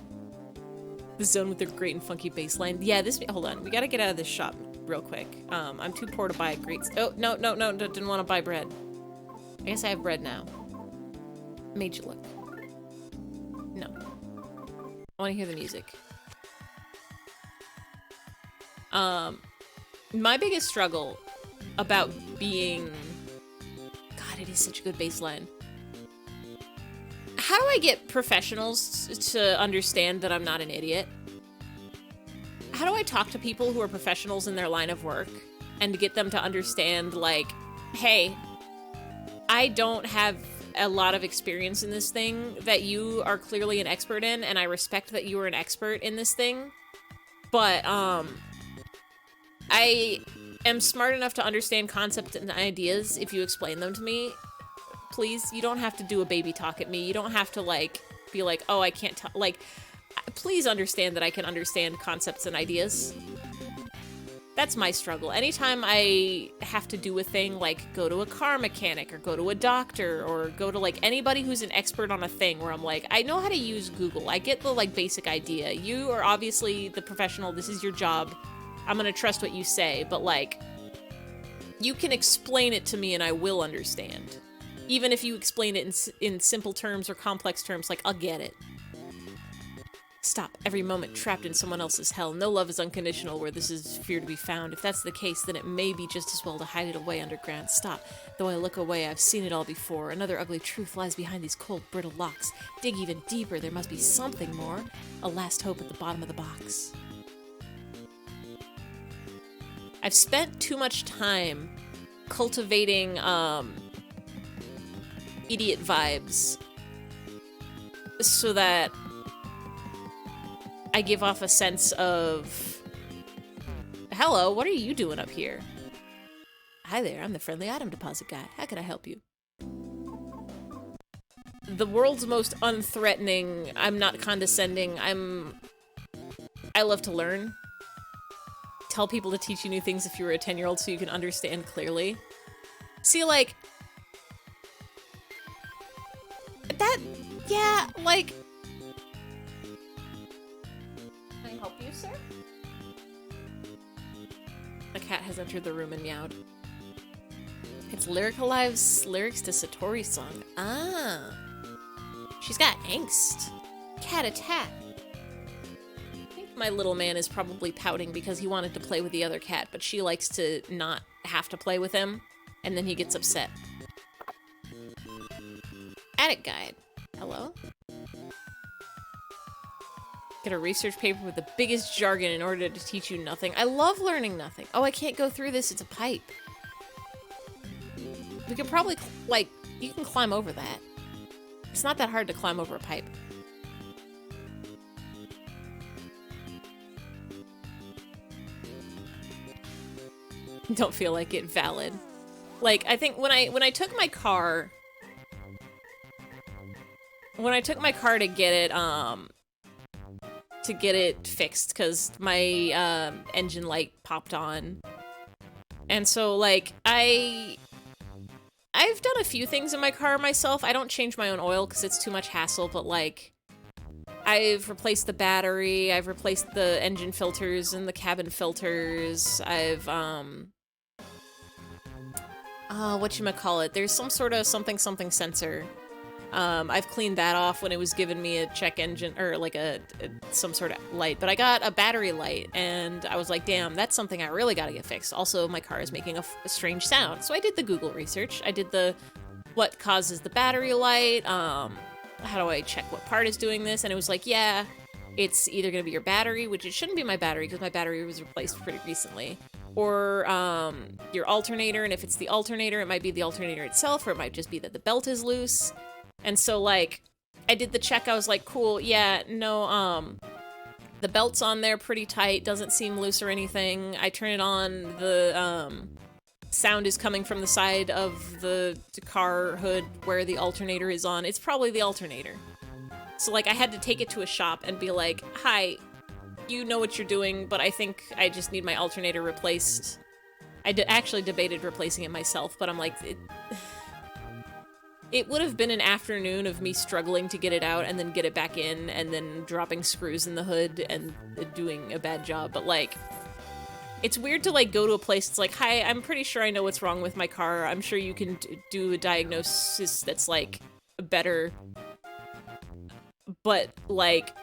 The zone with their great and funky bass line. Yeah, hold on. We gotta get out of this shop real quick. I'm too poor to buy a great, oh, no, didn't want to buy bread. I guess I have bread now. Made you look. No. I want to hear the music. My biggest struggle about being... God, it is such a good bass line. How do I get professionals to understand that I'm not an idiot? How do I talk to people who are professionals in their line of work and to get them to understand, like, hey, I don't have a lot of experience in this thing that you are clearly an expert in, and I respect that you are an expert in this thing, but, I am smart enough to understand concepts and ideas if you explain them to me. Please, you don't have to do a baby talk at me. You don't have to, like, be like, oh, I can't talk. Like, please understand that I can understand concepts and ideas. That's my struggle. Anytime I have to do a thing, like go to a car mechanic or go to a doctor or go to, like, anybody who's an expert on a thing where I'm like, I know how to use Google. I get the, like, basic idea. You are obviously the professional. This is your job. I'm gonna trust what you say, but, like, you can explain it to me and I will understand. Even if you explain it in simple terms or complex terms, like, I'll get it. Stop. Every moment trapped in someone else's hell. No love is unconditional where this is fear to be found. If that's the case, then it may be just as well to hide it away underground. Stop. Though I look away, I've seen it all before. Another ugly truth lies behind these cold, brittle locks. Dig even deeper. There must be something more. A last hope at the bottom of the box. I've spent too much time cultivating, idiot vibes so that I give off a sense of, hello, what are you doing up here? Hi there, I'm the friendly item deposit guy. How can I help you? The world's most unthreatening, I'm not condescending, I love to learn. Tell people to teach you new things if you were a 10-year-old so you can understand clearly. See, like, that, yeah, like... Can I help you, sir? The cat has entered the room and meowed. It's Lyric Alive's lyrics to Satori's song. Ah. She's got angst. Cat attack. I think my little man is probably pouting because he wanted to play with the other cat, but she likes to not have to play with him, and then he gets upset. Static guide. Hello? Get a research paper with the biggest jargon in order to teach you nothing. I love learning nothing. Oh, I can't go through this. It's a pipe. We could probably, like, you can climb over that. It's not that hard to climb over a pipe. Don't feel like it. Valid. Like, I think when I took my car... When I took my car to get it fixed, because my engine light popped on. And so, like, I've done a few things in my car myself. I don't change my own oil because it's too much hassle, but, like, I've replaced the battery, I've replaced the engine filters and the cabin filters, I've, whatchamacallit, there's some sort of something sensor. I've cleaned that off when it was giving me a check engine, or like some sort of light, but I got a battery light, and I was like, damn, that's something I really gotta get fixed. Also, my car is making a strange sound, so I did the Google research. I did the, what causes the battery light, how do I check what part is doing this, and it was like, yeah, it's either gonna be your battery, which it shouldn't be my battery, because my battery was replaced pretty recently, or your alternator, and if it's the alternator, it might be the alternator itself, or it might just be that the belt is loose. And so, like, I did the check, I was like, cool, yeah, no, the belt's on there pretty tight, doesn't seem loose or anything. I turn it on, the, sound is coming from the side of the car hood where the alternator is on. It's probably the alternator. So, like, I had to take it to a shop and be like, hi, you know what you're doing, but I think I just need my alternator replaced. I actually debated replacing it myself, but I'm like, it would have been an afternoon of me struggling to get it out and then get it back in and then dropping screws in the hood and doing a bad job, but, like, it's weird to, like, go to a place that's like, hi, I'm pretty sure I know what's wrong with my car. I'm sure you can do a diagnosis that's, like, better. But, like,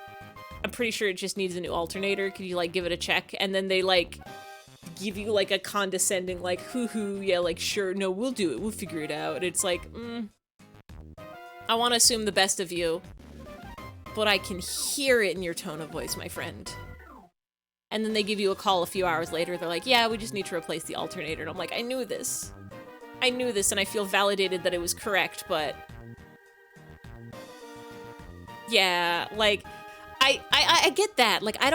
I'm pretty sure it just needs a new alternator. Could you, like, give it a check? And then they, like, give you, like, a condescending, like, hoo-hoo, yeah, like, sure, no, we'll do it. We'll figure it out. And it's like, I want to assume the best of you, but I can hear it in your tone of voice, my friend. And then they give you a call a few hours later. They're like, yeah, we just need to replace the alternator. And I'm like, I knew this. I knew this, and I feel validated that it was correct, but... Yeah, like, I get that. Like, I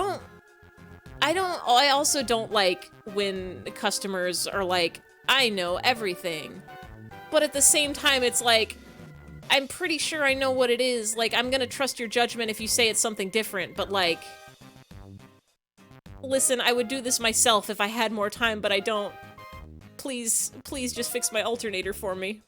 also don't like when customers are like, I know everything. But at the same time, it's like, I'm pretty sure I know what it is. Like, I'm gonna trust your judgment if you say it's something different, but, like... Listen, I would do this myself if I had more time, but I don't. Please, please just fix my alternator for me.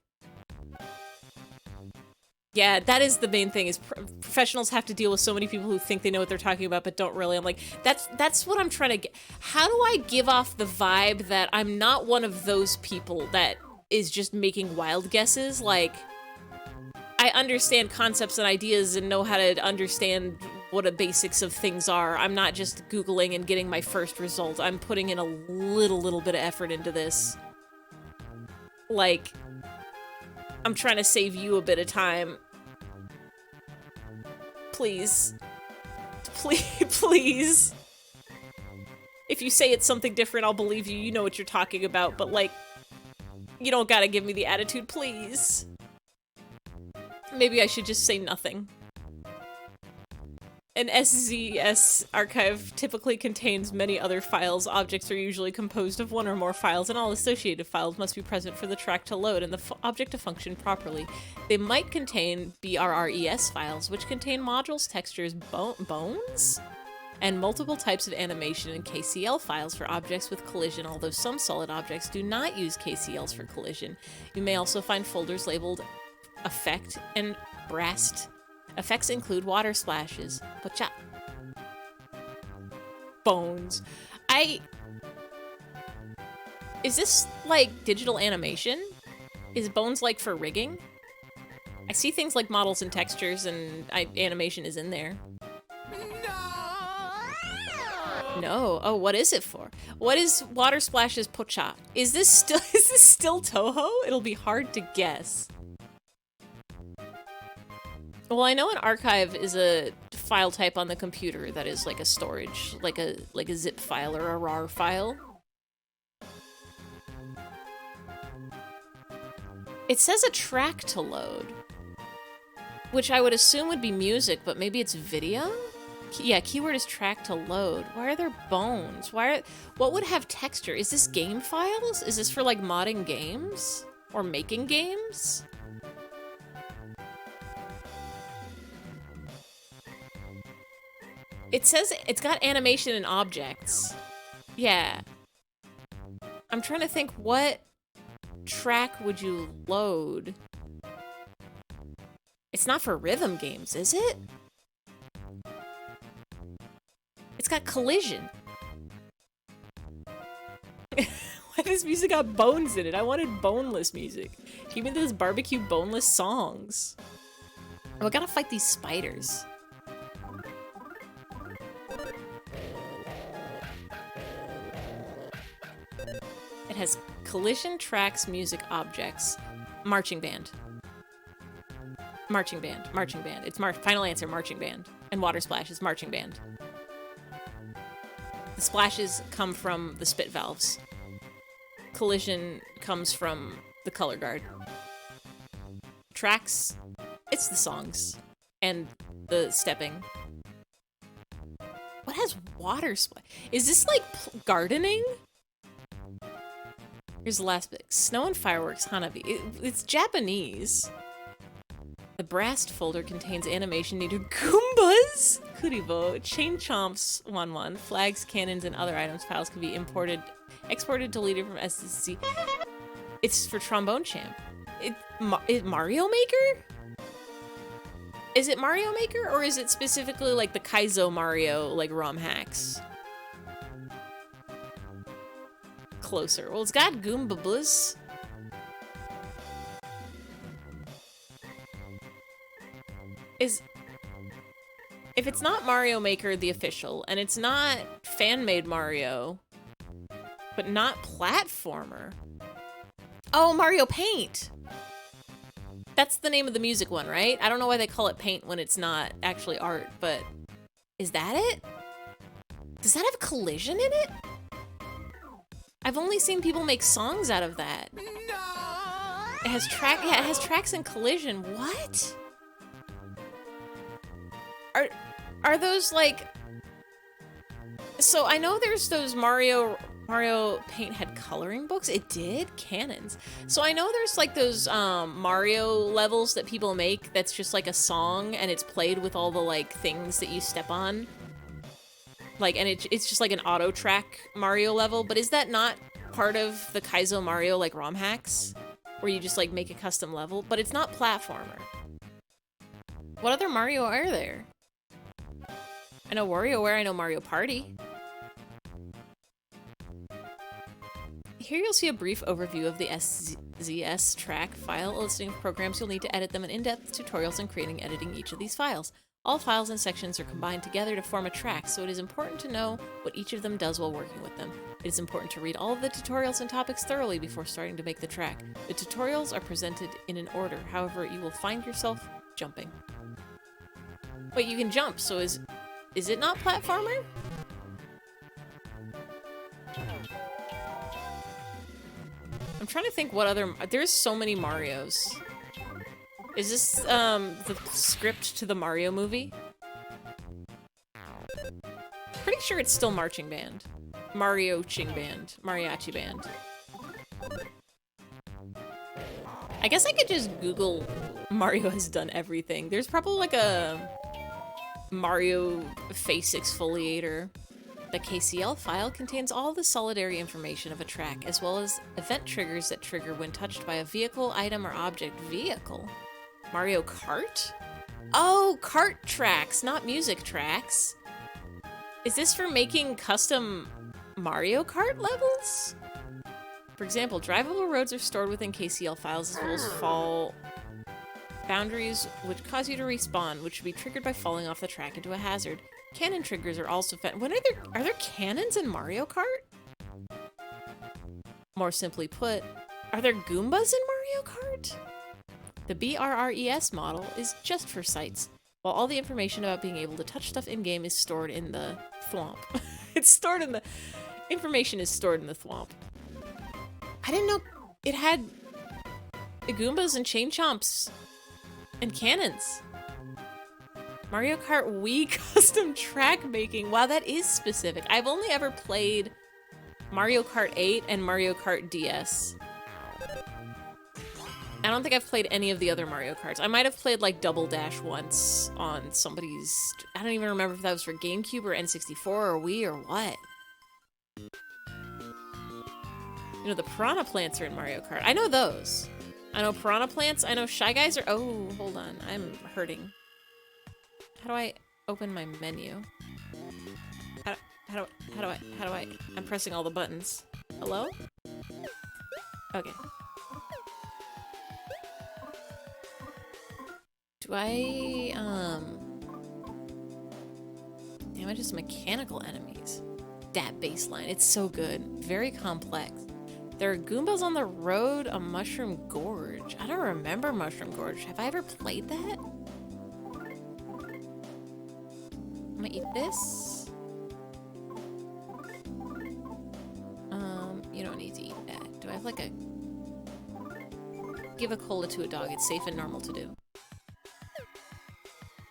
Yeah, that is the main thing, is professionals have to deal with so many people who think they know what they're talking about but don't really. I'm like, that's what I'm trying to get. How do I give off the vibe that I'm not one of those people that is just making wild guesses? Like, I understand concepts and ideas and know how to understand what the basics of things are. I'm not just Googling and getting my first result. I'm putting in a little bit of effort into this. Like, I'm trying to save you a bit of time. Please. Please. If you say it's something different, I'll believe you. You know what you're talking about, but, like, you don't gotta give me the attitude, please. Maybe I should just say nothing. An SZS archive typically contains many other files. Objects are usually composed of one or more files, and all associated files must be present for the track to load and the object to function properly. They might contain BRRES files, which contain modules, textures, bones, and multiple types of animation, and KCL files for objects with collision, although some solid objects do not use KCLs for collision. You may also find folders labeled Effect and Brast. Effects include water splashes. Pacha. Bones. Is this, like, digital animation? Is bones, like, for rigging? I see things like models and textures, and animation is in there. No. Oh, what is it for? What is water splashes pocha? Is this still Toho? It'll be hard to guess. Well, I know an archive is a file type on the computer that is like a storage, like a zip file or a RAR file. It says a track to load, which I would assume would be music, but maybe it's video? Yeah, keyword is track to load. Why are there bones? What would have texture? Is this game files? Is this for like modding games? Or making games? It says it's got animation and objects. Yeah. I'm trying to think, what track would you load? It's not for rhythm games, is it? It's got collision. Why does music got bones in it? I wanted boneless music. Give me those barbecue boneless songs. Oh, I gotta fight these spiders. It has collision, tracks, music, objects. Marching band. Marching band. Marching band. It's final answer, marching band. And water splash is marching band. The splashes come from the spit valves. Collision comes from the color guard. Tracks, it's the songs. And the stepping. What has water splash? Is this like gardening? Here's the last bit. Snow and fireworks, Hanabi. It's Japanese. The brass folder contains animation needed Goombas, Kuribo, chain chomps, 1-1, flags, cannons, and other items. Files can be exported, deleted from SSC. It's for Trombone Champ. Is Mario Maker? Is it Mario Maker, or is it specifically like the Kaizo Mario, like ROM hacks? Closer. Well, it's got Goombablas. If it's not Mario Maker the official, and it's not fan-made Mario, but not platformer. Oh, Mario Paint! That's the name of the music one, right? I don't know why they call it Paint when it's not actually art, but is that it? Does that have collision in it? I've only seen people make songs out of that. No! It has tracks and collision. What? Are those like... So I know there's those Mario Paint had coloring books. It did? Cannons. So I know there's like those Mario levels that people make that's just like a song and it's played with all the like things that you step on. Like, and it's just like an auto track Mario level, but is that not part of the Kaizo Mario like ROM hacks? Where you just like make a custom level, but it's not platformer. What other Mario are there? I know WarioWare, I know Mario Party. Here you'll see a brief overview of the SZS track file, a listing of programs you'll need to edit them, and in-depth tutorials on creating and editing each of these files. All files and sections are combined together to form a track, so it is important to know what each of them does while working with them. It is important to read all of the tutorials and topics thoroughly before starting to make the track. The tutorials are presented in an order, however, you will find yourself jumping. Wait, you can jump, so is it not platformer? I'm trying to think what other... There's so many Marios. Is this, the script to the Mario movie? Pretty sure it's still marching band. Mario-ching band. Mariachi band. I guess I could just Google Mario has done everything. There's probably like a Mario face exfoliator. The KCL file contains all the solidary information of a track, as well as event triggers that trigger when touched by a vehicle, item, or object. Vehicle? Mario Kart? Oh, kart tracks, not music tracks. Is this for making custom Mario Kart levels? For example, drivable roads are stored within KCL files, as well as fall boundaries, which cause you to respawn, which should be triggered by falling off the track into a hazard. Cannon triggers are also found. Are there cannons in Mario Kart? More simply put, are there Goombas in Mario Kart? The BRRES model is just for sights, while all the information about being able to touch stuff in-game is stored in the thwomp. It's stored in the... Information is stored in the thwomp. I didn't know it had Goombas and Chain Chomps and cannons. Mario Kart Wii custom track making. Wow, that is specific. I've only ever played Mario Kart 8 and Mario Kart DS. I don't think I've played any of the other Mario Karts. I might have played like Double Dash once on somebody's... I don't even remember if that was for GameCube or N64 or Wii or what. You know, the Piranha Plants are in Mario Kart. I know those. I know Piranha Plants. I know Shy Guys are... Oh, hold on. I'm hurting. How do I open my menu? How do I... I'm pressing all the buttons. Hello? Okay. Do I, damages mechanical enemies? That baseline. It's so good. Very complex. There are Goombas on the road, a Mushroom Gorge. I don't remember Mushroom Gorge. Have I ever played that? I'm gonna eat this. You don't need to eat that. Do I have like a... Give a cola to a dog. It's safe and normal to do.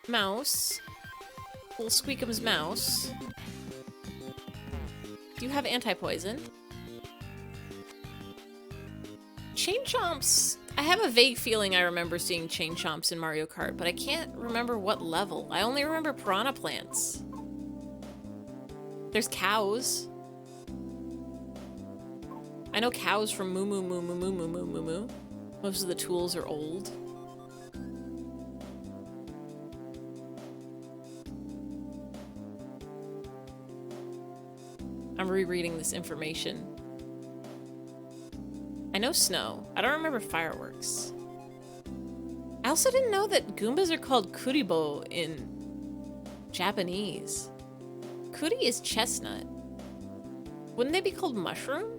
Mouse. Little Squeakum's mouse. Do you have anti-poison? Chain Chomps. I have a vague feeling I remember seeing Chain Chomps in Mario Kart, but I can't remember what level. I only remember Piranha Plants. There's cows. I know cows from Moo Moo Moo Moo Moo Moo Moo Moo Moo. Most of the tools are old. I'm rereading this information. I know snow. I don't remember fireworks. I also didn't know that Goombas are called Kuribo in Japanese. Kuri is chestnut. Wouldn't they be called mushroom?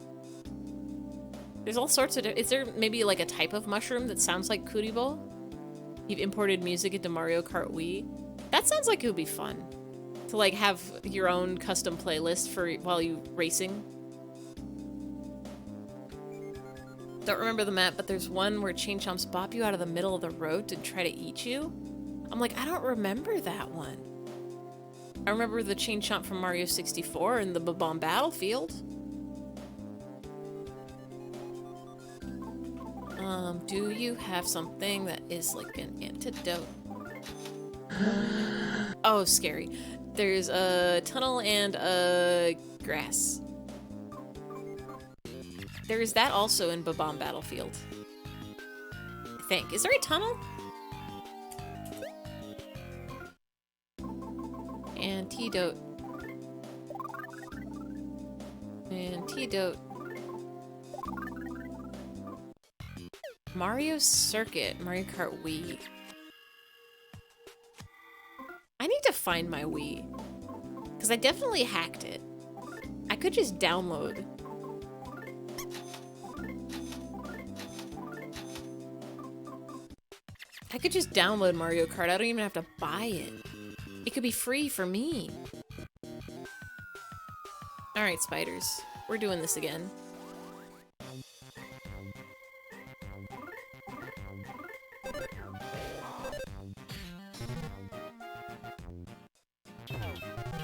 There's all sorts of... Is there maybe like a type of mushroom that sounds like Kuribo? You've imported music into Mario Kart Wii? That sounds like it would be fun. To like have your own custom playlist for while you racing. Don't remember the map, but there's one where Chain Chomps bop you out of the middle of the road to try to eat you. I'm like, I don't remember that one. I remember the Chain Chomp from Mario 64 and the Bob-omb Battlefield. Do you have something that is like an antidote? Oh, scary. There's a tunnel and a grass. There is that also in Bob-omb Battlefield. I think. Is there a tunnel? Antidote. Antidote. Mario Circuit. Mario Kart Wii. I need to find my Wii. Because I definitely hacked it. I could just download. I could just download Mario Kart. I don't even have to buy it. It could be free for me. Alright, spiders. We're doing this again.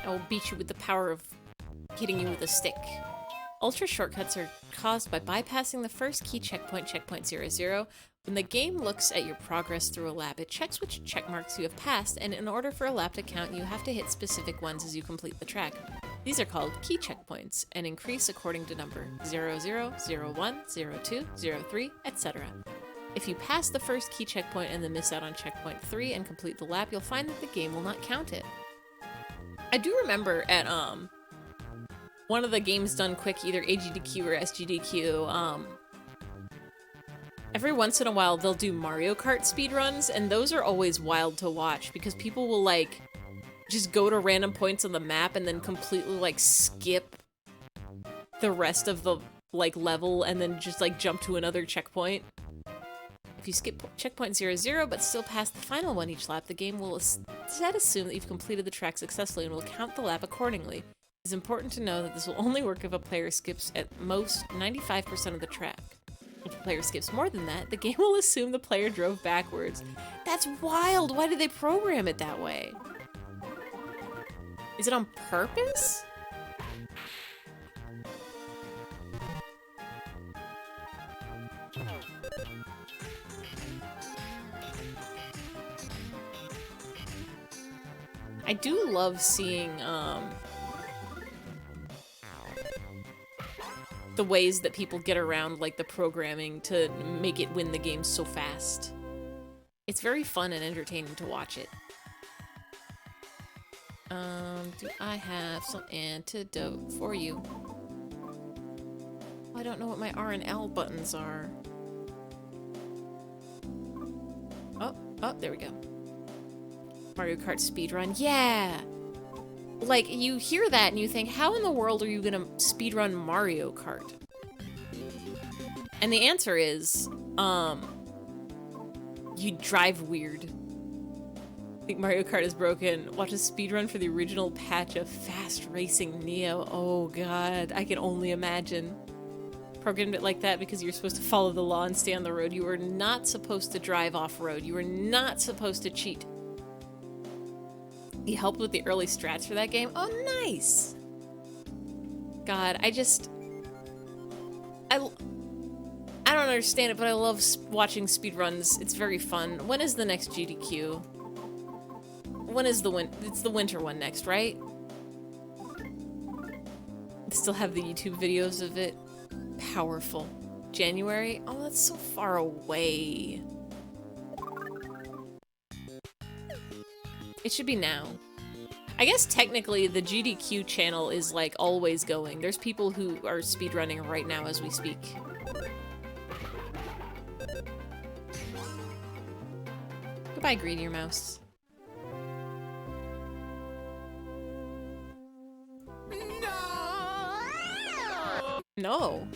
I will beat you with the power of hitting you with a stick. Ultra shortcuts are caused by bypassing the first key checkpoint, checkpoint 00. When the game looks at your progress through a lap, it checks which check marks you have passed, and in order for a lap to count, you have to hit specific ones as you complete the track. These are called key checkpoints, and increase according to number 00, 01, 02, 03, etc. If you pass the first key checkpoint and then miss out on checkpoint 3 and complete the lap, you'll find that the game will not count it. I do remember at, one of the games done quick, either AGDQ or SGDQ, every once in a while they'll do Mario Kart speedruns, and those are always wild to watch because people will, like, just go to random points on the map and then completely, like, skip the rest of the, like, level and then just, like, jump to another checkpoint. If you skip checkpoint 00 but still pass the final one each lap, the game will instead assume that you've completed the track successfully and will count the lap accordingly. It's important to know that this will only work if a player skips at most 95% of the track. If a player skips more than that, the game will assume the player drove backwards. That's wild! Why did they program it that way? Is it on purpose? I do love seeing, the ways that people get around, like, the programming to make it win the game so fast. It's very fun and entertaining to watch it. Do I have some antidote for you? I don't know what my R and L buttons are. Oh, there we go. Mario Kart speedrun. Yeah! Like, you hear that and you think, how in the world are you gonna speedrun Mario Kart? And the answer is, you drive weird. I think Mario Kart is broken. Watch a speedrun for the original patch of Fast Racing Neo. Oh god, I can only imagine. Programmed it like that because you're supposed to follow the law and stay on the road. You were not supposed to drive off-road. You were not supposed to cheat. He helped with the early strats for that game. Oh, nice! God, I don't understand it, but I love watching speedruns. It's very fun. When is the next GDQ? When is it's the winter one next, right? I still have the YouTube videos of it. Powerful. January? Oh, that's so far away. It should be now. I guess technically the GDQ channel is like always going. There's people who are speedrunning right now as we speak. Goodbye, Greedier Mouse. No.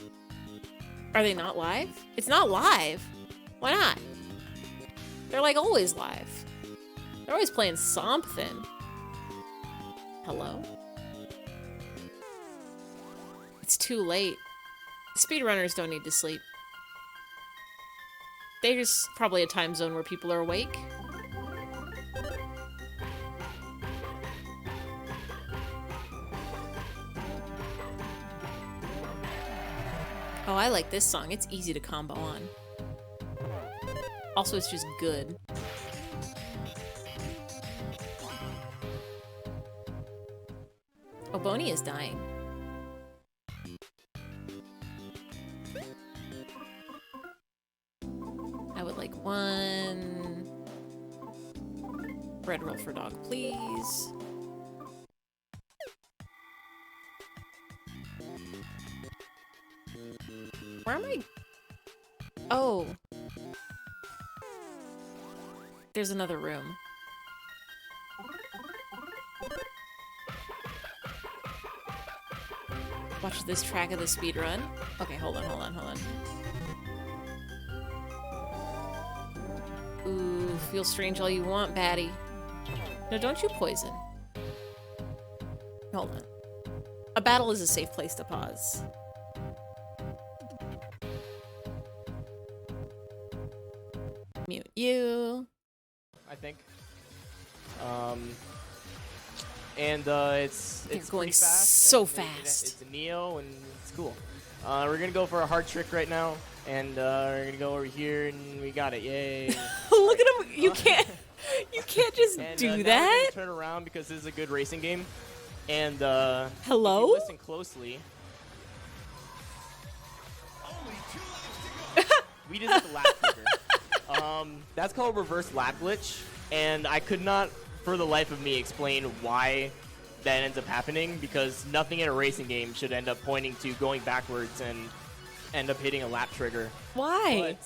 Are they not live? It's not live. Why not? They're like always live. They're always playing something. Hello? It's too late. Speedrunners don't need to sleep. There's probably a time zone where people are awake. Oh, I like this song. It's easy to combo on. Also, it's just good. Oh, Boney is dying. I would like one bread roll for dog, please. Where am I? Oh. There's another room. Watch this track of the speedrun. Okay, hold on. Ooh, feel strange all you want, baddie. No, don't you poison. Hold on. A battle is a safe place to pause. Mute you. I think. It's going pretty fast. so and fast. It's a Neo and it's cool. We're gonna go for a hard trick right now, and we're gonna go over here and we got it. Yay! Look at him. You can't just and, do now we're that. gonna turn around because this is a good racing game. And Hello? if you listen closely. We just hit the lap trigger. That's called reverse lap glitch, and I could not, for the life of me, explain why that ends up happening, because nothing in a racing game should end up pointing to going backwards and end up hitting a lap trigger. Why?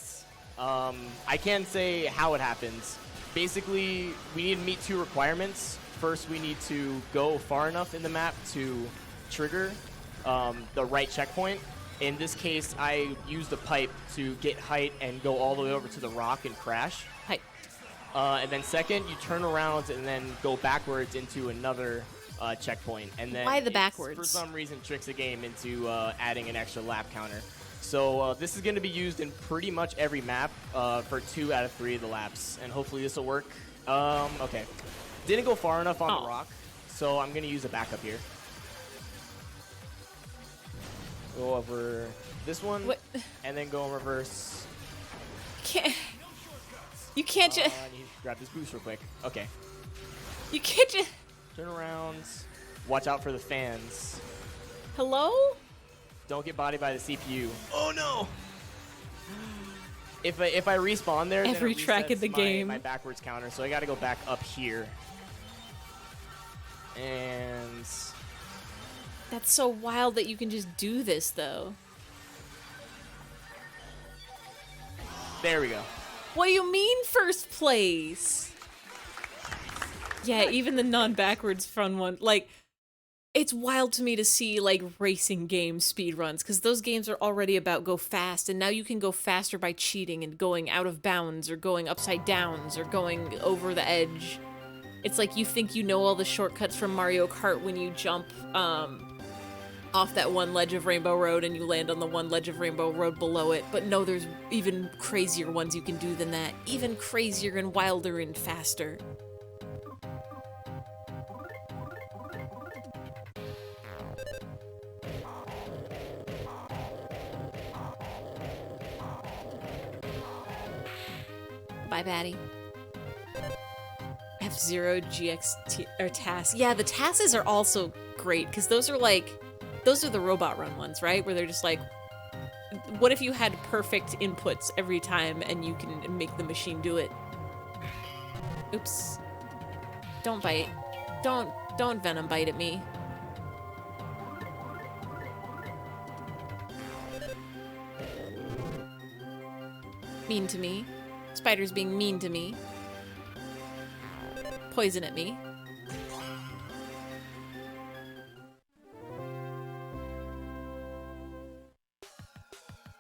But I can't say how it happens. Basically, we need to meet two requirements. First, we need to go far enough in the map to trigger the right checkpoint, In this case, I used the pipe to get height and go all the way over to the rock and crash. Hi. And then second, you turn around and then go backwards into another checkpoint. And then Why the it, backwards? for some reason, tricks the game into adding an extra lap counter. So this is going to be used in pretty much every map for 2 out of 3 of the laps. And hopefully this will work. Okay. Didn't go far enough on the rock, so I'm going to use a backup here. Go over this one, What? and then go in reverse. You can't just. I need to grab this boost real quick. Okay. You can't just. Turn around. Watch out for the fans. Hello? Don't get bodied by the CPU. Oh no! If I respawn there, Every then it track in resets the game. my backwards counter, so I got to go back up here. And That's so wild that you can just do this, though. there we go. What do you mean first place? Yeah, even the non-backwards fun one. Like, it's wild to me to see, like, racing game speedruns, because those games are already about go fast, and now you can go faster by cheating and going out of bounds, or going upside downs, or going over the edge. It's like you think you know all the shortcuts from Mario Kart when you jump, off that one ledge of Rainbow Road and you land on the one ledge of Rainbow Road below it. But no, there's even crazier ones you can do than that. Even crazier and wilder and faster. Bye, Batty. F-Zero, GXT, or TAS. Yeah, the TASes are also great, because those are the robot run ones, right? Where they're just like, what if you had perfect inputs every time and you can make the machine do it? Oops. Don't bite. Don't venom bite at me. Mean to me. Spider's being mean to me. Poison at me.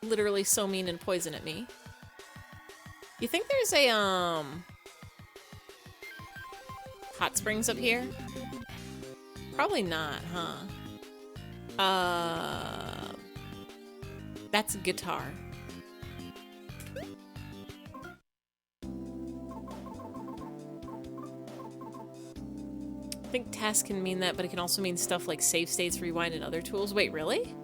Literally so mean and poison at me. You think there's a, hot springs up here? Probably not, huh? That's a guitar. I think task can mean that, but it can also mean stuff like save states, rewind, and other tools. Wait, really?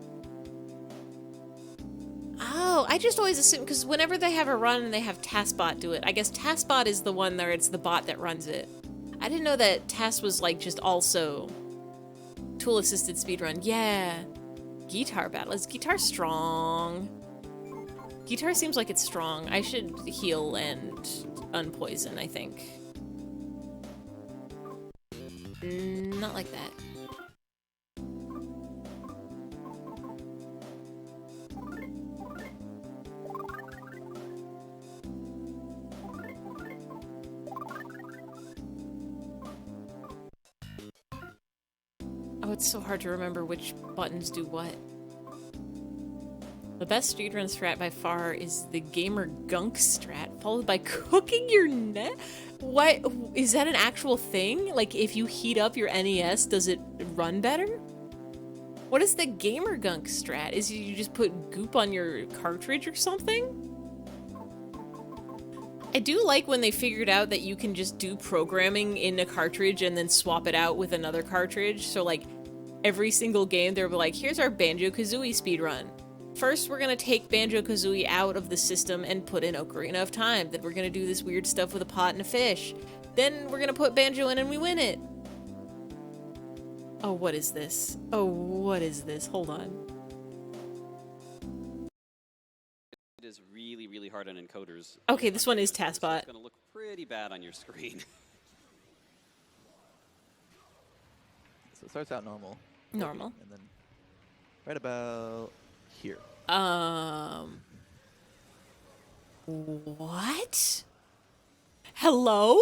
Oh, I just always assume, because whenever they have a run and they have TaskBot do it, I guess TaskBot is the one where it's the bot that runs it. I didn't know that Task was like just also tool-assisted speedrun. Yeah. Guitar battle. Is guitar strong? Guitar seems like it's strong. I should heal and unpoison, I think. Not like that. Oh, it's so hard to remember which buttons do what. The best speedrun strat by far is the gamer gunk strat, followed by cooking your net. What? Is that an actual thing? Like, if you heat up your NES, does it run better? What is the gamer gunk strat? Is you just put goop on your cartridge or something? I do like when they figured out that you can just do programming in a cartridge and then swap it out with another cartridge. So, like, every single game, they'll be like, here's our Banjo-Kazooie speedrun. First, we're gonna take Banjo-Kazooie out of the system and put in Ocarina of Time. Then we're gonna do this weird stuff with a pot and a fish. Then we're gonna put Banjo in and we win it. Oh, what is this? Oh, what is this? Hold on. It is really, really hard on encoders. Okay, this one is TaskBot. It's gonna look pretty bad on your screen. So it starts out normal. Normal. And then right about here. What? Hello?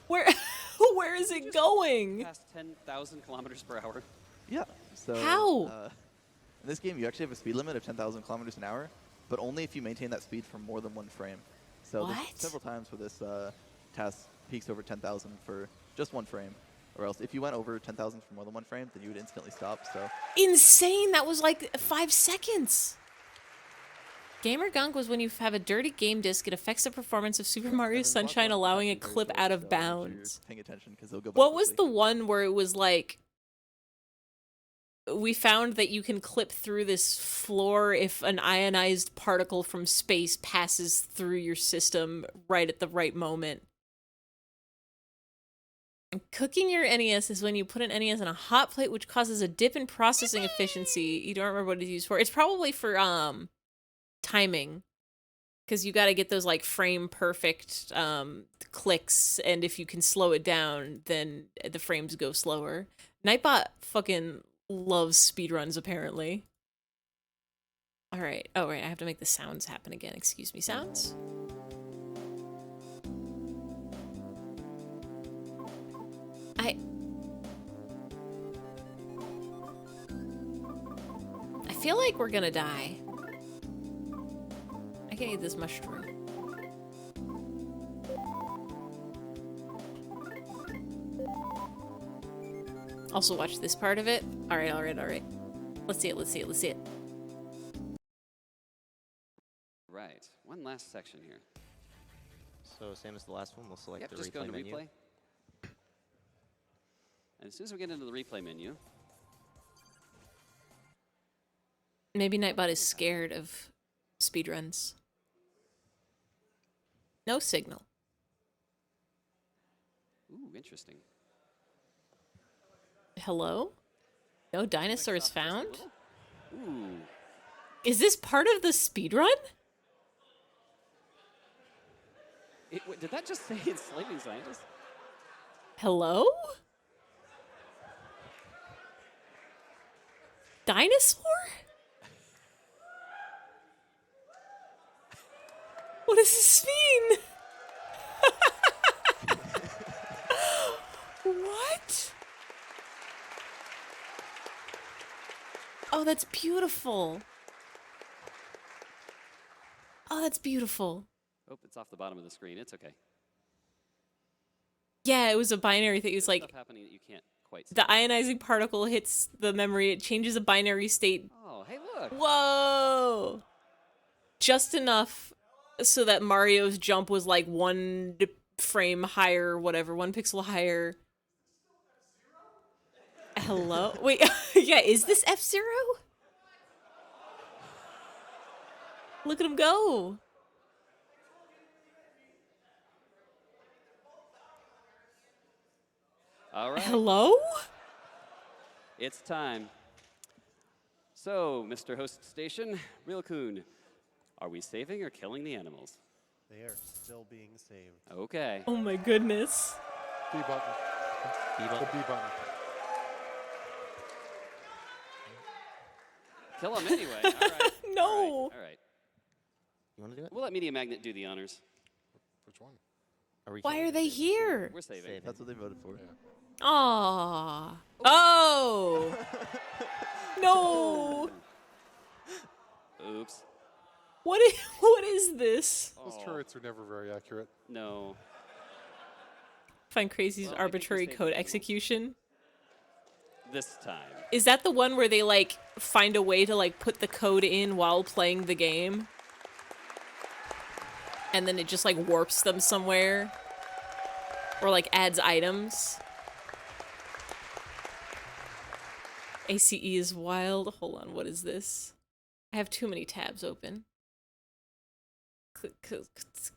Where is is it going? Past 10,000 kilometers per hour. Yeah. So How? In this game, you actually have a speed limit of 10,000 kilometers an hour, but only if you maintain that speed for more than one frame. So there's What? several times where this task peaks over 10,000 for just one frame. Or else, if you went over 10,000 for more than one frame, then you would instantly stop. So Insane! That was like 5 seconds. Gamer gunk was when you have a dirty game disc. It affects the performance of Super Mario Sunshine, allowing a clip out of bounds. Paying attention because they'll go. What was the one where it was like, we found that you can clip through this floor if an ionized particle from space passes through your system right at the right moment? Cooking your NES is when you put an NES on a hot plate, which causes a dip in processing efficiency. You don't remember what it's used for. It's probably for timing, because you got to get those like frame perfect clicks, and if you can slow it down, then the frames go slower. Nightbot fucking loves speedruns, apparently. All right. Oh, right. I have to make the sounds happen again. Excuse me, sounds. I feel like we're gonna die. I can eat this mushroom. Also watch this part of it. Alright, alright, alright. Let's see it, let's see it, let's see it. Right. One last section here. So same as the last one, we'll select Yep, the just go replay into menu. replay. And as soon as we get into the replay menu, Maybe Nightbot is scared of speedruns. No signal. ooh, interesting. Hello? No dinosaurs Stop just a found? little. Ooh. Is this part of the speedrun? Did that just say enslaving scientists? Hello? Dinosaur? What does this mean? What? Oh, that's beautiful. Oh, that's beautiful. Oh, it's off the bottom of the screen. It's okay. Yeah, it was a binary thing. It was There's like stuff happening that you can't quite see. the ionizing particle hits the memory. It changes a binary state. Oh, hey, look. Whoa! Just enough so that Mario's jump was like 1 frame higher, whatever, 1 pixel higher. Hello? Wait, yeah, is this F-Zero? Look at him go. All right. Hello? It's time. So, Mr. Host Station, Real Coon, are we saving or killing the animals? They are still being saved. Okay. Oh my goodness. B button. B The button. B button. Kill them anyway. All right. No. All right. You want to do it? We'll let Media Magnet do the honors. Which one? Are we Why killing are they here? We're saving. Saving. That's what they voted for. Aww. Oh! No! Oops. What is this? Those Oh, turrets are never very accurate. no. Find Crazy's Well, I think we arbitrary saved code the animals. execution. This time. Is that the one where they like find a way to like put the code in while playing the game? And then it just like warps them somewhere? Or like adds items? ACE is wild. Hold on, what is this? I have too many tabs open.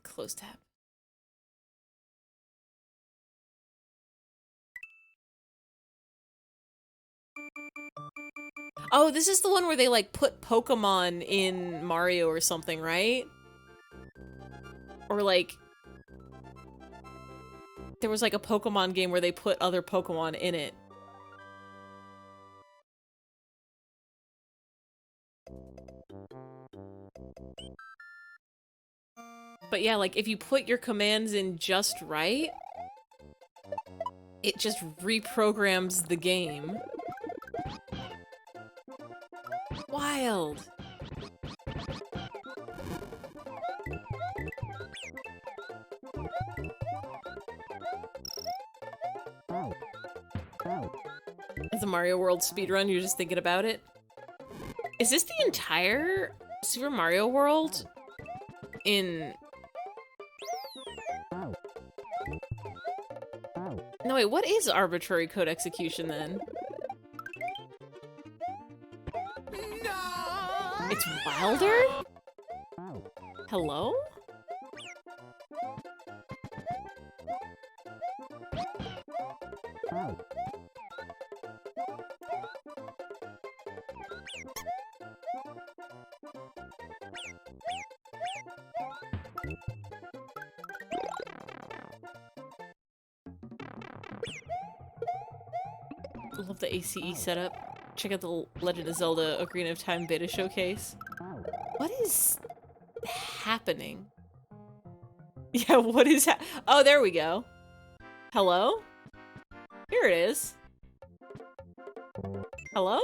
Close tab. Oh, this is the one where they like put Pokemon in Mario or something, right? Or like there was like a Pokemon game where they put other Pokemon in it. But yeah, like if you put your commands in just right, it just reprograms the game. Wild. As a Mario World speedrun, you're just thinking about it. Is this the entire Super Mario World in... No, wait, what is arbitrary code execution then? No! It's wilder? Hello? Love the ACE setup. Check out the Legend of Zelda Ocarina of Time beta showcase. What is happening? Yeah, what is oh, there we go. Hello? Here it is. Hello?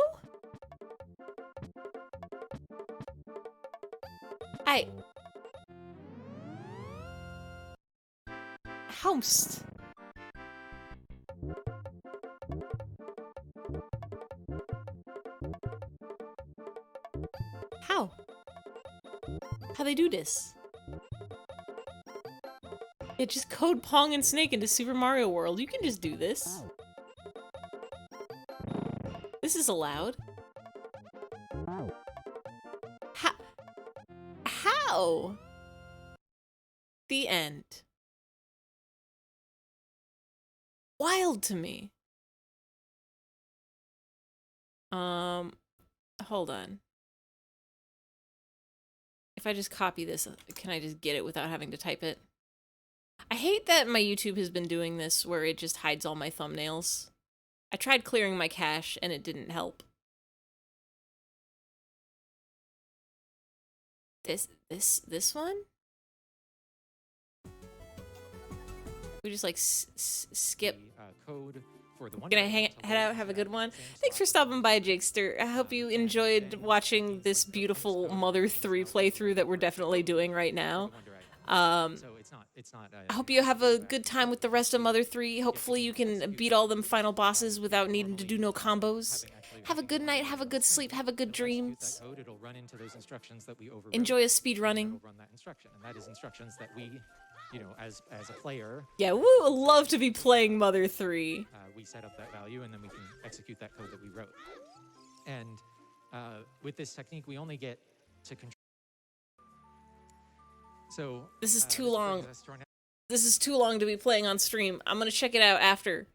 Houst. How? How they do this? Yeah, just code Pong and Snake into Super Mario World. You can just do this. This is allowed. How? The end. Wild to me. Hold on. If I just copy this, can I just get it without having to type it? I hate that my YouTube has been doing this where it just hides all my thumbnails. I tried clearing my cache and it didn't help. This one? We just like skip. Code for the one. Gonna head out, have a good one. Thanks for stopping by, Jakester. I hope you enjoyed watching this beautiful Mother 3 playthrough that we're definitely doing right now. I hope you have a good time with the rest of Mother 3. Hopefully you can beat all them final bosses without needing to do no combos. Have a good night, have a good sleep, have a good dreams. Enjoy a speed running. That is instructions that we, you know, as a player. Yeah, we would love to be playing Mother 3. We set up that value and then we can execute that code that we wrote. And with this technique, we only get to control. So this is too long. This is too long to be playing on stream. I'm gonna check it out after.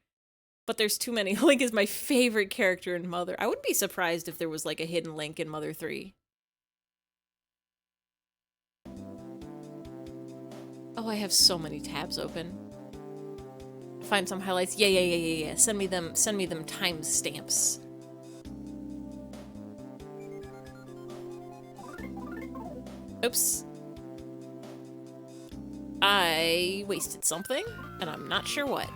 But there's too many. Link is my favorite character in Mother. I wouldn't be surprised if there was like a hidden Link in Mother 3. Oh, I have so many tabs open. Find some highlights. Yeah. Send me them timestamps. Oops. I wasted something, and I'm not sure what.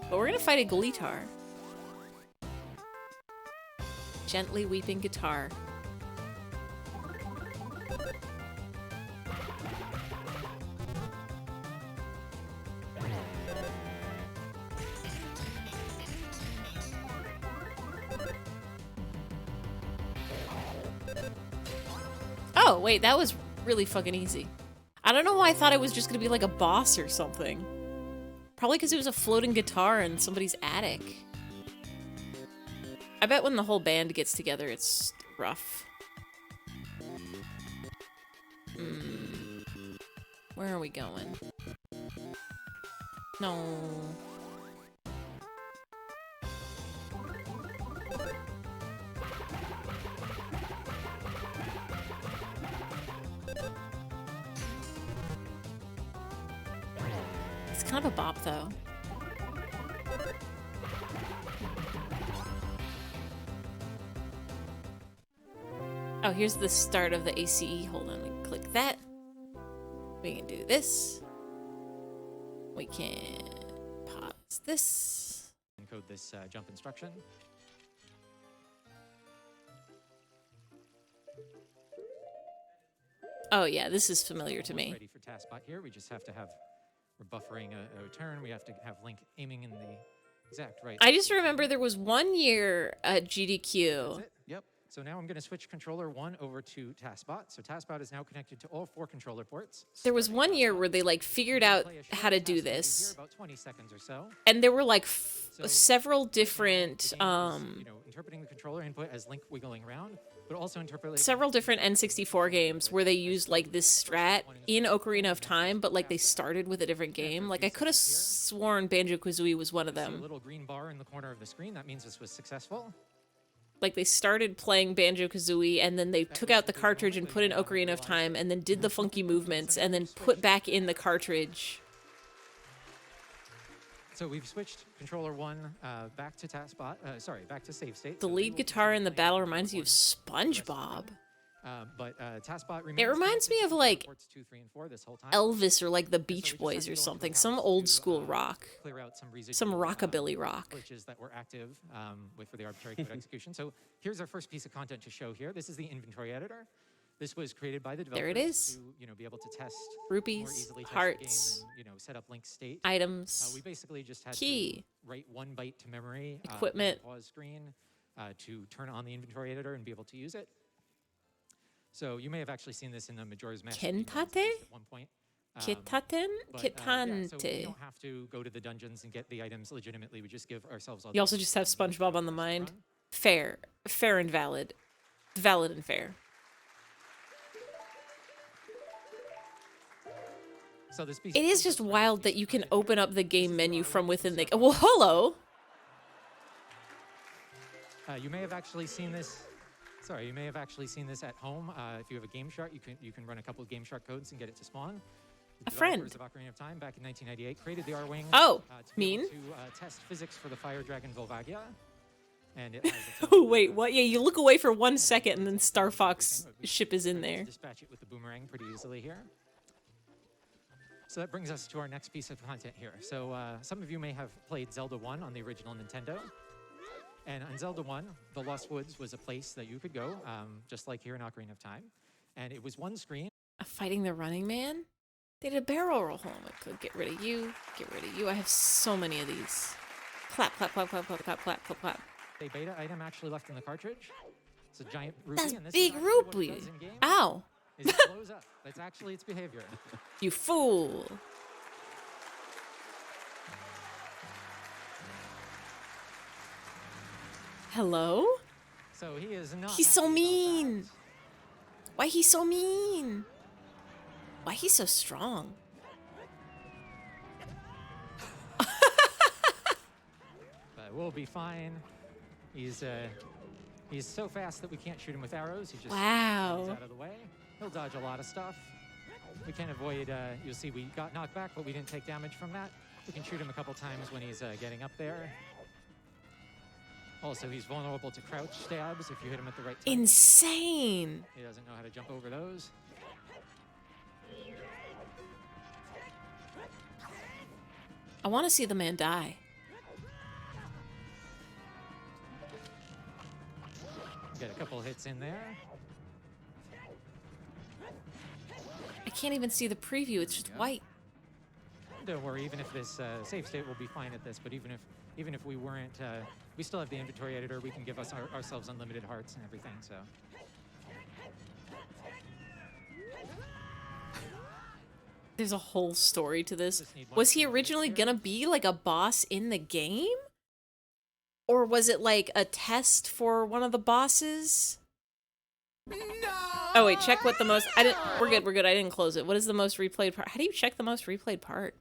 But we're gonna fight a Gleetar. Gently weeping guitar. Oh, wait, that was really fucking easy. I don't know why I thought it was just gonna be like a boss or something. Probably because it was a floating guitar in somebody's attic. I bet when the whole band gets together, it's rough. Where are we going? No. It's kind of a bop, though. Oh, here's the start of the ACE. Hold on, we can click that. We can do this. We can pause Is this? Encode this jump instruction. Oh yeah, this is familiar to Almost me. Ready for task spot here. We just have to have, we're buffering a turn. We have to have Link aiming in the exact right. I just remember there was one year at That's GDQ. it. Yep. So now I'm going to switch controller 1 over to taskbot. So taskbot is now connected to all 4 controller ports. There was one year where they like figured out Play a short how to task do maybe this, here, about 20 seconds or so. and there were like So several the different game is, interpreting the controller input as Link wiggling around, but also interpreting several different N64 games where they used like this strat in Ocarina of Time, but like they started with a different game. Like I could have sworn Banjo-Kazooie was one of See a them. little green bar in the corner of the screen. That means this was successful. Like they started playing Banjo-Kazooie and then they took out the cartridge and put in Ocarina of Time and then did the funky movements and then put back in the cartridge. So we've switched controller 1 back to taskbot. Sorry, back to save state. The So we lead will be guitar in the playing battle controller reminds you of 1 the rest of the SpongeBob. time. But taskbot It reminds me of like ports 2, 3, and 4 this whole time. Elvis or like the And so Beach we just have Boys to or go into something, the some house old to, school rock, clear out some some residual, rockabilly rock. glitches that were active for the arbitrary code execution. So here's our first piece of content to show here. This is the inventory editor. This was created by the There developers it is. to be able to test Rupees, more easily test hearts, the game and set up Link's state. items, We basically just had key, to write 1 byte to memory on the equipment. pause screen to turn on the inventory editor and be able to use it. So you may have actually seen this in the Majora's Mask Kentate? at one point. Kitaten? But, yeah, so we Kitante. don't have to go to the dungeons and get the items legitimately. We just give ourselves all You also just have SpongeBob on the mind. Fair. Fair and valid. Valid and fair. So this piece It is just wild that you can open up the game menu from within the... Well, hello! you may have actually seen this. Sorry, you may have actually seen this at home. If you have a Game Shark, you can run a couple of Game Shark codes and get it to spawn. The A friend. developers of Ocarina of Time back in 1998 created the R-Wing. Oh, to be able mean. to test physics for the Fire Dragon Volvagia. And it has its Oh, own, wait, what? Yeah, you look away for 1 second and then Star Fox ship is in there. dispatch it with the boomerang pretty easily here. So that brings us to our next piece of content here. So some of you may have played Zelda 1 on the original Nintendo. And on Zelda 1, the Lost Woods was a place that you could go, just like here in Ocarina of Time. And it was one screen. Fighting the Running Man? They did a barrel roll. Hold on, I could get rid of you. Get rid of you. I have so many of these. Clap, clap, clap, clap, clap, clap, clap, clap, clap. A beta item actually left in the cartridge. It's a giant rupee. That's and this big is actually what it rupee. does in-game, Ow! is it blows up. That's actually its behavior. You fool. Hello? So he is not. He's so happy about mean. that. Why he so mean? Why he so strong? But we'll be fine. He's so fast that we can't shoot him with arrows. He just Wow. runs out of the way. He'll dodge a lot of stuff. We can avoid. You'll see we got knocked back, but we didn't take damage from that. We can shoot him a couple times when he's getting up there. Also, he's vulnerable to crouch stabs if you hit him at the right time. Insane. He doesn't know how to jump over those. I want to see the man die. Get a couple hits in there. I can't even see the preview. It's just white. Don't worry, even if this save state will be fine at this, but even if we weren't, we still have the inventory editor. We can give us ourselves unlimited hearts and everything. So There's a whole story to this. Just need one Was he more originally here. gonna be like a boss in the game? Or was it like a test for one of the bosses? No! Oh wait, check what the most we're good. I didn't close it. What is the most replayed part? How do you check the most replayed part?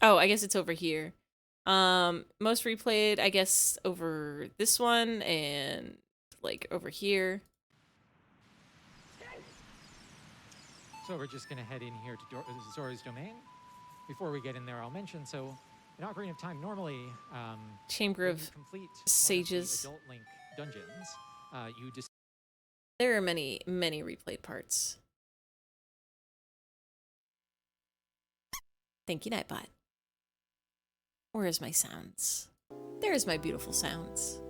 Oh, I guess it's over here. Most replayed, I guess, over this one and like over here. So we're just going to head in here to Zora's Domain. Before we get in there, I'll mention, so in Ocarina of Time, normally, Chamber when of you complete one of the Sages. Adult Link dungeons, you just There are many, many replayed parts. Thank you, Nightbot. Where is my sounds? There's my beautiful sounds.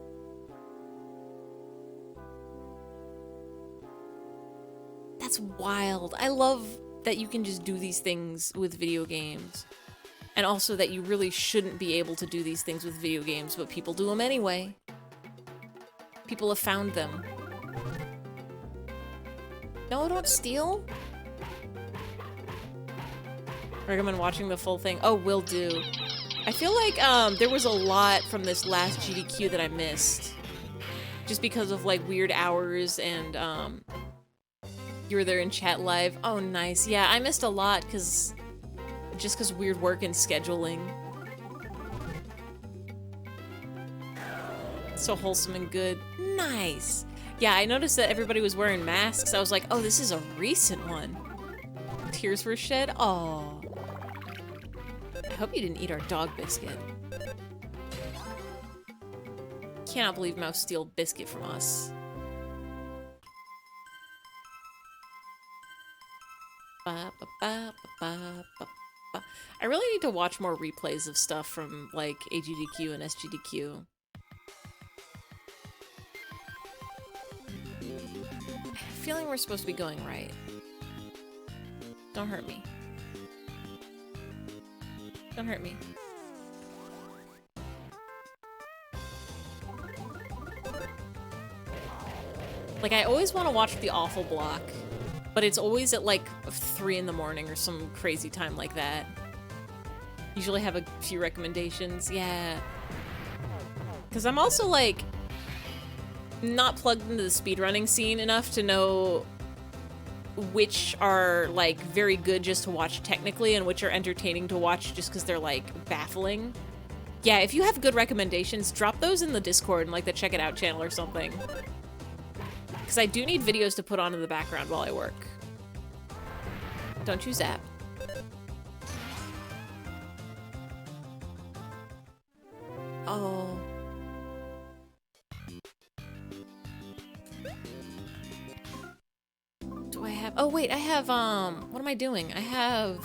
That's wild. I love that you can just do these things with video games. And also that you really shouldn't be able to do these things with video games, but people do them anyway. People have found them. No, don't steal. Recommend watching the full thing. Oh, will do. I feel like there was a lot from this last GDQ that I missed. Just because of like weird hours and you were there in chat live. Oh, nice. Yeah, I missed a lot because weird work and scheduling. So wholesome and good. Nice. Yeah, I noticed that everybody was wearing masks. I was like, oh, this is a recent one. Tears were shed. Oh. I hope you didn't eat our dog biscuit. Cannot believe Mouse steal biscuit from us. Ba, ba, ba, ba, ba, ba. I really need to watch more replays of stuff from like AGDQ and SGDQ. Feeling we're supposed to be going right. Don't hurt me. Don't hurt me. Like, I always want to watch The Awful Block, but it's always at like 3 in the morning or some crazy time like that. Usually have a few recommendations. Yeah. Because I'm also like not plugged into the speedrunning scene enough to know which are like very good just to watch technically and which are entertaining to watch just because they're like baffling. Yeah, if you have good recommendations, drop those in the Discord and like the Check It Out channel or something. Because I do need videos to put on in the background while I work. Don't you zap. Oh. Do I have... Oh, wait, I have, what am I doing? I have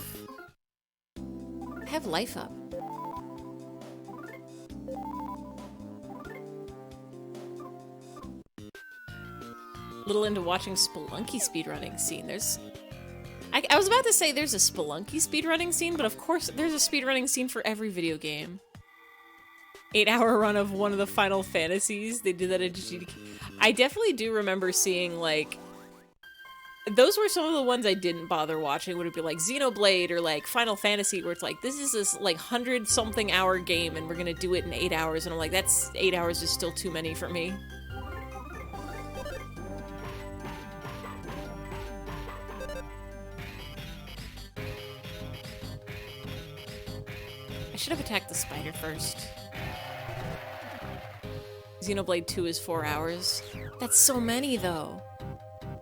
life up. Little into watching Spelunky speedrunning scene. There's... I was about to say there's a Spelunky speedrunning scene, but of course there's a speedrunning scene for every video game. 8-hour run of one of the Final Fantasies. They did that at GDQ. I definitely do remember seeing, like... Those were some of the ones I didn't bother watching. Would it be like Xenoblade or like Final Fantasy, where it's like, this is this like 100-something hour game and we're gonna do it in 8 hours. And I'm like, that's 8 hours is still too many for me. I should have attacked the spider first. Xenoblade 2 is 4 hours. That's so many, though.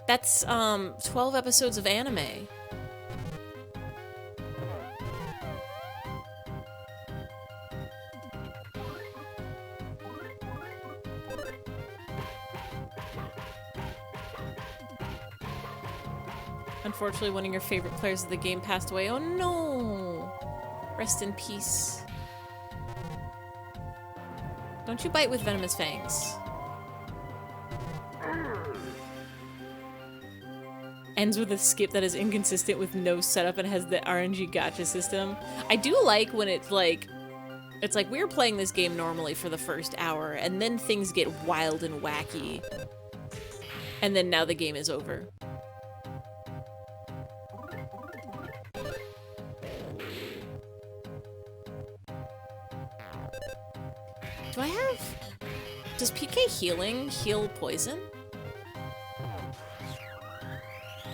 That's, 12 episodes of anime. Unfortunately, one of your favorite players of the game passed away. Oh no! Rest in peace. Don't you bite with venomous fangs. Ends with a skip that is inconsistent with no setup and has the RNG gacha system. I do like when it's like we were playing this game normally for the first hour and then things get wild and wacky. And then now the game is over. Do I have... Does PK healing heal poison?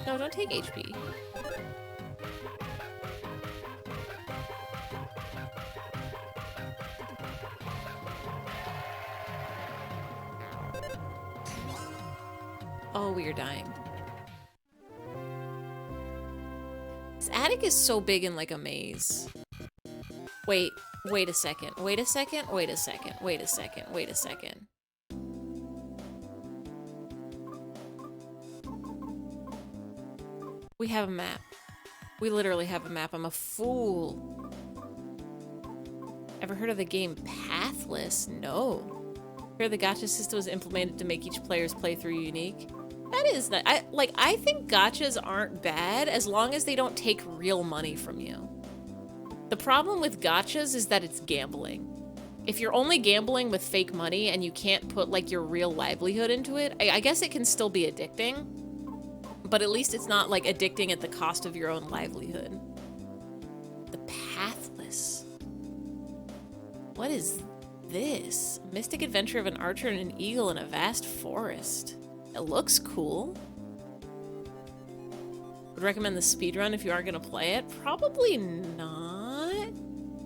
No, don't take HP. Oh, we are dying. This attic is so big and like a maze. Wait a second. Wait a second. Wait a second. Wait a second. Wait a second. We have a map. We literally have a map. I'm a fool. Ever heard of the game Pathless? No. Here, the gacha system was implemented to make each player's playthrough unique. That is not. I think gachas aren't bad as long as they don't take real money from you. The problem with gachas is that it's gambling. If you're only gambling with fake money and you can't put like your real livelihood into it, I guess it can still be addicting. But at least it's not like addicting at the cost of your own livelihood. The Pathless. What is this? Mystic adventure of an archer and an eagle in a vast forest. It looks cool. Would recommend the speedrun if you aren't gonna play it? Probably not.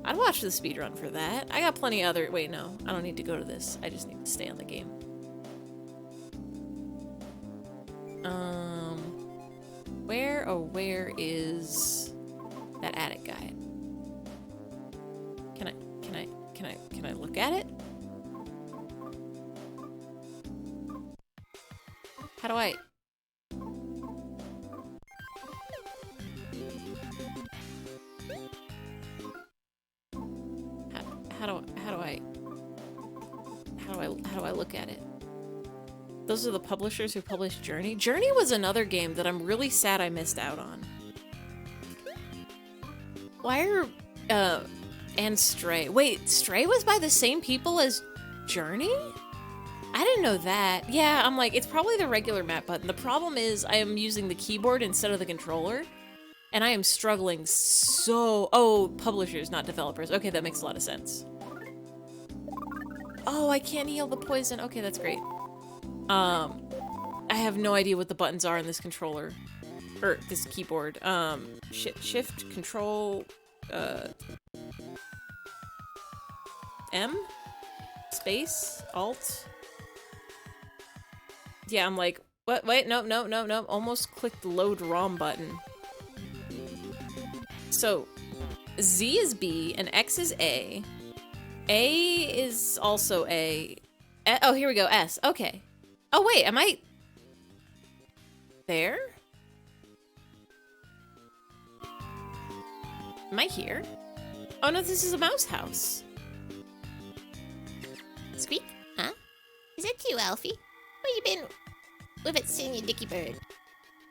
I'd watch the speedrun for that. I got plenty other- wait, no. I don't need to go to this. I just need to stay on the game. Where is that attic guide? Can I look at it? How do I? How do I look at it? Those are the publishers who published Journey. Journey was another game that I'm really sad I missed out on. Why are and Stray? Wait, Stray was by the same people as Journey? I didn't know that. Yeah, I'm like, it's probably the regular map button. The problem is I am using the keyboard instead of the controller, and I am struggling so... Oh, publishers, not developers. Okay, that makes a lot of sense. Oh, I can't heal the poison. Okay, that's great. I have no idea what the buttons are in this controller. Or this keyboard. Shift, control, M? Space? Alt? Yeah, I'm like, what? Wait, no. Almost clicked the load ROM button. So, Z is B and X is A. A is also A. Oh, here we go, S. Okay. Oh, wait, am I... there? Am I here? Oh, no, this is a mouse house. Squeak? Huh? Is that you, Alfie? Where you been? With it, seeing you, Dicky Bird.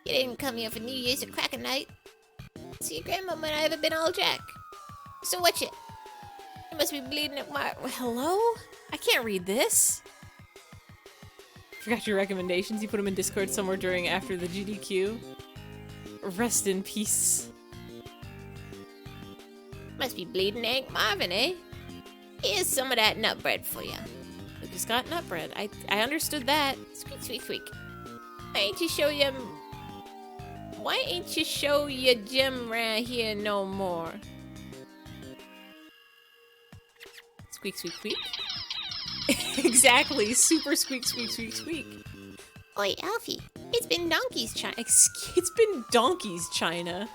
You didn't come here for New Year's or crack a night. See your grandma might I ever been all jack. So what's it? You must be bleeding at my... Hello? I can't read this. Forgot your recommendations. You put them in Discord somewhere during after the GDQ. Rest in peace. Must be bleeding Hank Marvin, eh? Here's some of that nut bread for you. Lucas got nut bread. I understood that. Squeak, squeak, squeak. Why ain't you show your... Why ain't you show your gem right here no more? Squeak, squeak, squeak. Exactly. Super squeak, squeak, squeak, squeak. Oi, Alfie. It's been donkey's China. It's been donkey's China.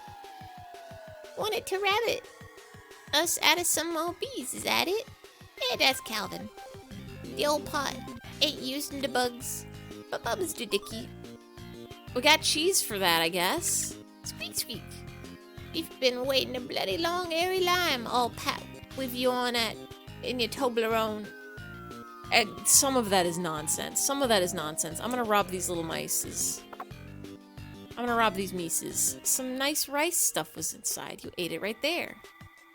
Wanted to rabbit. Us out of some more bees, is that it? Yeah, that's Calvin. The old pot. Ain't using the bugs. But Bubba's the dicky. We got cheese for that, I guess. Squeak, squeak. We've been waiting a bloody long airy lime all packed with you on that in your Toblerone. And some of that is nonsense. Some of that is nonsense. I'm gonna rob these little mices. I'm gonna rob these mices. Some nice rice stuff was inside. You ate it right there.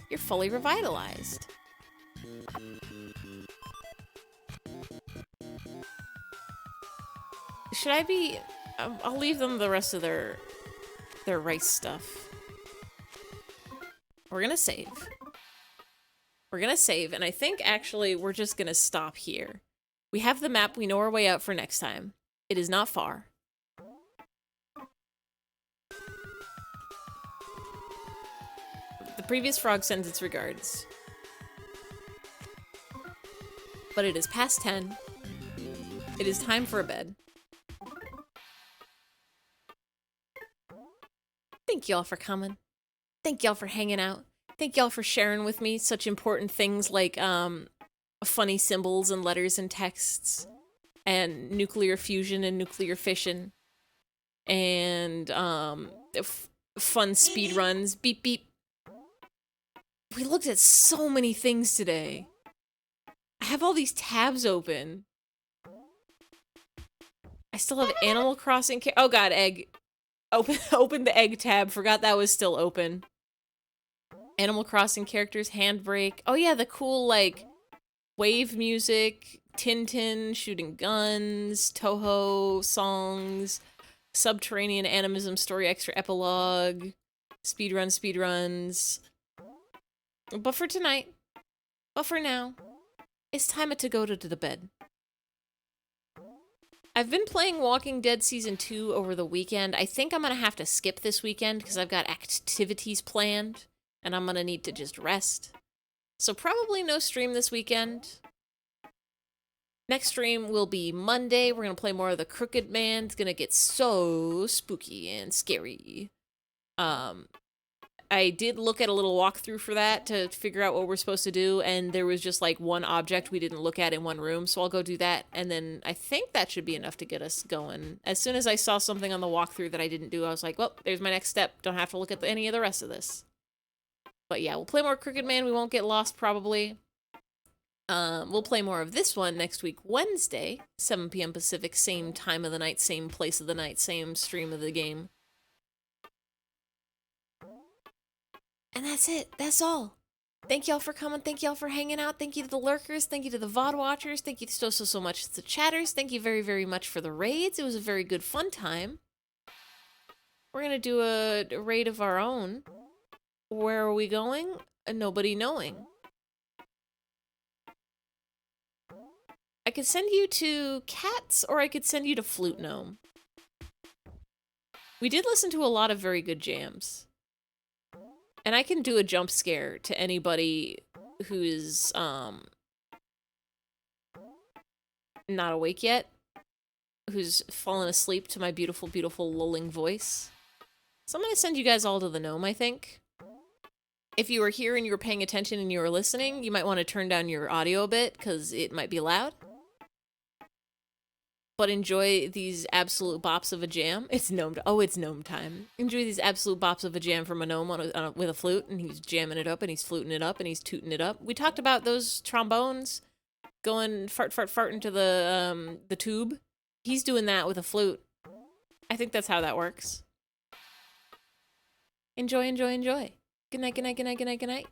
You're fully revitalized. Should I be... I'll leave them the rest of their rice stuff. We're gonna save. We're gonna save, and I think actually we're just gonna stop here. We have the map, we know our way out for next time. It is not far. The previous frog sends its regards. But it is past 10. It is time for a bed. Thank y'all for coming. Thank y'all for hanging out. Thank y'all for sharing with me such important things like funny symbols and letters and texts and nuclear fusion and nuclear fission and fun speed runs. Beep beep. We looked at so many things today. I have all these tabs open. I still have Animal Crossing. Oh god, egg. Open the egg tab. Forgot that was still open. Animal Crossing characters, Handbrake. Oh yeah, the cool like wave music, Tintin shooting guns, Toho songs, Subterranean Animism story extra epilogue, speedruns. But for tonight, but for now, it's time to go to the bed. I've been playing Walking Dead Season 2 over the weekend. I think I'm gonna have to skip this weekend because I've got activities planned and I'm gonna need to just rest. So probably no stream this weekend. Next stream will be Monday. We're gonna play more of the Crooked Man. It's gonna get so spooky and scary. I did look at a little walkthrough for that to figure out what we're supposed to do, and there was just like one object we didn't look at in one room, so I'll go do that, and then I think that should be enough to get us going. As soon as I saw something on the walkthrough that I didn't do, I was like, well, there's my next step. Don't have to look at any of the rest of this. But yeah, we'll play more Crooked Man. We won't get lost, probably. We'll play more of this one next week, Wednesday, 7 p.m. Pacific, same time of the night, same place of the night, same stream of the game. And that's it. That's all. Thank y'all for coming. Thank y'all for hanging out. Thank you to the lurkers. Thank you to the VOD watchers. Thank you so much to the chatters. Thank you very, very much for the raids. It was a very good fun time. We're going to do a raid of our own. Where are we going? Nobody knowing. I could send you to Cats, or I could send you to Flute Gnome. We did listen to a lot of very good jams. And I can do a jump scare to anybody who is, not awake yet. Who's fallen asleep to my beautiful, beautiful lulling voice. So I'm gonna send you guys all to the gnome, I think. If you were here and you were paying attention and you were listening, you might want to turn down your audio a bit, because it might be loud. But enjoy these absolute bops of a jam. It's gnome. Oh, it's gnome time. Enjoy these absolute bops of a jam from a gnome with a flute, and he's jamming it up, and he's fluting it up, and he's tooting it up. We talked about those trombones going fart fart fart into the tube. He's doing that with a flute. I think that's how that works. Enjoy, enjoy, enjoy. Good night, good night, good night, good night, good night.